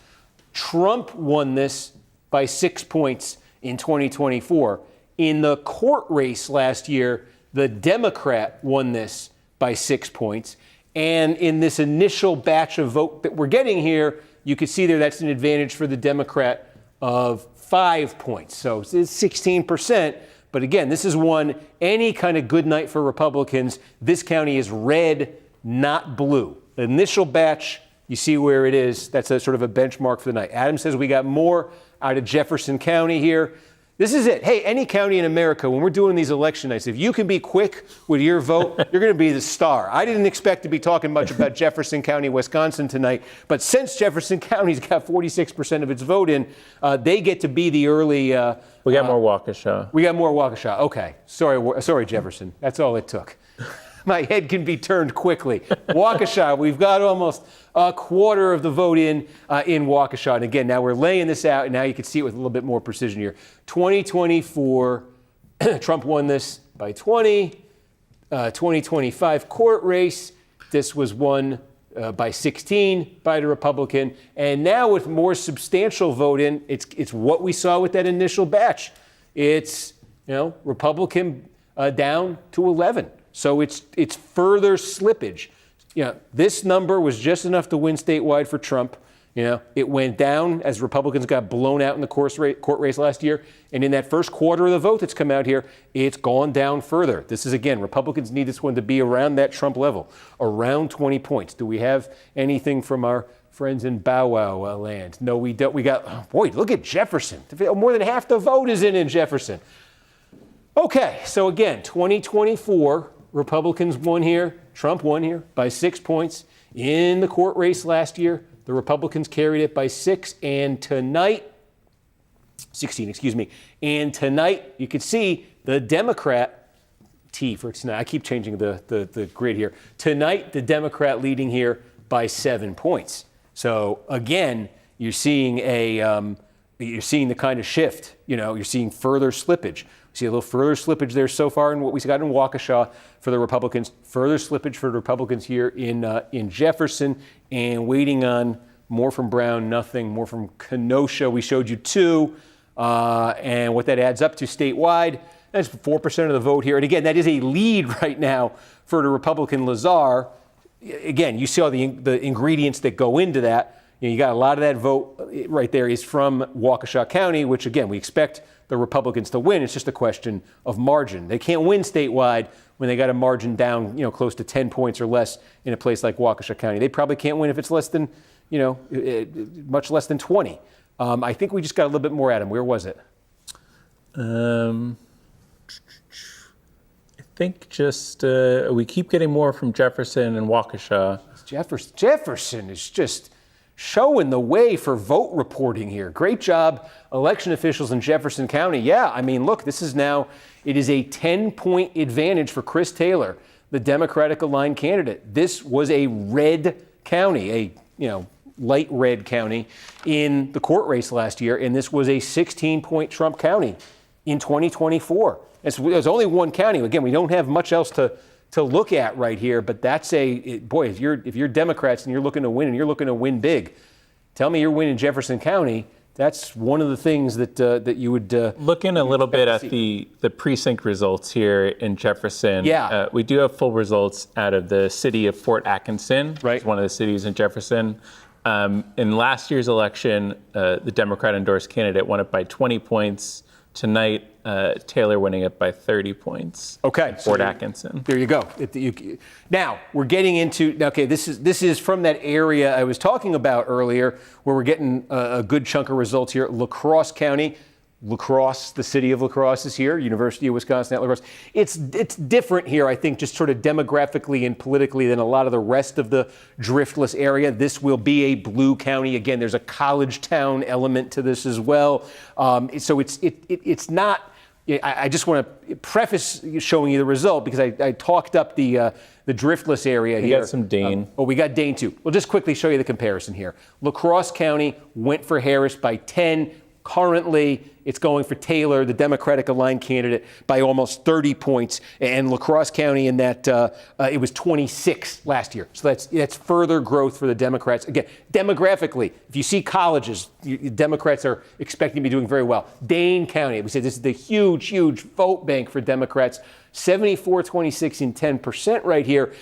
Trump won this by 6 points in 2024. In the court race last year, the Democrat won this by 6 points. And in this initial batch of vote that we're getting here, you can see there that's an advantage for the Democrat of 5 points. So it's 16%. But again, this is one, any kind of good night for Republicans. This county is red, not blue. The initial batch, you see where it is. That's a sort of a benchmark for the night. Adam says we got more out of Jefferson County here. This is it. Hey, any county in America, when we're doing these election nights, if you can be quick with your vote, you're going to be the star. I didn't expect to be talking much about Jefferson County, Wisconsin tonight, but since Jefferson County's got 46% of its vote in, they get to be the early. We got more Waukesha. We got more Waukesha. Okay. Sorry, Jefferson. That's all it took. My head can be turned quickly. Waukesha, we've got almost a quarter of the vote in Waukesha. And again, now we're laying this out, and now you can see it with a little bit more precision here. 2024, Trump won this by 20. 2025 court race, this was won by 16 by the Republican. And now with more substantial vote in, it's what we saw with that initial batch. It's, Republican down to 11. So it's further slippage. This number was just enough to win statewide for Trump. It went down as Republicans got blown out in the court race last year. And in that first quarter of the vote that's come out here, it's gone down further. This is, again, Republicans need this one to be around that Trump level, around 20 points. Do we have anything from our friends in Bow Wow land? No, we don't. We got, boy, look at Jefferson. More than half the vote is in Jefferson. Okay, so again, 2024, Republicans won here, Trump won here by 6 points. In the court race last year, the Republicans carried it by 16, and tonight, you can see the Democrat, T for tonight, I keep changing the grid here. Tonight, the Democrat leading here by 7 points. So again, you're seeing the kind of shift, you're seeing further slippage. See a little further slippage there so far in what we got in Waukesha for the Republicans. Further slippage for the Republicans here in Jefferson, and waiting on more from Brown, nothing. More from Kenosha. We showed you 2, and what that adds up to statewide. That's 4% of the vote here. And again, that is a lead right now for the Republican Lazar. Again, you see all the ingredients that go into that. You got a lot of that vote right there is from Waukesha County, which again we expect the Republicans to win. It's just a question of margin. They can't win statewide when they got a margin down, close to 10 points or less in a place like Waukesha County. They probably can't win if it's less than, much less than 20. I think we just got a little bit more at them. Where was it? I think just we keep getting more from Jefferson and Waukesha. Jefferson is just showing the way for vote reporting here. Great job, election officials in Jefferson County. Yeah, I mean, look, it is a 10-point advantage for Chris Taylor, the Democratic aligned candidate. This was a red county, light red county in the court race last year, and this was a 16-point Trump county in 2024. There's only one county. Again, we don't have much else to look at right here, but that's if you're Democrats and you're looking to win and you're looking to win big, tell me you're winning Jefferson County. That's one of the things that you would looking a little bit at the precinct results here in Jefferson. Yeah, we do have full results out of the city of Fort Atkinson, right? It's one of the cities in Jefferson. In last year's election, the Democrat endorsed candidate won it by 20 points. Tonight, Taylor winning it by 30 points. Okay, Fort Atkinson. There you go. Now we're getting into. Okay, this is from that area I was talking about earlier, where we're getting a good chunk of results here. La Crosse County, La Crosse, the city of La Crosse is here. University of Wisconsin at La Crosse. It's different here, I think, just sort of demographically and politically than a lot of the rest of the Driftless area. This will be a blue county. Again, there's a college town element to this as well. So it's not. I just want to preface showing you the result because I talked up the Driftless area here. We got some Dane. We got Dane too. We'll just quickly show you the comparison here. La Crosse County went for Harris by 10. Currently, it's going for Taylor, the Democratic aligned candidate, by almost 30 points. And La Crosse County in that, it was 26 last year. So that's further growth for the Democrats. Again, demographically, if you see colleges, Democrats are expecting to be doing very well. Dane County, we said this is the huge vote bank for Democrats. 74, 26, and 10% right here.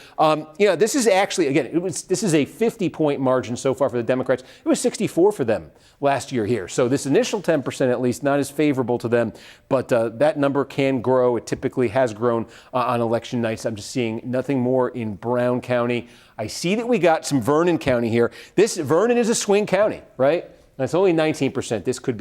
This is actually, again, this is a 50-point margin so far for the Democrats. It was 64 for them last year here. So this initial 10%, at least, not as favorable to them. But that number can grow. It typically has grown on election nights. I'm just seeing nothing more in Brown County. I see that we got some Vernon County here. Vernon is a swing county, right? And it's only 19%. This could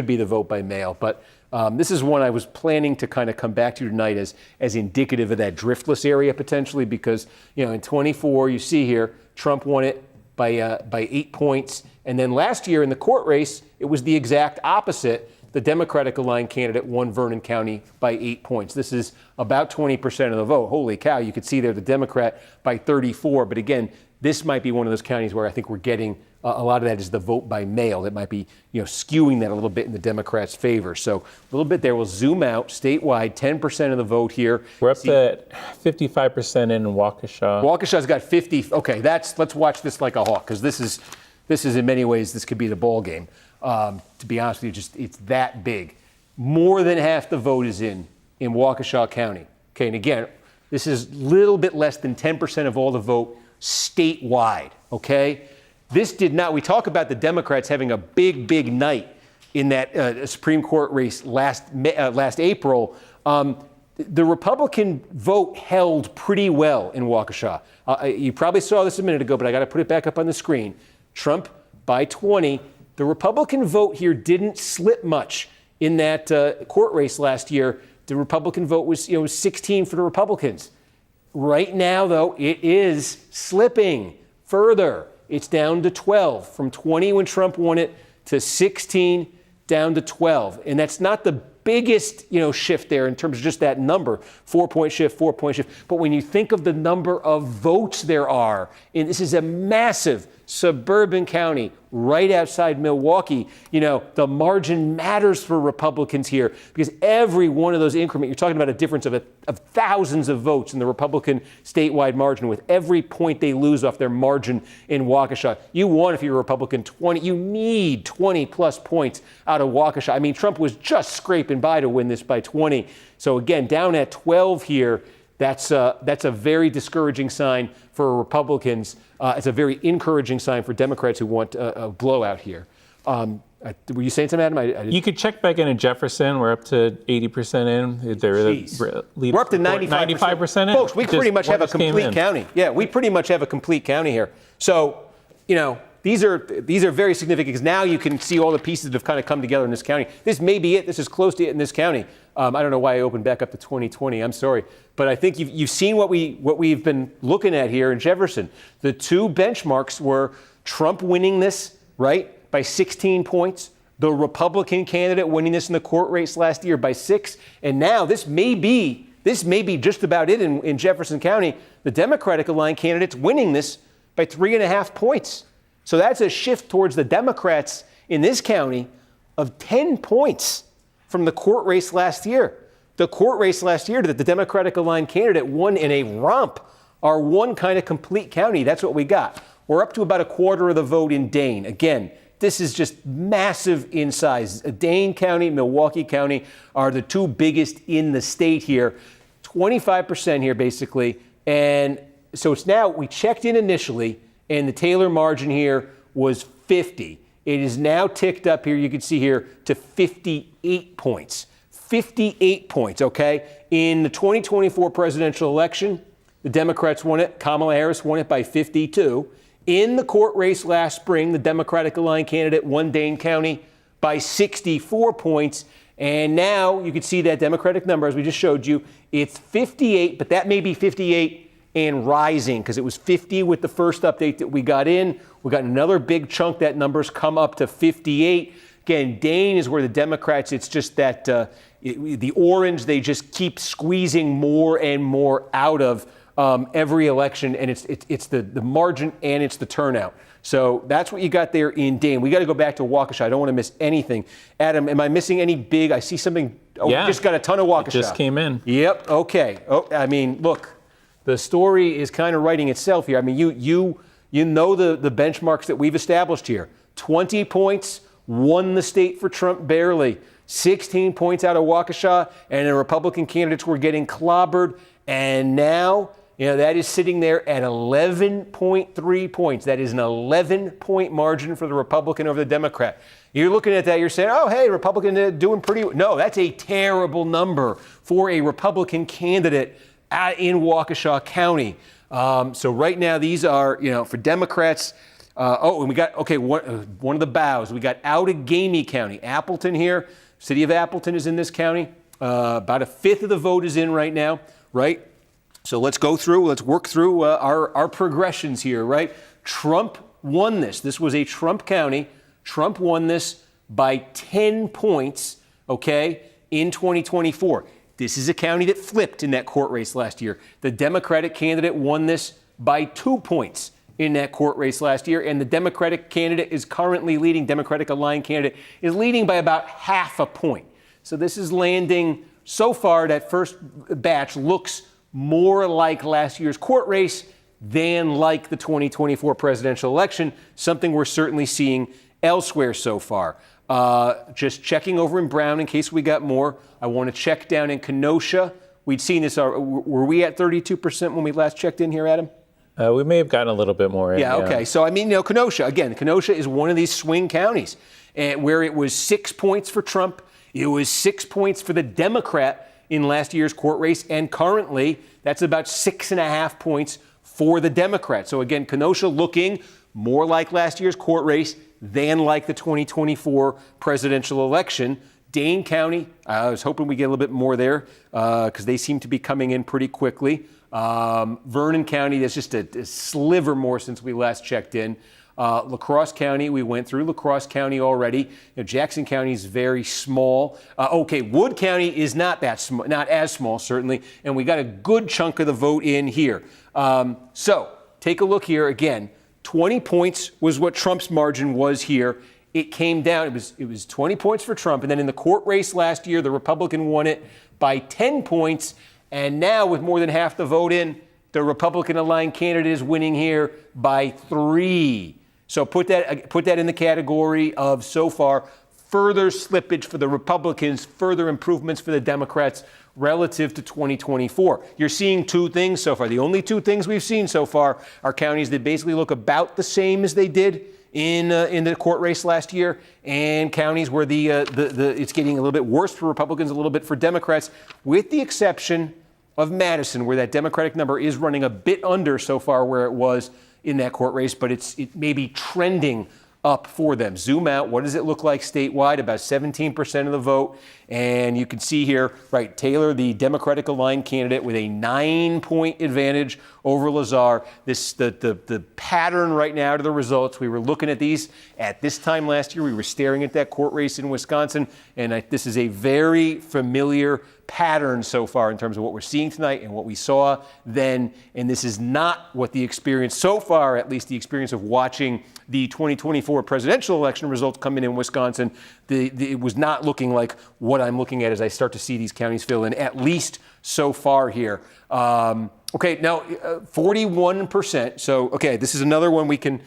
be the vote by mail. But This is one I was planning to kind of come back to tonight as indicative of that driftless area potentially, because, in 24, you see here, Trump won it by 8 points. And then last year in the court race, it was the exact opposite. The Democratic aligned candidate won Vernon County by 8 points. This is about 20% of the vote. Holy cow, you could see there the Democrat by 34. But again, this might be one of those counties where I think we're getting a lot of that is the vote by mail. That might be skewing that a little bit in the Democrats' favor. So a little bit there. We'll zoom out statewide, 10% of the vote here. We're up to 55% in Waukesha. Waukesha's got 50. Okay, let's watch this like a hawk, because this is in many ways, this could be the ball game. To be honest with you, it's that big. More than half the vote is in Waukesha County. Okay, and again, this is a little bit less than 10% of all the vote statewide. Okay, this did not. We talk about the Democrats having a big night in that Supreme Court race last April. The Republican vote held pretty well in Waukesha. You probably saw this a minute ago, but I got to put it back up on the screen. Trump by 20. The Republican vote here didn't slip much in that court race last year. The Republican vote was 16 for the Republicans. Right now, though, it is slipping further. It's down to 12, from 20 when Trump won it to 16 down to 12. And that's not the biggest, shift there in terms of just that number, 4-point shift. But when you think of the number of votes there are, and this is a massive suburban county right outside Milwaukee, the margin matters for Republicans here, because every one of those increments, you're talking about a difference of thousands of votes in the Republican statewide margin. With every point they lose off their margin in Waukesha, you want, if you're a Republican, 20. You need 20 plus points out of Waukesha. I mean, Trump was just scraping by to win this by 20. So again, down at 12 here. That's a very discouraging sign for Republicans. It's a very encouraging sign for Democrats who want a blowout here. Were you saying something, Adam? You could check back in Jefferson. We're up to 80% in. We're up to 95% in. Folks, we pretty much have a complete county. Yeah, we pretty much have a complete county here. So, these are very significant, because now you can see all the pieces that have kind of come together in this county. This may be it. This is close to it in this county. I don't know why I opened back up to 2020. I'm sorry. But I think you've seen what we've been looking at here in Jefferson. The two benchmarks were Trump winning this, right, by 16 points. The Republican candidate winning this in the court race last year by 6. And now this may be just about it in Jefferson County. The Democratic aligned candidate's winning this by 3.5 points. So that's a shift towards the Democrats in this county of 10 points from the court race last year. The court race last year that the Democratic aligned candidate won in a romp, our one kind of complete county. That's what we got. We're up to about a quarter of the vote in Dane. Again, this is just massive in size. Dane County, Milwaukee County are the two biggest in the state here. 25% here, basically. And so it's now, we checked in initially, and the Taylor margin here was 50. It is now ticked up here, you can see here, to 58 points. 58 points, okay? In the 2024 presidential election, the Democrats won it. Kamala Harris won it by 52. In the court race last spring, the Democratic aligned candidate won Dane County by 64 points. And now you can see that Democratic number, as we just showed you. It's 58, but that may be 58 and rising, because it was 50 with the first update that we got in. We got another big chunk. That number's come up to 58. Again, Dane is where the Democrats, it's just that the orange, they just keep squeezing more and more out of every election, and it's the margin and it's the turnout. So that's what you got there in Dane. We got to go back to Waukesha. I don't want to miss anything. Adam, am I missing any big? I see something. Oh, yeah. We just got a ton of Waukesha. It just came in. Yep. Okay. Oh, I mean, look. The story is kind of writing itself here. I mean, you know the benchmarks that we've established here. 20 points, won the state for Trump barely. 16 points out of Waukesha, and the Republican candidates were getting clobbered. And now, that is sitting there at 11.3 points. That is an 11-point margin for the Republican over the Democrat. You're looking at that, you're saying, oh, hey, Republican doing pretty well. No, that's a terrible number for a Republican candidate in Waukesha County. So right now, these are, for Democrats. And we got, one of the bows. We got Outagamie County, Appleton here. City of Appleton is in this county. About a fifth of the vote is in right now, right? So let's work through our progressions here, right? Trump won this. This was a Trump county. Trump won this by 10 points, okay, in 2024. This is a county that flipped in that court race last year. The Democratic candidate won this by 2 points in that court race last year, and the Democratic candidate is currently leading, Democratic Aligned candidate is leading by about half a point. So this is landing, so far, that first batch looks more like last year's court race than like the 2024 presidential election, something we're certainly seeing elsewhere so far. Just checking over in Brown in case we got more. I want to check down in Kenosha. We'd seen this. Were we at 32% when we last checked in here, Adam? We may have gotten a little bit more. Yeah, okay. So, I mean, Kenosha, again, Kenosha is one of these swing counties where it was 6 points for Trump. It was 6 points for the Democrat in last year's court race. And currently, that's about 6.5 points for the Democrat. So, again, Kenosha looking more like last year's court race than like the 2024 presidential election. Dane County, I was hoping we get a little bit more there because they seem to be coming in pretty quickly. Vernon County, there's just a sliver more since we last checked in. La Crosse County, we went through La Crosse County already. Jackson County is very small. Wood County is not as small, certainly, and we got a good chunk of the vote in here. So take a look here again. 20 points was what Trump's margin was here. It came down. It was 20 points for Trump, and then in the court race last year, the Republican won it by 10 points. And now, with more than half the vote in, the Republican-aligned candidate is winning here by 3. So put that in the category of, so far, further slippage for the Republicans, further improvements for the Democrats relative to 2024. You're seeing two things so far. The only two things we've seen so far are counties that basically look about the same as they did in the court race last year, and counties where it's getting a little bit worse for Republicans, a little bit for Democrats, with the exception of Madison, where that Democratic number is running a bit under so far where it was in that court race, but it may be trending up for them. Zoom out. What does it look like statewide? About 17% of the vote. And you can see here, right, Taylor, the Democratic aligned candidate, with a 9-point advantage over Lazar. The pattern right now to the results, we were looking at these at this time last year. We were staring at that court race in Wisconsin. And this is a very familiar pattern so far in terms of what we're seeing tonight and what we saw then. And this is not what the experience so far, at least the experience of watching the 2024 presidential election results come in Wisconsin. It was not looking like what I'm looking at as I start to see these counties fill in, at least so far here. Now 41%. So, this is another one we can,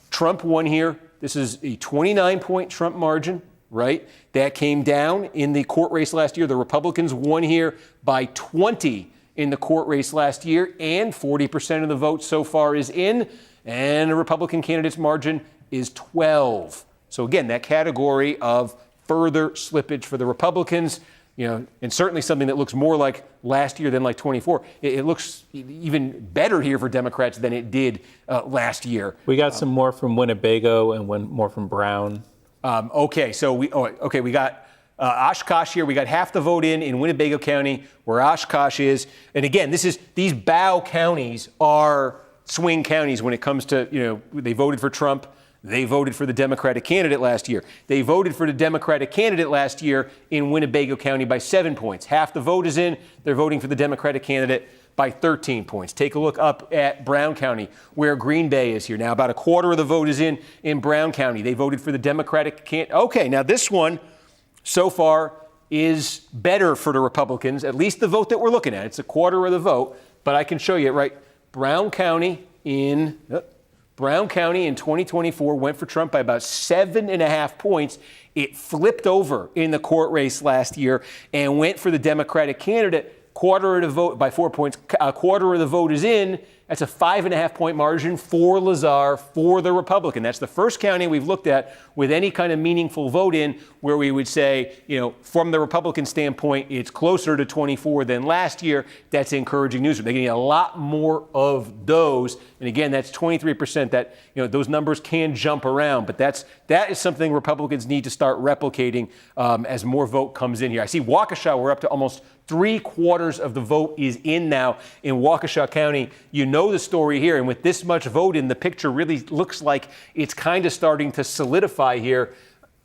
Trump won here. This is a 29-point Trump margin, right? That came down in the court race last year. The Republicans won here by 20 in the court race last year, and 40% of the vote so far is in, and the Republican candidate's margin is 12. So again, that category of further slippage for the Republicans, and certainly something that looks more like last year than like 24. It looks even better here for Democrats than it did last year. We got some more from Winnebago and more from Brown. So we got Oshkosh here. We got half the vote in Winnebago County, where Oshkosh is. And again, these bow counties are swing counties when it comes to, they voted for Trump. They voted for the Democratic candidate last year. They voted for the Democratic candidate last year in Winnebago County by 7 points. Half the vote is in. They're voting for the Democratic candidate by 13 points. Take a look up at Brown County, where Green Bay is here. Now, about a quarter of the vote is in Brown County. They voted for the Democratic candidate. Okay, now this one so far is better for the Republicans, at least the vote that we're looking at. It's a quarter of the vote, but I can show you it, right? Brown County in 2024 went for Trump by about 7.5 points. It flipped over in the court race last year and went for the Democratic candidate. Quarter of the vote by 4 points. A quarter of the vote is in. That's a 5.5-point margin for Lazar, for the Republican. That's the first county we've looked at with any kind of meaningful vote in where we would say, from the Republican standpoint, it's closer to 24 than last year. That's encouraging news. They're getting a lot more of those. And again, that's 23%. That, those numbers can jump around, but that is something Republicans need to start replicating as more vote comes in here. I see Waukesha, we're up to almost 3/4 of the vote is in now in Waukesha County. You know the story here, and with this much vote in, the picture really looks like it's kind of starting to solidify here.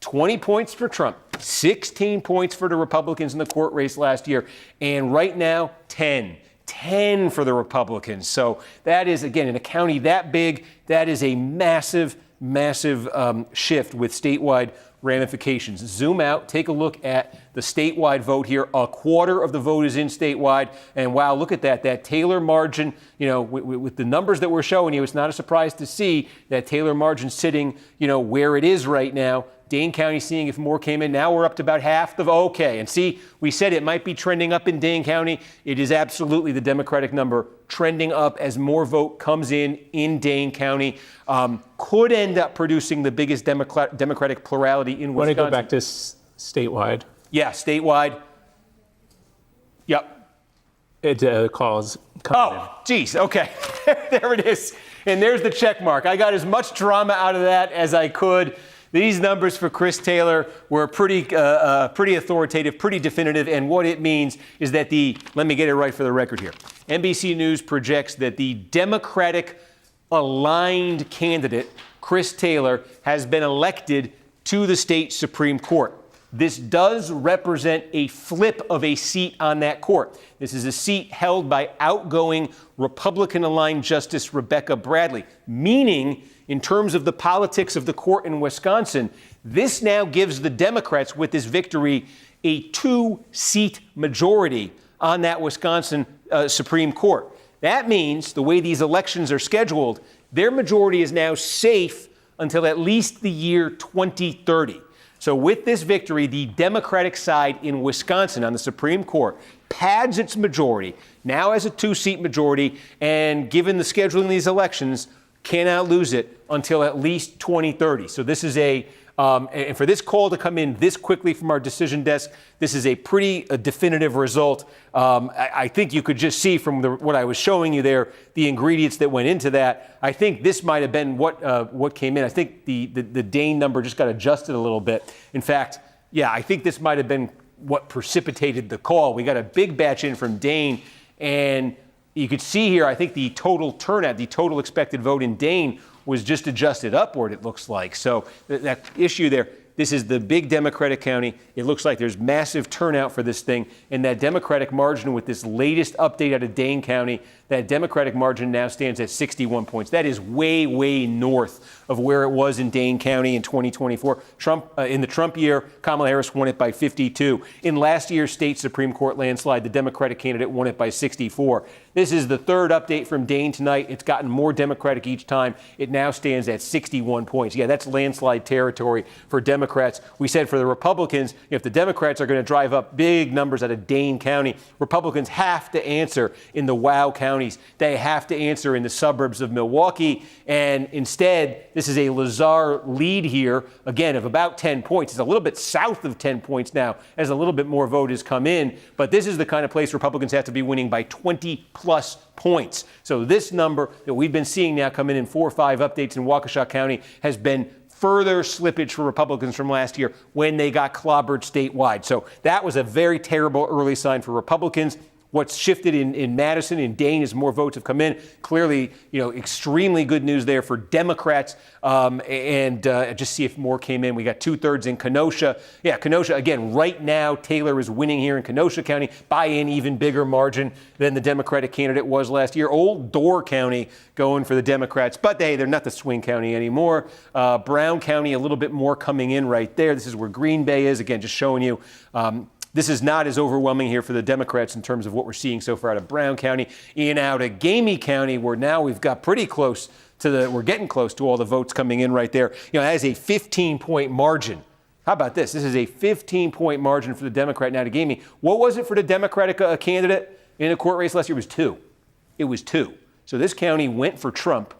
20 points for Trump, 16 points for the Republicans in the court race last year, and right now, 10 for the Republicans. So that is, again, in a county that big, that is a massive shift with statewide ramifications. Zoom out, take a look at the statewide vote here. 1/4 of the vote is in statewide. And wow, look at that Taylor margin, with the numbers that we're showing you, it's not a surprise to see that Taylor margin sitting, where it is right now. Dane County seeing if more came in. Now we're up to about half the vote. Okay, and see, we said it might be trending up in Dane County. It is absolutely the Democratic number trending up as more vote comes in Dane County. Could end up producing the biggest Democratic plurality in Wisconsin. Want to go back to statewide? Yeah, statewide. Yep. It calls. Oh, geez. Okay. There it is. And there's the check mark. I got as much drama out of that as I could. These numbers for Chris Taylor were pretty authoritative, pretty definitive, and what it means is that let me get it right for the record here. NBC News projects that the Democratic aligned candidate, Chris Taylor, has been elected to the state Supreme Court. This does represent a flip of a seat on that court. This is a seat held by outgoing Republican-aligned Justice Rebecca Bradley, meaning in terms of the politics of the court in Wisconsin, this now gives the Democrats, with this victory, a 2-seat majority on that Wisconsin Supreme Court. That means, the way these elections are scheduled, their majority is now safe until at least the year 2030. So with this victory, the Democratic side in Wisconsin on the Supreme Court pads its majority, now has a 2-seat majority, and given the scheduling of these elections, cannot lose it until at least 2030. So this is and for this call to come in this quickly from our decision desk, this is a pretty definitive result. I think you could just see from what I was showing you there, the ingredients that went into that. I think this might have been what came in. I think the Dane number just got adjusted a little bit. In fact, yeah, I think this might have been what precipitated the call. We got a big batch in from Dane, and you could see here, I think the total turnout, the total expected vote in Dane was just adjusted upward, it looks like. So that issue there, this is the big Democratic county. It looks like there's massive turnout for this thing. And that Democratic margin with this latest update out of Dane County, that Democratic margin now stands at 61 points. That is way, way north of where it was in Dane County in 2024. In the Trump year, Kamala Harris won it by 52. In last year's state Supreme Court landslide, the Democratic candidate won it by 64. This is the third update from Dane tonight. It's gotten more Democratic each time. It now stands at 61 points. Yeah, that's landslide territory for Democrats. We said for the Republicans, if the Democrats are going to drive up big numbers out of Dane County, Republicans have to answer in the WOW counties. They have to answer in the suburbs of Milwaukee. And instead, this is a Lazar lead here, again, of about 10 points. It's a little bit south of 10 points now as a little bit more vote has come in. But this is the kind of place Republicans have to be winning by 20+ points. So this number that we've been seeing now come in 4 or 5 updates in Waukesha County has been further slippage for Republicans from last year when they got clobbered statewide. So that was a very terrible early sign for Republicans. What's shifted in Madison and Dane as more votes have come in. Clearly, extremely good news there for Democrats. Just see if more came in. We got 2/3 in Kenosha. Yeah, Kenosha, again, right now, Taylor is winning here in Kenosha County by an even bigger margin than the Democratic candidate was last year. Old Door County going for the Democrats. But hey, they're not the swing county anymore. Brown County, a little bit more coming in right there. This is where Green Bay is. Again, just showing you. This is not as overwhelming here for the Democrats in terms of what we're seeing so far out of Brown County. In out of Gamey County, where now we've got pretty close to we're getting close to all the votes coming in right there. That is a 15-point margin. How about this? This is a 15-point margin for the Democrat in out of Gamey. What was it for the Democratic candidate in a court race last year? It was 2. It was 2. So this county went for Trump,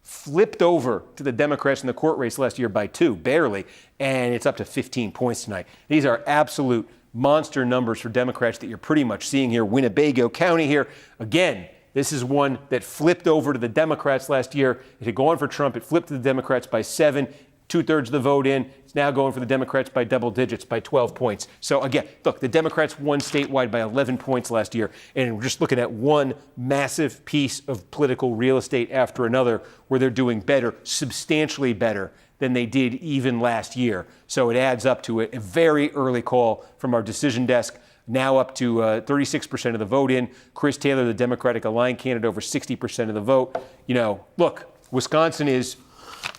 flipped over to the Democrats in the court race last year by 2, barely, and it's up to 15 points tonight. These are absolute monster numbers for Democrats that you're pretty much seeing here. Winnebago County here, again, this is one that flipped over to the Democrats last year. It had gone for Trump. It flipped to the Democrats by 7, 2/3 of the vote in. It's now going for the Democrats by double digits, by 12 points. So again, look, the Democrats won statewide by 11 points last year. And we're just looking at one massive piece of political real estate after another where they're doing better, substantially better than they did even last year. So it adds up to a very early call from our decision desk. Now up to 36% of the vote in. Chris Taylor, the Democratic Align candidate, over 60% of the vote. You know, look, Wisconsin is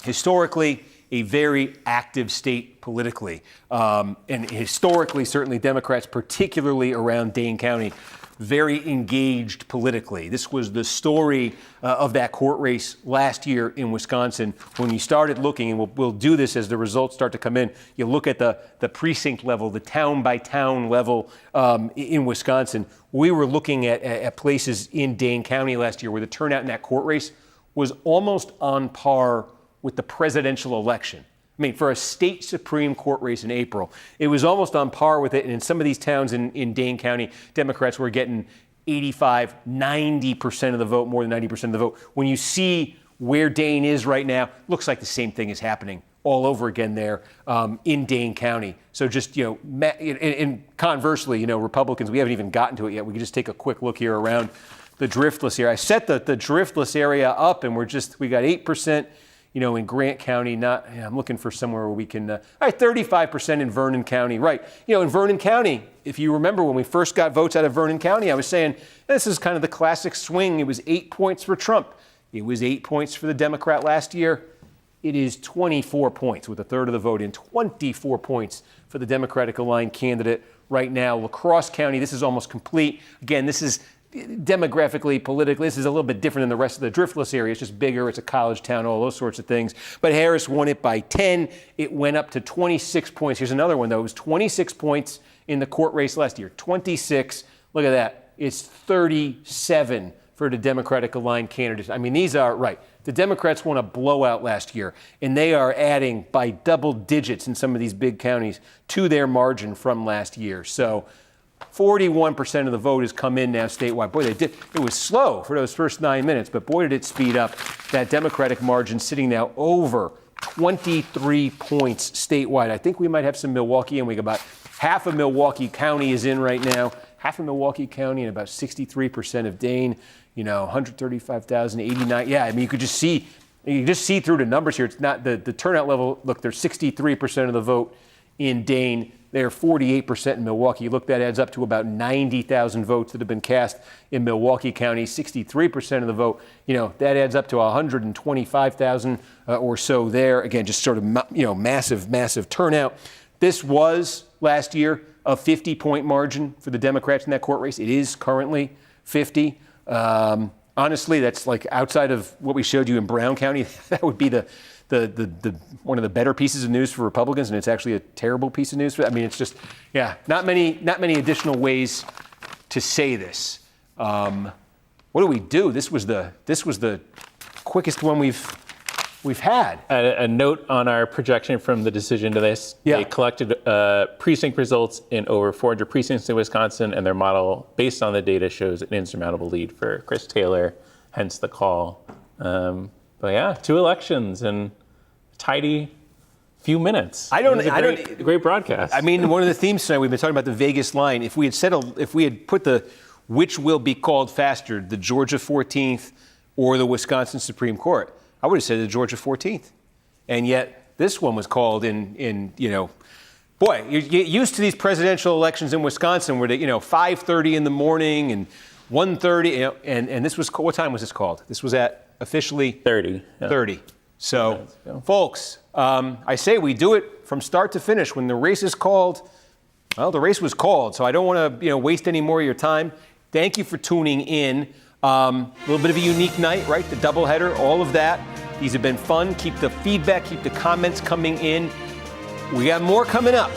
historically a very active state politically. And historically, certainly Democrats, particularly around Dane County, very engaged politically. This was the story of that court race last year in Wisconsin. When you started looking, and we'll do this as the results start to come in, you look at the precinct level, the town by town level in Wisconsin. We were looking at places in Dane County last year where the turnout in that court race was almost on par with the presidential election. I mean, for a state Supreme Court race in April, it was almost on par with it. And in some of these towns in Dane County, Democrats were getting 85, 90% of the vote, more than 90% of the vote. When you see where Dane is right now, looks like the same thing is happening all over again there in Dane County. So just, you know, and conversely, you know, Republicans, we haven't even gotten to it yet. We can just take a quick look here around the driftless area. I set the driftless area up, and we got 8%. You know, in Grant County, I'm looking for somewhere where we can, all right, 35% in Vernon County, right. You know, in Vernon County, if you remember when we first got votes out of Vernon County, I was saying, this is kind of the classic swing. It was 8 points for Trump. It was 8 points for the Democrat last year. It is 24 points with a third of the vote in, 24 points for the Democratic Align candidate right now. La Crosse County, this is almost complete. Again, this is demographically, politically, this is a little bit different than the rest of the driftless area. It's just bigger. It's a college town, all those sorts of things. But Harris won it by 10. It went up to 26 points. Here's another one, though. It was 26 points in the court race last year. 26. Look at that. It's 37 for the Democratic Align candidates. I mean, these are, right, the Democrats won a blowout last year, and they are adding by double digits in some of these big counties to their margin from last year. So 41% of the vote has come in now statewide. Boy, it was slow for those first 9 minutes, but boy, did it speed up. That Democratic margin sitting now over 23 points statewide. I think we might have some Milwaukee, and we got about half of Milwaukee County is in right now. Half of Milwaukee County and about 63% of Dane. You know, 135,000, 89. Yeah, I mean, you could just see through the numbers here. It's not the turnout level. Look, there's 63% of the vote in Dane. They're 48% in Milwaukee. Look, that adds up to about 90,000 votes that have been cast in Milwaukee County. 63% of the vote, you know, that adds up to 125,000 or so there. Again, just sort of, you know, massive turnout. This was last year a 50-point margin for the Democrats in that court race. It is currently 50. Honestly, that's like outside of what we showed you in Brown County. That would be the one of the better pieces of news for Republicans, and it's actually a terrible piece of news for. I mean, it's just, yeah, not many additional ways to say this. What do we do? This was the quickest one we've had. A note on our projection from the decision to this. Yeah. They collected precinct results in over 400 precincts in Wisconsin, and their model, based on the data, shows an insurmountable lead for Chris Taylor, hence the call. But yeah, 2 elections and tidy few minutes. Great broadcast. I mean, one of the themes tonight, we've been talking about the Vegas line. If we had put the which will be called faster, the Georgia 14th or the Wisconsin Supreme Court, I would have said the Georgia 14th. And yet this one was called in you know, boy, you get used to these presidential elections in Wisconsin where they, you know, 5:30 in the morning and 1:30, you know, and this was, what time was this called? This was at officially 30. Yeah. 30. So, folks, I say we do it from start to finish. When the race is called, well, the race was called, so I don't want to, you know, waste any more of your time. Thank you for tuning in. A little bit of a unique night, right? The doubleheader, all of that. These have been fun. Keep the feedback, keep the comments coming in. We got more coming up.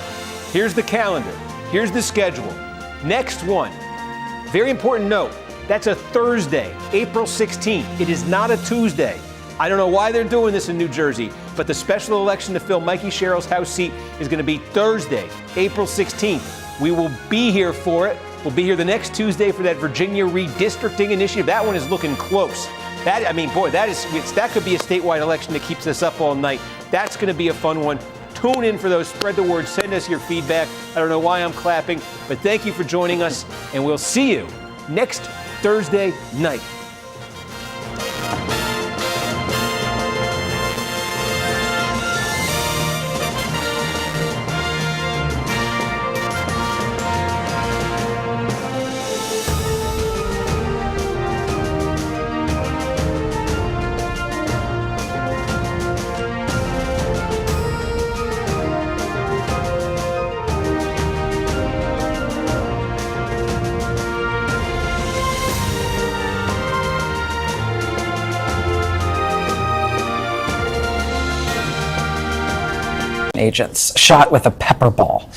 Here's the calendar. Here's the schedule. Next one, very important note. That's a Thursday, April 16th. It is not a Tuesday. I don't know why they're doing this in New Jersey, but the special election to fill Mikey Sherrill's House seat is going to be Thursday, April 16th. We will be here for it. We'll be here the next Tuesday for that Virginia redistricting initiative. That one is looking close. That could be a statewide election that keeps us up all night. That's going to be a fun one. Tune in for those. Spread the word. Send us your feedback. I don't know why I'm clapping, but thank you for joining us, and we'll see you next Thursday night. Agents shot with a pepper ball